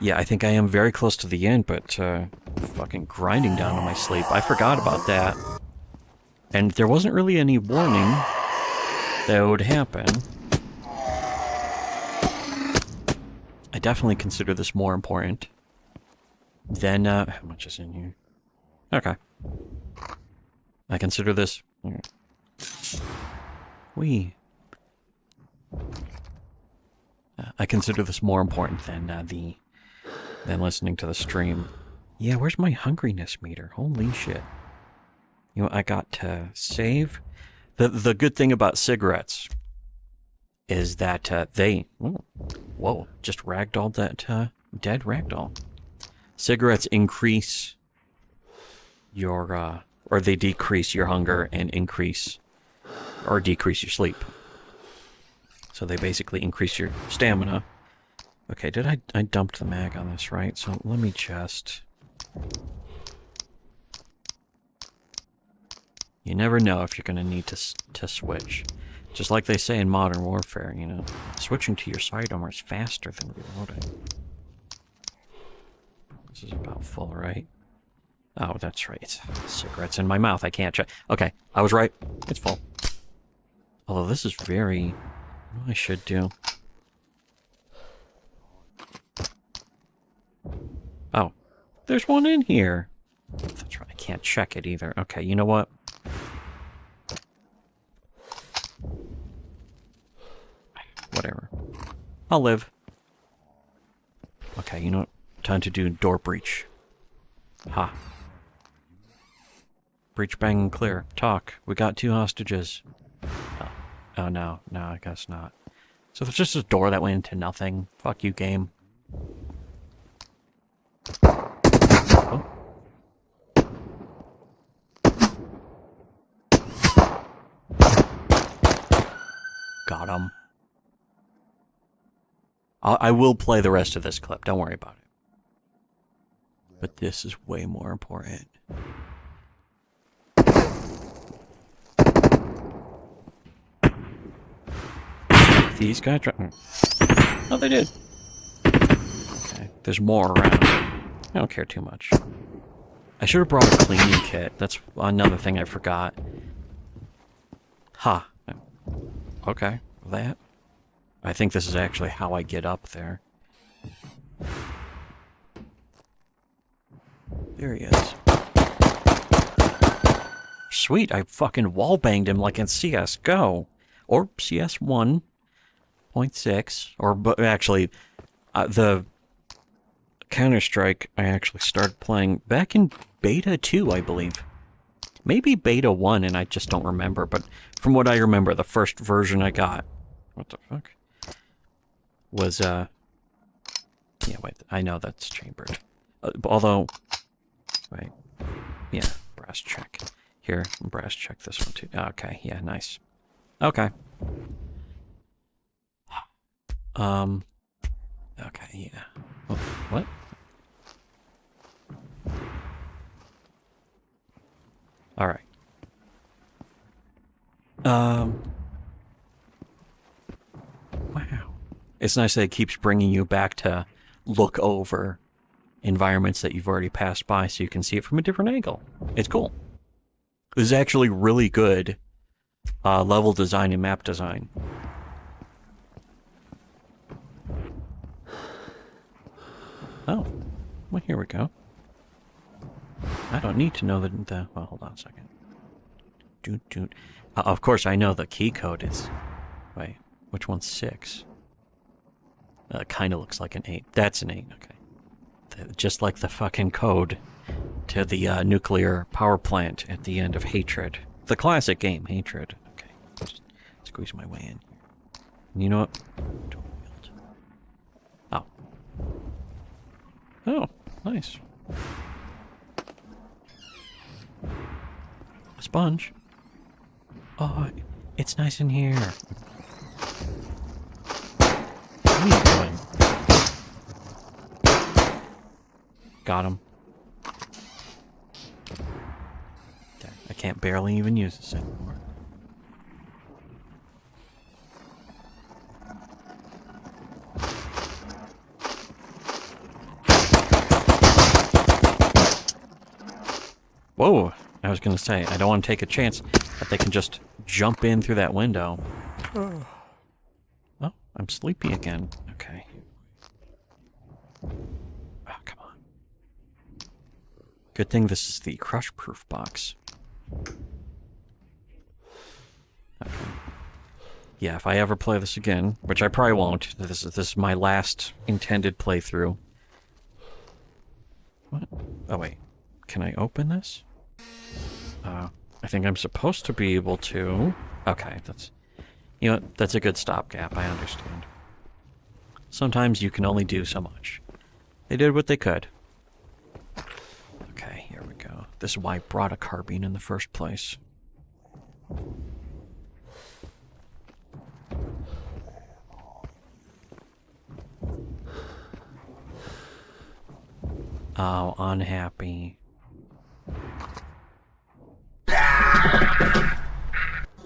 Yeah, I think I am very close to the end, but, fucking grinding down on my sleep. I forgot about that. And there wasn't really any warning that would happen. I definitely consider this more important than, how much is in here? Okay. I consider this... I consider this more important than, than listening to the stream. Yeah, where's my hungriness meter? Holy shit. You know, I got to save. The good thing about cigarettes is that they... Whoa, just ragdolled that dead ragdoll. Cigarettes increase your... or they decrease your hunger and increase... or decrease your sleep. So they basically increase your stamina. Okay, I dumped the mag on this, right? So let me just... You never know if you're going to need to switch. Just like they say in Modern Warfare, you know, switching to your sidearmor is faster than reloading. This is about full, right? Oh, that's right. Cigarettes in my mouth. I can't check. Okay, I was right. It's full. Although this is very... What I should do... Oh, there's one in here. That's right. I can't check it either. Okay, you know what? Whatever. I'll live. Okay, you know what? Time to do door breach. Ha. Breach, bang, and clear. Talk. We got 2 hostages. Oh, no. No, I guess not. So there's just a door that went into nothing. Fuck you, game. Oh. Got him. I will play the rest of this clip. Don't worry about it. But this is way more important. These guys... Oh, they did. Okay, there's more around. I don't care too much. I should have brought a cleaning kit. That's another thing I forgot. Ha. Huh. Okay, that. I think this is actually how I get up there. There he is. Sweet, I fucking wallbanged him like in CSGO. Or CS 1.6. Or, but actually, the Counter-Strike I actually started playing back in Beta 2, I believe. Maybe Beta 1, and I just don't remember. But from what I remember, the first version I got... What the fuck? Was, yeah, wait, I know that's chambered. Although... Wait. Yeah, brass check. Here, brass check this one too. Okay, yeah, nice. Okay. Okay, yeah. Oh, what? Alright. Wow. It's nice that it keeps bringing you back to look over environments that you've already passed by so you can see it from a different angle. It's cool. This is actually really good level design and map design. Oh, well, here we go. I don't need to know the well, hold on a second. Of course, I know the key code is... Wait, which one's 6? Kind of looks like an 8. That's an 8, okay. Just like the fucking code to the nuclear power plant at the end of Hatred. The classic game, Hatred. Okay, just squeeze my way in. And you know what? Oh. Oh, nice. A sponge. Oh, it's nice in here. What are you doing? Got him. I can't barely even use this anymore. Whoa! I was gonna say, I don't want to take a chance that they can just jump in through that window. Oh, I'm sleepy again. Okay. Oh, come on. Good thing this is the crush-proof box. Okay. Yeah, if I ever play this again, which I probably won't, this is my last intended playthrough. What? Oh, wait. Can I open this? I think I'm supposed to be able to. Okay, that's... You know, that's a good stopgap, I understand. Sometimes you can only do so much. They did what they could. Okay, here we go. This is why I brought a carbine in the first place. Oh, unhappy.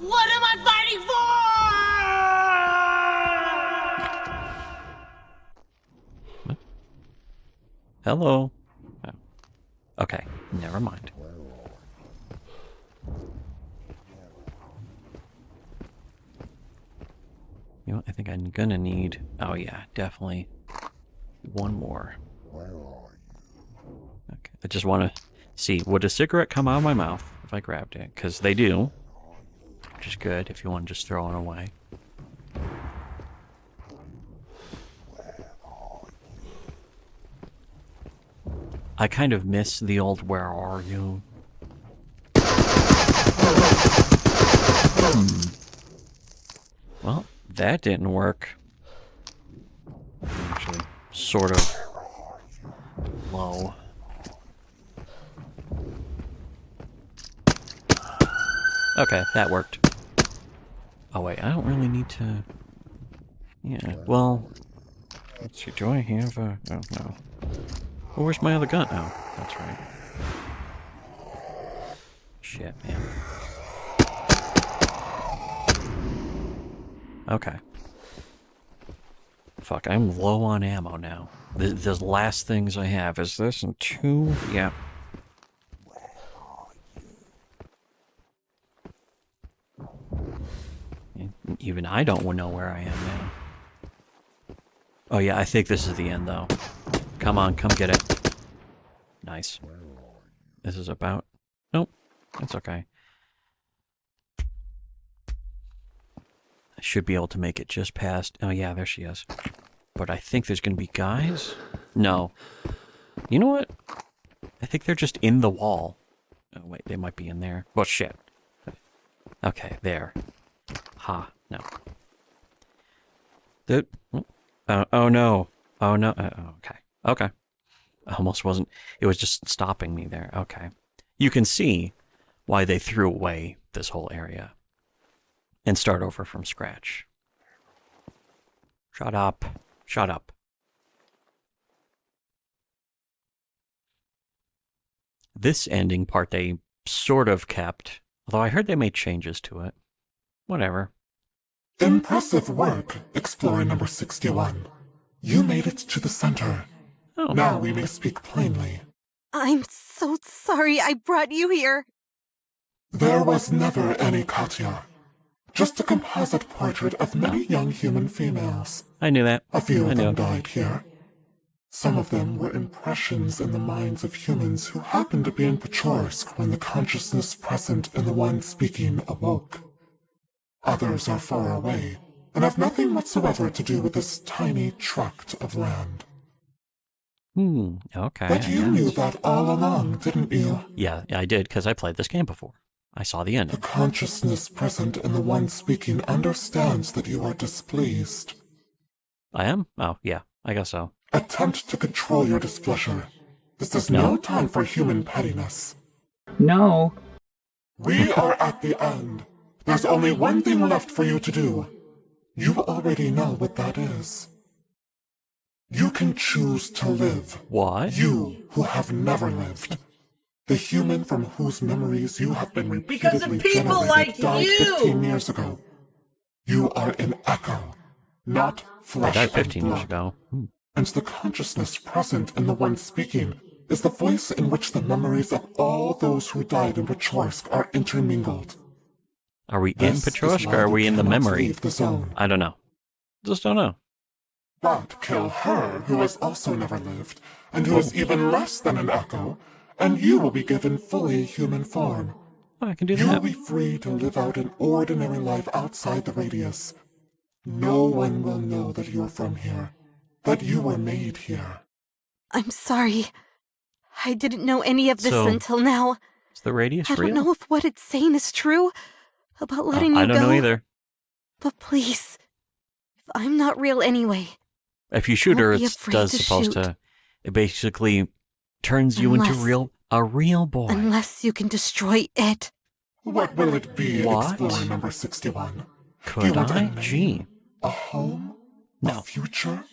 What am I fighting for? What? Hello. Oh. Okay, never mind. You know, I think I'm gonna need... Oh yeah, definitely one more. Okay, I just want to see, would a cigarette come out of my mouth if I grabbed it? Because they do, which is good if you want to just throw it away. I kind of miss the old "Where are you?" Well, that didn't work. Actually, sort of low. Okay, that worked. Oh wait, I don't really need to... Yeah, well... Let's see, do I have a... Oh, no. Well, where's my other gun? Oh, that's right. Shit, man. Okay. Fuck, I'm low on ammo now. The last things I have is this and 2... Yeah. Even I don't know where I am now. Oh yeah, I think this is the end though. Come on, come get it. Nice. This is about... Nope, that's okay. I should be able to make it just past... Oh yeah, there she is. But I think there's gonna be guys? No. You know what? I think they're just in the wall. Oh wait, they might be in there. Well, shit. Okay, there. Ha, no. Oh no. Oh no. Okay. Okay. Almost wasn't... It was just stopping me there. Okay. You can see why they threw away this whole area. And start over from scratch. Shut up. Shut up. This ending part they sort of kept. Although I heard they made changes to it. Whatever. Impressive work, Explorer number 61. You made it to the center. Oh. Now we may speak plainly. I'm so sorry I brought you here. There was never any Katya. Just a composite portrait of many young human females. I knew that. A few of them died here. Some of them were impressions in the minds of humans who happened to be in Pechorsk when the consciousness present in the one speaking awoke. Others are far away, and have nothing whatsoever to do with this tiny tract of land. Okay. But you knew that all along, didn't you? Yeah, I did, because I played this game before. I saw the ending. The consciousness present in the one speaking understands that you are displeased. I am? Oh, yeah, I guess so. Attempt to control your displeasure. This is no time for human pettiness. No. We are at the end. There's only one thing left for you to do. You already know what that is. You can choose to live. What? You who have never lived. The human from whose memories you have been repeatedly generated died 15 years ago. You are an echo, not flesh I died 15 and years blood. ago. And the consciousness present in the one speaking is the voice in which the memories of all those who died in Pechorsk are intermingled. Are we in Pechorsk or are we in the memory? The zone. I don't know. Just don't know. But kill her who has also never lived, and who is even less than an echo, and you will be given fully human form. Oh, I can do You that. will be free to live out an ordinary life outside the radius. No one will know that you are from here, that you were made here. I'm sorry. I didn't know any of this So, until now. Is the radius I don't real? know if what it's saying is true about letting you I go. don't know either. But please, if I'm not real anyway. If you shoot her, Don't be it afraid does to supposed shoot. to. It basically turns you into a real boy. Unless you can destroy it. What will it be, What? Explorer number 61? Could I? Gee. A home? No. A future?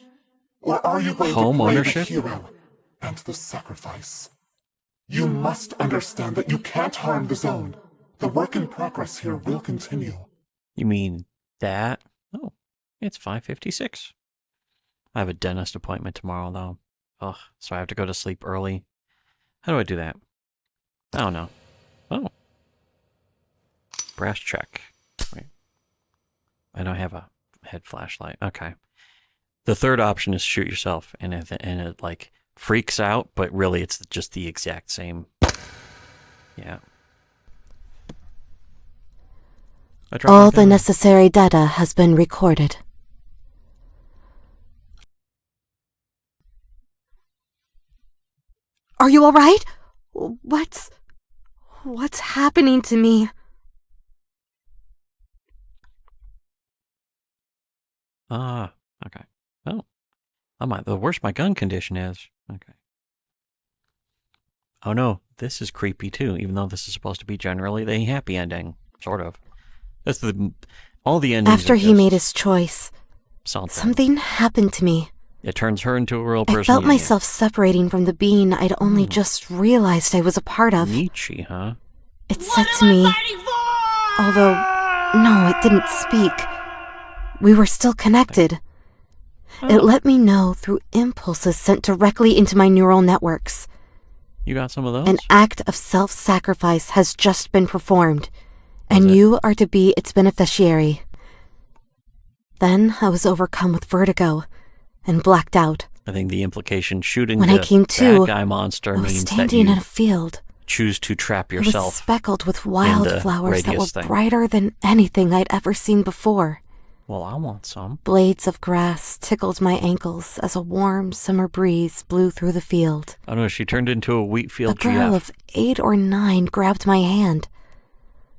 Or are you going Home to play ownership? the hero and the sacrifice? You must understand that you can't harm the zone. The work in progress here will continue. You mean that? Oh, it's 5:56. I have a dentist appointment tomorrow, though. Ugh, so I have to go to sleep early. How do I do that? I don't know. Oh. Brass check. Wait. I don't have a head flashlight. Okay. The third option is shoot yourself, and it like freaks out, but really it's just the exact same. Yeah. All the necessary data has been recorded. Are you all right? What's happening to me? Okay. Oh. The worse my gun condition is. Okay. Oh no, this is creepy too, even though this is supposed to be generally the happy ending. Sort of. That's all the endings. After he made his choice, something happened to me. It turns her into a real person. I felt myself separating from the being I'd only just realized I was a part of. Nietzsche, huh? It said to me, although, no, it didn't speak. We were still connected. It let me know through impulses sent directly into my neural networks. You got some of those? An act of self-sacrifice has just been performed, and you are to be its beneficiary. Then I was overcome with vertigo and blacked out. I think the implication shooting when the I came to, bad guy monster I was means that standing you in a field. choose to trap It was yourself. speckled with wildflowers that were thing. brighter than anything I'd ever seen before. Well, I want some. Blades of grass tickled my ankles as a warm summer breeze blew through the field. Oh no, she turned into a wheat field A girl GF. of 8 or 9 grabbed my hand.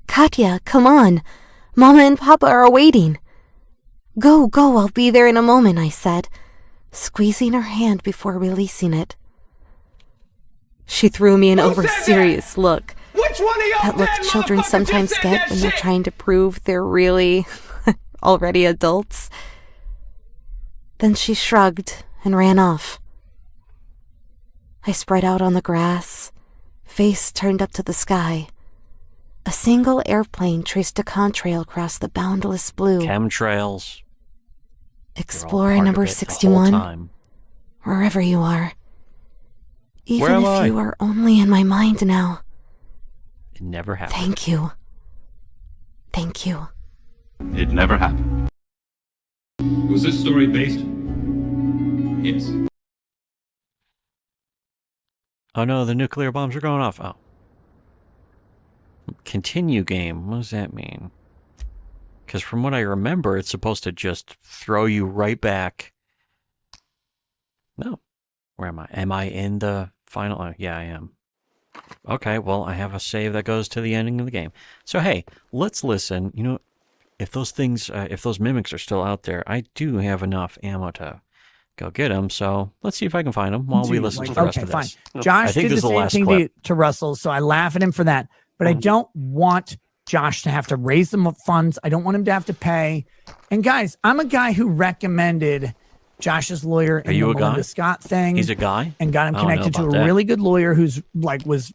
Katya, come on. Mama and Papa are waiting. Go, I'll be there in a moment, I said, squeezing her hand before releasing it. She threw me an over-serious look. Which one of y'all That look children sometimes get when they're trying to prove they're really already adults. Then she shrugged and ran off. I spread out on the grass, face turned up to the sky. A single airplane traced a contrail across the boundless blue. Chemtrails. Explorer number 61, wherever you are. Even if you are only in my mind now. It never happened. Thank you. Thank you. It never happened. Was this story based? Yes. Oh no, the nuclear bombs are going off. Oh. Continue game. What does that mean? Because from what I remember, it's supposed to just throw you right back. No. Where am I? Am I in the final? Oh, yeah, I am. Okay, well, I have a save that goes to the ending of the game. So, hey, let's listen. You know, if those things, if those mimics are still out there, I do have enough ammo to go get them. So let's see if I can find them while we listen to the rest of this. Fine. Josh I think did this the is the same last thing clip. to Russell, so I laugh at him for that. But I don't want Josh to have to raise them funds. I don't want him to have to pay. And guys, I'm a guy who recommended Josh's lawyer in the Melinda Scott thing. He's a guy? And got him I don't know connected to a about that. really good lawyer who's like was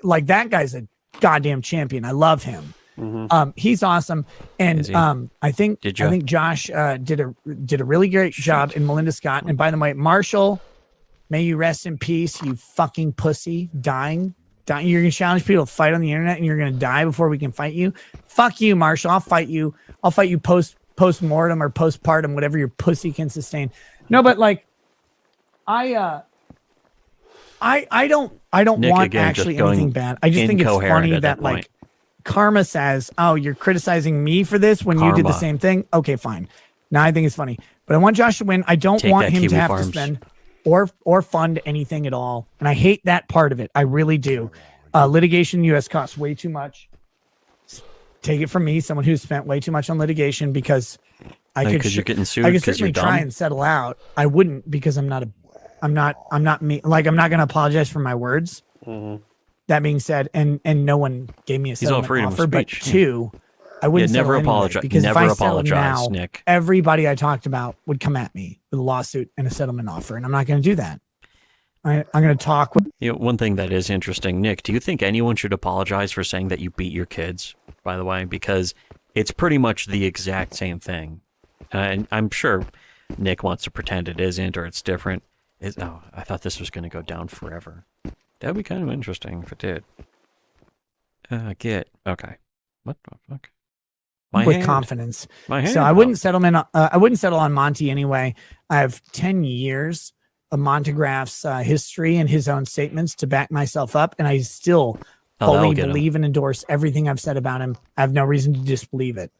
like that guy's a goddamn champion. I love him. He's awesome. And I think Josh did a really great job in Melinda Scott. And by the way, Marshall, may you rest in peace, you fucking pussy, dying. You're gonna challenge people to fight on the internet and you're gonna die before we can fight you. Fuck you, Marshall. I'll fight you post-mortem or postpartum, whatever your pussy can sustain. No, but like I don't Nick, want again, actually just going anything bad. I just think it's incoherent funny at that that point. like Karma says, "Oh, you're criticizing me for this when you did the Karma. same thing." Okay, fine. Now I think it's funny, but I want Josh to win. I don't Take want that, him to Kiwi have Farms. to spend or fund anything at all. And I hate that part of it. I really do. Litigation in the U.S. costs way too much. Take it from me, someone who's spent way too much on litigation, because I could you're getting sued. I could certainly try and settle out. I wouldn't, because I'm not me. Like, I'm not going to apologize for my words. Mm-hmm. That being said, and no one gave me a settlement offer, but two, I wouldn't never settle apologize. anyway, because Never if I settled apologize, now, Nick. everybody I talked about would come at me with a lawsuit and a settlement offer, and I'm not going to do that. I'm going to talk with. One thing that is interesting, Nick, do you think anyone should apologize for saying that you beat your kids, by the way? Because it's pretty much the exact same thing. And I'm sure Nick wants to pretend it isn't, or it's different. I thought this was going to go down forever. That'd be kind of interesting if it did. Okay. What the fuck? With confidence. My hand. So I wouldn't settle on Monty anyway. I have 10 years of Montegraph's history and his own statements to back myself up, and I still fully believe and endorse everything I've said about him. I have no reason to disbelieve it.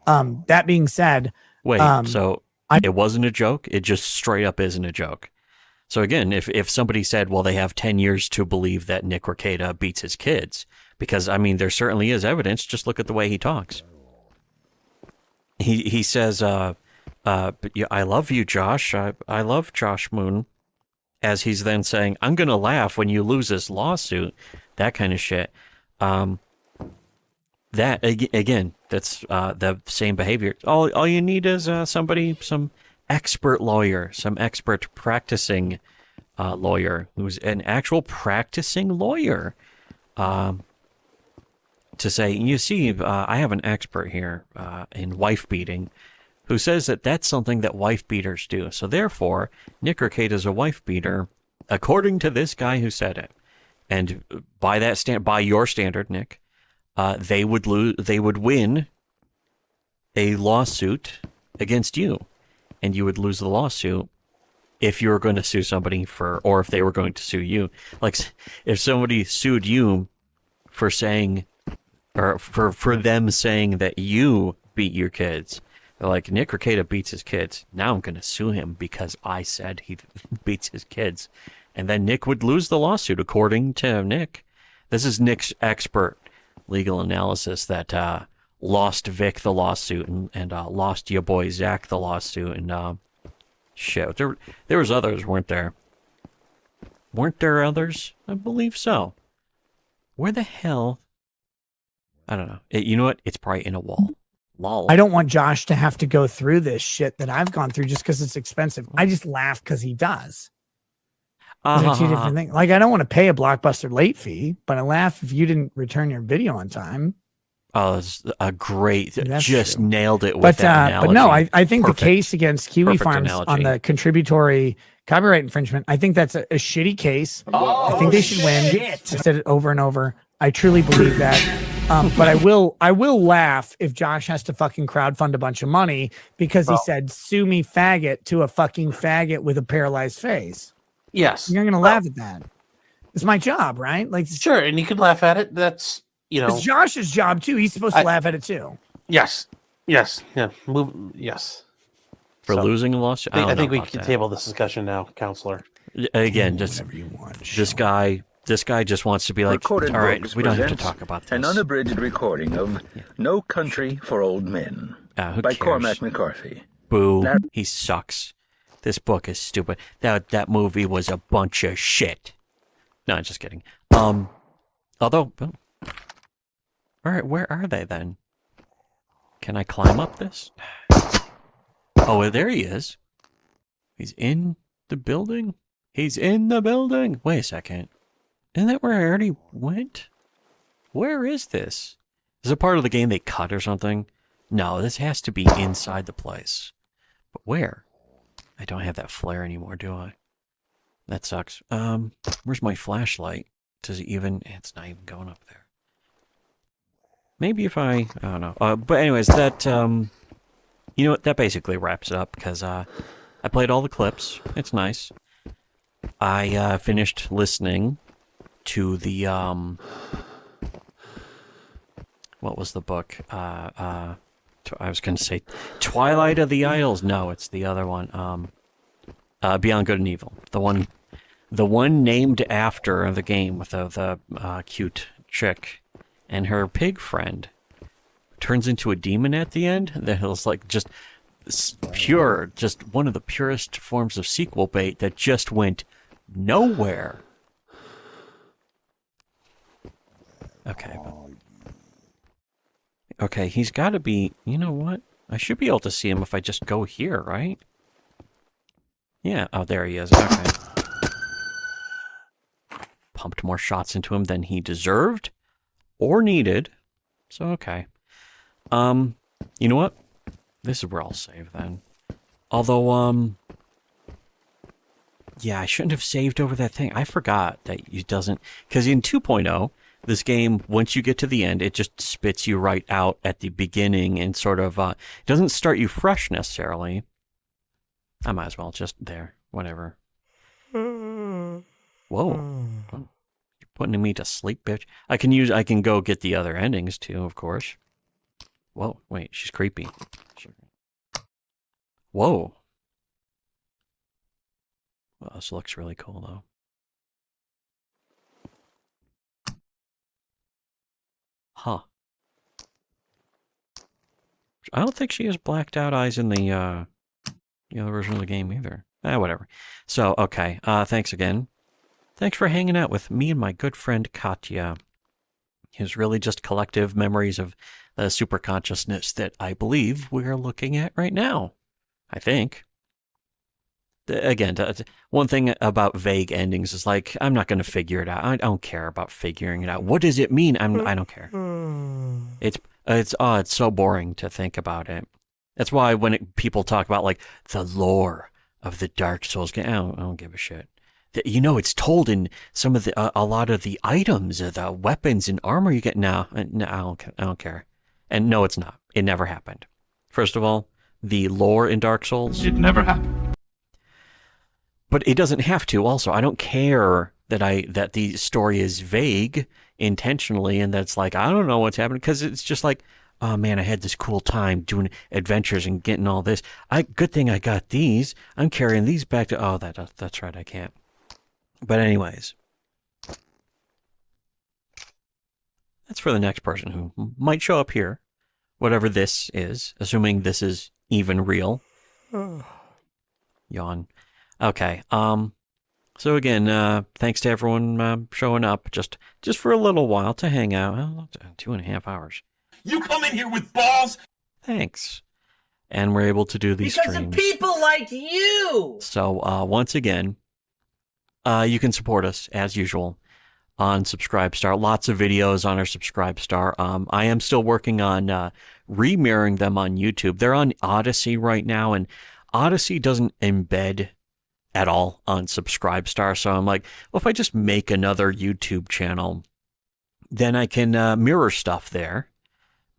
That being said, wait, so it wasn't a joke? It just straight up isn't a joke. So again, if somebody said, well, they have 10 years to believe that Nick Rekieta beats his kids, because, I mean, there certainly is evidence. Just look at the way he talks. He says, I love you, Josh. I love Josh Moon. As he's then saying, I'm going to laugh when you lose this lawsuit. That kind of shit. That, again, that's the same behavior. All you need is some expert lawyer, some expert practicing lawyer who's an actual practicing lawyer to say, you see, I have an expert here in wife beating who says that that's something that wife beaters do. So therefore, Nick Rekieta is a wife beater, according to this guy who said it. And by that by your standard, Nick, they would win a lawsuit against you, and you would lose the lawsuit if you were going to sue somebody or if they were going to sue you. Like, if somebody sued you for saying, or for them saying that you beat your kids, they're like, Nick Rekieta beats his kids. Now I'm going to sue him because I said he beats his kids. And then Nick would lose the lawsuit, according to Nick. This is Nick's expert legal analysis that lost Vic the lawsuit and lost your boy Zach the lawsuit. And shit, there was others, weren't there? Weren't there others? I believe so. Where the hell? I don't know. You know what? It's probably in a wall. Lol. I don't want Josh to have to go through this shit that I've gone through just because it's expensive. I just laugh because he does. Those are two different things. Like, I don't want to pay a Blockbuster late fee, but I laugh if you didn't return your video on time. Oh, it's a great, That's just true. Nailed it with that analogy. But no, I think Perfect. the case against Kiwi Farms analogy. on the contributory copyright infringement, I think that's a shitty case. I think they should win. I've said it over and over. I truly believe that. But I will laugh if Josh has to fucking crowdfund a bunch of money because he said, sue me faggot to a fucking faggot with a paralyzed face. Yes. You're going to laugh at that. It's my job, right? Like, sure. And you could laugh at it. That's, it's Josh's job too. He's supposed to laugh at it too. Yes. Yes. Yeah. Yes. For losing a lawsuit? I think we can table this discussion now, counselor. Again, just this guy just wants to be like, Recorded all right, Books we don't have to presents talk about this. An unabridged recording of No Country for Old Men who by cares? Cormac McCarthy. Boo. He sucks. This book is stupid. That movie was a bunch of shit. No, just kidding. Although, all right, where are they then? Can I climb up this? Oh, well, there he is. He's in the building? He's in the building. Wait a second. Isn't that where I already went? Where is this? Is it part of the game they cut or something? No, this has to be inside the place. But where? I don't have that flare anymore, do I? That sucks. Where's my flashlight? Does it even... It's not even going up there. Maybe if I don't know. But anyways, that... you know what? That basically wraps it up, because I played all the clips. It's nice. I finished listening to the... what was the book? I was going to say Twilight of the Idols. No, it's the other one. Beyond Good and Evil, the one named after the game with the cute chick and her pig friend turns into a demon at the end. That was like just pure, just one of the purest forms of sequel bait that just went nowhere. Okay. Okay, he's got to be, you know what? I should be able to see him if I just go here, right? Yeah, oh, there he is. Okay. Pumped more shots into him than he deserved or needed. So, okay. You know what? This is where I'll save then. Although, yeah, I shouldn't have saved over that thing. I forgot that it doesn't, because in 2.0, this game, once you get to the end, it just spits you right out at the beginning and sort of, doesn't start you fresh necessarily. I might as well just there, whatever. Whoa. You're putting me to sleep, bitch. I can go get the other endings too, of course. Whoa, wait, she's creepy. Whoa. Well, this looks really cool, though. Huh. I don't think she has blacked out eyes in the other version of the game either. Whatever. So, okay. Thanks again. Thanks for hanging out with me and my good friend Katya. It's really just collective memories of the super consciousness that I believe we're looking at right now. I think. Again, one thing about vague endings is like, I'm not going to figure it out. I don't care about figuring it out. What does it mean? I don't care. It's so boring to think about it. That's why when people talk about like the lore of the Dark Souls game, I don't give a shit. You know, it's told in some of a lot of the items, the weapons and armor you get. No, I don't care. And no, it's not. It never happened. First of all, the lore in Dark Souls. It never happened. But it doesn't have to. Also, I don't care that the story is vague intentionally, and that's like I don't know what's happening because it's just like, oh man, I had this cool time doing adventures and getting all this. Good thing I got these. I'm carrying these back to. Oh, that's right. I can't. But anyways, that's for the next person who might show up here, whatever this is, assuming this is even real. Yawn. Okay. So again, thanks to everyone showing up just for a little while to hang out. 2.5 hours. You come in here with balls? Thanks. And we're able to do these Because streams. of people like you! So once again, you can support us as usual on Subscribestar. Lots of videos on our Subscribestar. I am still working on remirroring them on YouTube. They're on Odyssey right now, and Odyssey doesn't embed at all on Subscribestar. So I'm like, well, if I just make another YouTube channel, then I can mirror stuff there.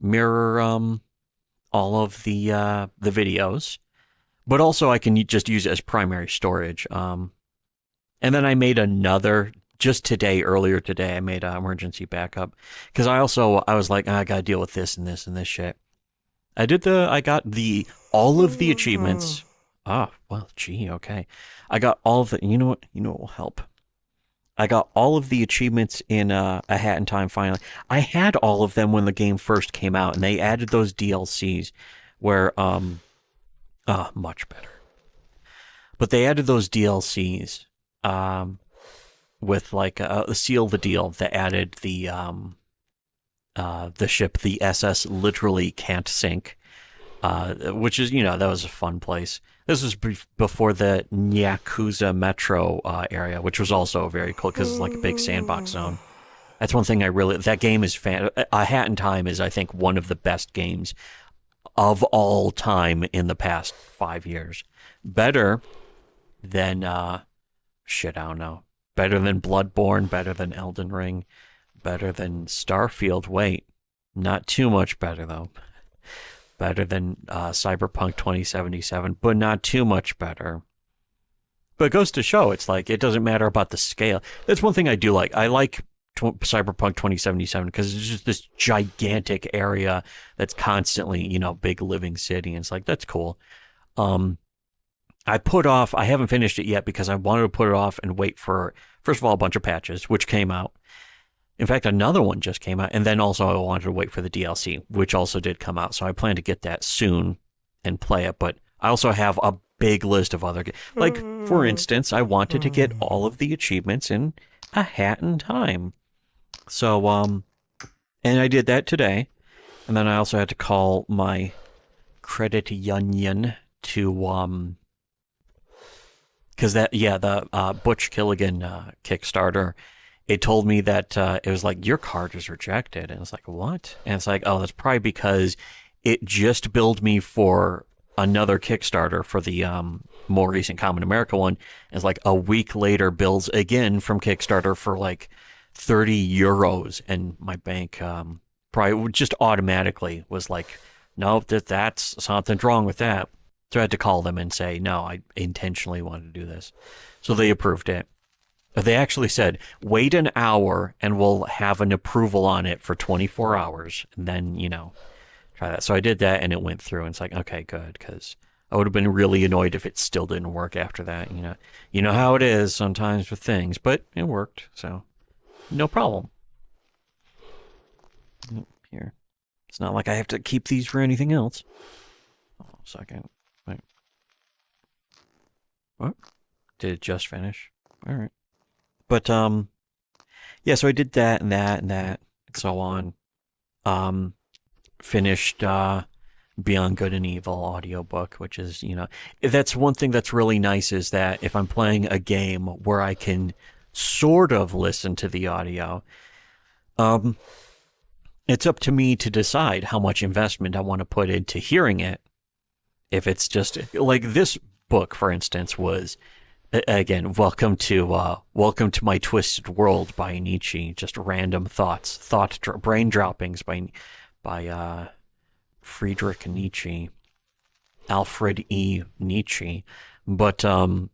Mirror all of the videos. But also I can just use it as primary storage. And then I made another, just today, earlier today, I made an emergency backup. Because I was like, I gotta deal with this and this and this shit. I got all of the achievements. Ah, well, gee, okay. I got all of the, you know what will help? I got all of the achievements in A Hat in Time finally. I had all of them when the game first came out, and they added those DLCs where, much better. But they added those DLCs, with like a Seal the Deal that added the ship, the SS literally can't sink, which is, that was a fun place. This was before the Yakuza Metro area, which was also very cool because it's like a big sandbox zone. That's one thing that game is A Hat in Time is, I think, one of the best games of all time in the past 5 years. Better than, I don't know. Better than Bloodborne, better than Elden Ring, better than Starfield. Wait, not too much better, though. Better than Cyberpunk 2077, but not too much better. But it goes to show, it's like, it doesn't matter about the scale. That's one thing I do like. I like Cyberpunk 2077 because it's just this gigantic area that's constantly, big living city. And it's like, that's cool. I I haven't finished it yet because I wanted to put it off and wait for, first of all, a bunch of patches, which came out. In fact, another one just came out. And then also I wanted to wait for the DLC, which also did come out. So I plan to get that soon and play it. But I also have a big list of other games. Like, for instance, I wanted to get all of the achievements in A Hat in Time. So, and I did that today. And then I also had to call my credit union to, because the Butch Killigan Kickstarter, it told me that it was like, your card is rejected. And it's like, what? And it's like, oh, that's probably because it just billed me for another Kickstarter for the more recent Common America one. And it's like a week later bills again from Kickstarter for like 30 euros. And my bank probably just automatically was like, no, that's something's wrong with that. So I had to call them and say, no, I intentionally wanted to do this. So they approved it. They actually said, wait an hour and we'll have an approval on it for 24 hours. And then, try that. So I did that and it went through. And it's like, okay, good. Because I would have been really annoyed if it still didn't work after that. You know how it is sometimes with things. But it worked. So no problem. Here. It's not like I have to keep these for anything else. Hold on a second. Wait. What? Did it just finish? All right. But, yeah, so I did that and that and that and so on. Finished Beyond Good and Evil audiobook, which is, that's one thing that's really nice is that if I'm playing a game where I can sort of listen to the audio, it's up to me to decide how much investment I want to put into hearing it. If it's just, like this book, for instance, was... Again, welcome to My Twisted World by Nietzsche. Just random thoughts, brain droppings by Friedrich Nietzsche, Alfred E. Nietzsche. But I'm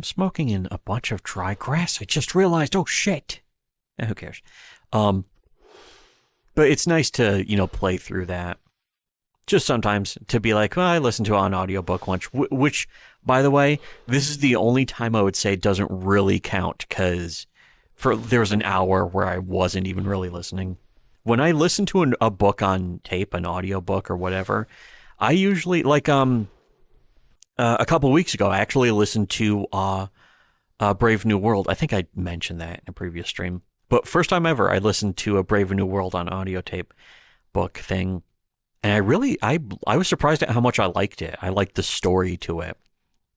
smoking in a bunch of dry grass. I just realized. Oh shit! Who cares? But it's nice to play through that. Just sometimes to be like, well, I listened to an audiobook once, which, by the way, this is the only time I would say it doesn't really count because there was an hour where I wasn't even really listening. When I listen to a book on tape, an audiobook or whatever, I usually, like a couple of weeks ago, I actually listened to Brave New World. I think I mentioned that in a previous stream. But first time ever, I listened to a Brave New World on audio tape book thing. And I was surprised at how much I liked it. I liked the story to it.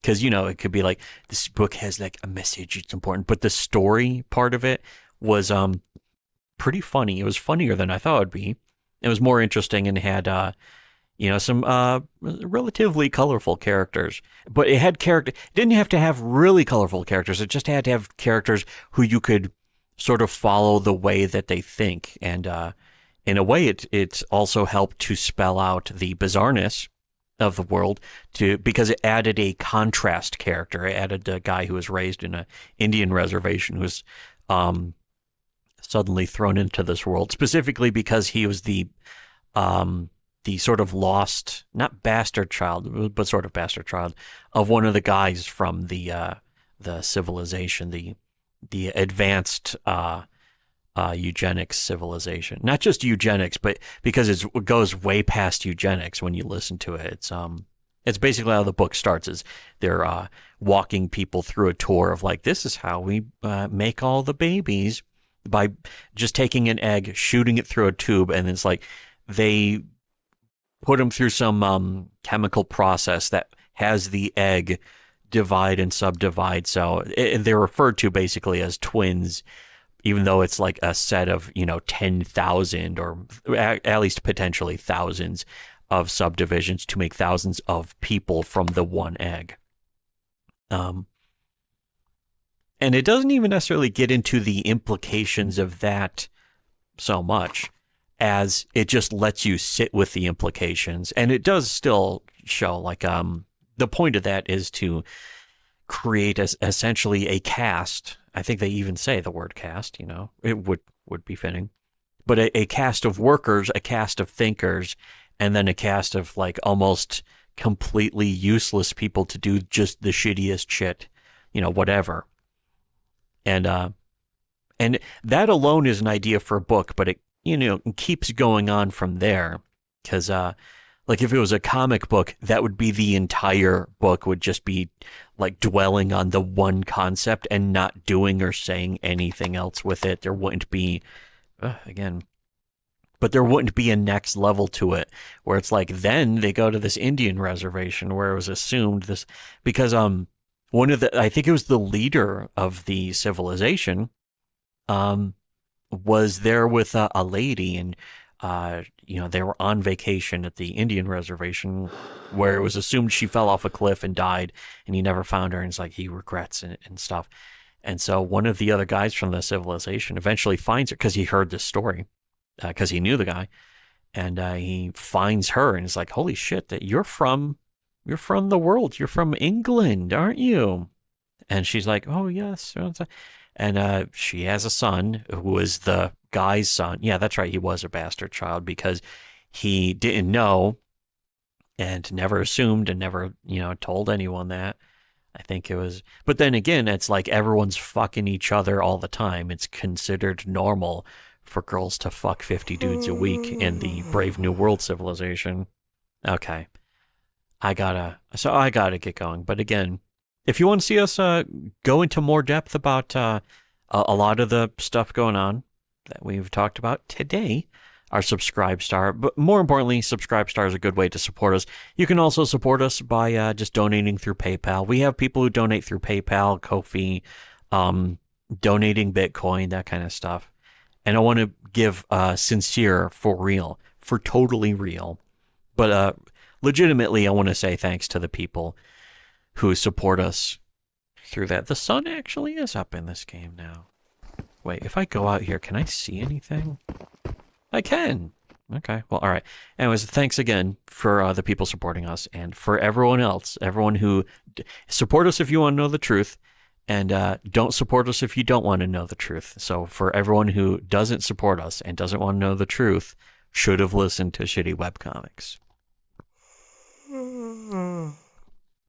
Because, it could be like, this book has like a message, it's important. But the story part of it was pretty funny. It was funnier than I thought it would be. It was more interesting and had, some relatively colorful characters. But it didn't have to have really colorful characters. It just had to have characters who you could sort of follow the way that they think. And, in a way, it's also helped to spell out the bizarreness of the world because it added a contrast character. It added a guy who was raised in an Indian reservation who was suddenly thrown into this world, specifically because he was the sort of lost, not bastard child, but sort of bastard child of one of the guys from the civilization, the advanced eugenics civilization. Not just eugenics, but because it goes way past eugenics when you listen to it. It's basically how the book starts, is they're walking people through a tour of like, this is how we make all the babies by just taking an egg, shooting it through a tube, and it's like they put them through some chemical process that has the egg divide and subdivide. So they're referred to basically as twins, even though it's like a set of, 10,000 or at least potentially thousands of subdivisions to make thousands of people from the one egg. And it doesn't even necessarily get into the implications of that so much, as it just lets you sit with the implications. And it does still show, like, the point of that is to create essentially a cast. I think they even say the word cast, it would be fitting, but a cast of workers, a cast of thinkers, and then a cast of like almost completely useless people to do just the shittiest shit, whatever. And that alone is an idea for a book, but it, keeps going on from there. Because, like, if it was a comic book, that would be the entire book would just be, like, dwelling on the one concept and not doing or saying anything else with it. There wouldn't be, but there wouldn't be a next level to it where it's like, then they go to this Indian reservation where it was assumed this, because, I think it was the leader of the civilization, was there with a lady, and they were on vacation at the Indian reservation where it was assumed she fell off a cliff and died, and he never found her, and it's like he regrets and stuff. And so one of the other guys from the civilization eventually finds her because he heard this story, because he knew the guy, and he finds her, and it's like, holy shit, that you're from the world, you're from England, aren't you? And she's like, oh yes. And she has a son who is the guy's son. Yeah, that's right. He was a bastard child because he didn't know and never assumed and never, told anyone that. I think it was. But then again, it's like everyone's fucking each other all the time. It's considered normal for girls to fuck 50 dudes a week in the Brave New World civilization. Okay. I gotta get going. But again, if you want to see us go into more depth about a lot of the stuff going on that we've talked about today, our Subscribe Star, but more importantly, Subscribe Star is a good way to support us. You can also support us by just donating through PayPal. We have people who donate through PayPal, Ko-fi, donating Bitcoin, that kind of stuff. And I want to give sincere, for totally real, but legitimately, I want to say thanks to the people who support us through that. The sun actually is up in this game now. Wait, if I go out here, can I see anything? I can. Okay, well, all right. Anyways, thanks again for the people supporting us, and for everyone else, everyone who support us if you want to know the truth, and don't support us if you don't want to know the truth. So for everyone who doesn't support us and doesn't want to know the truth, should have listened to shitty webcomics.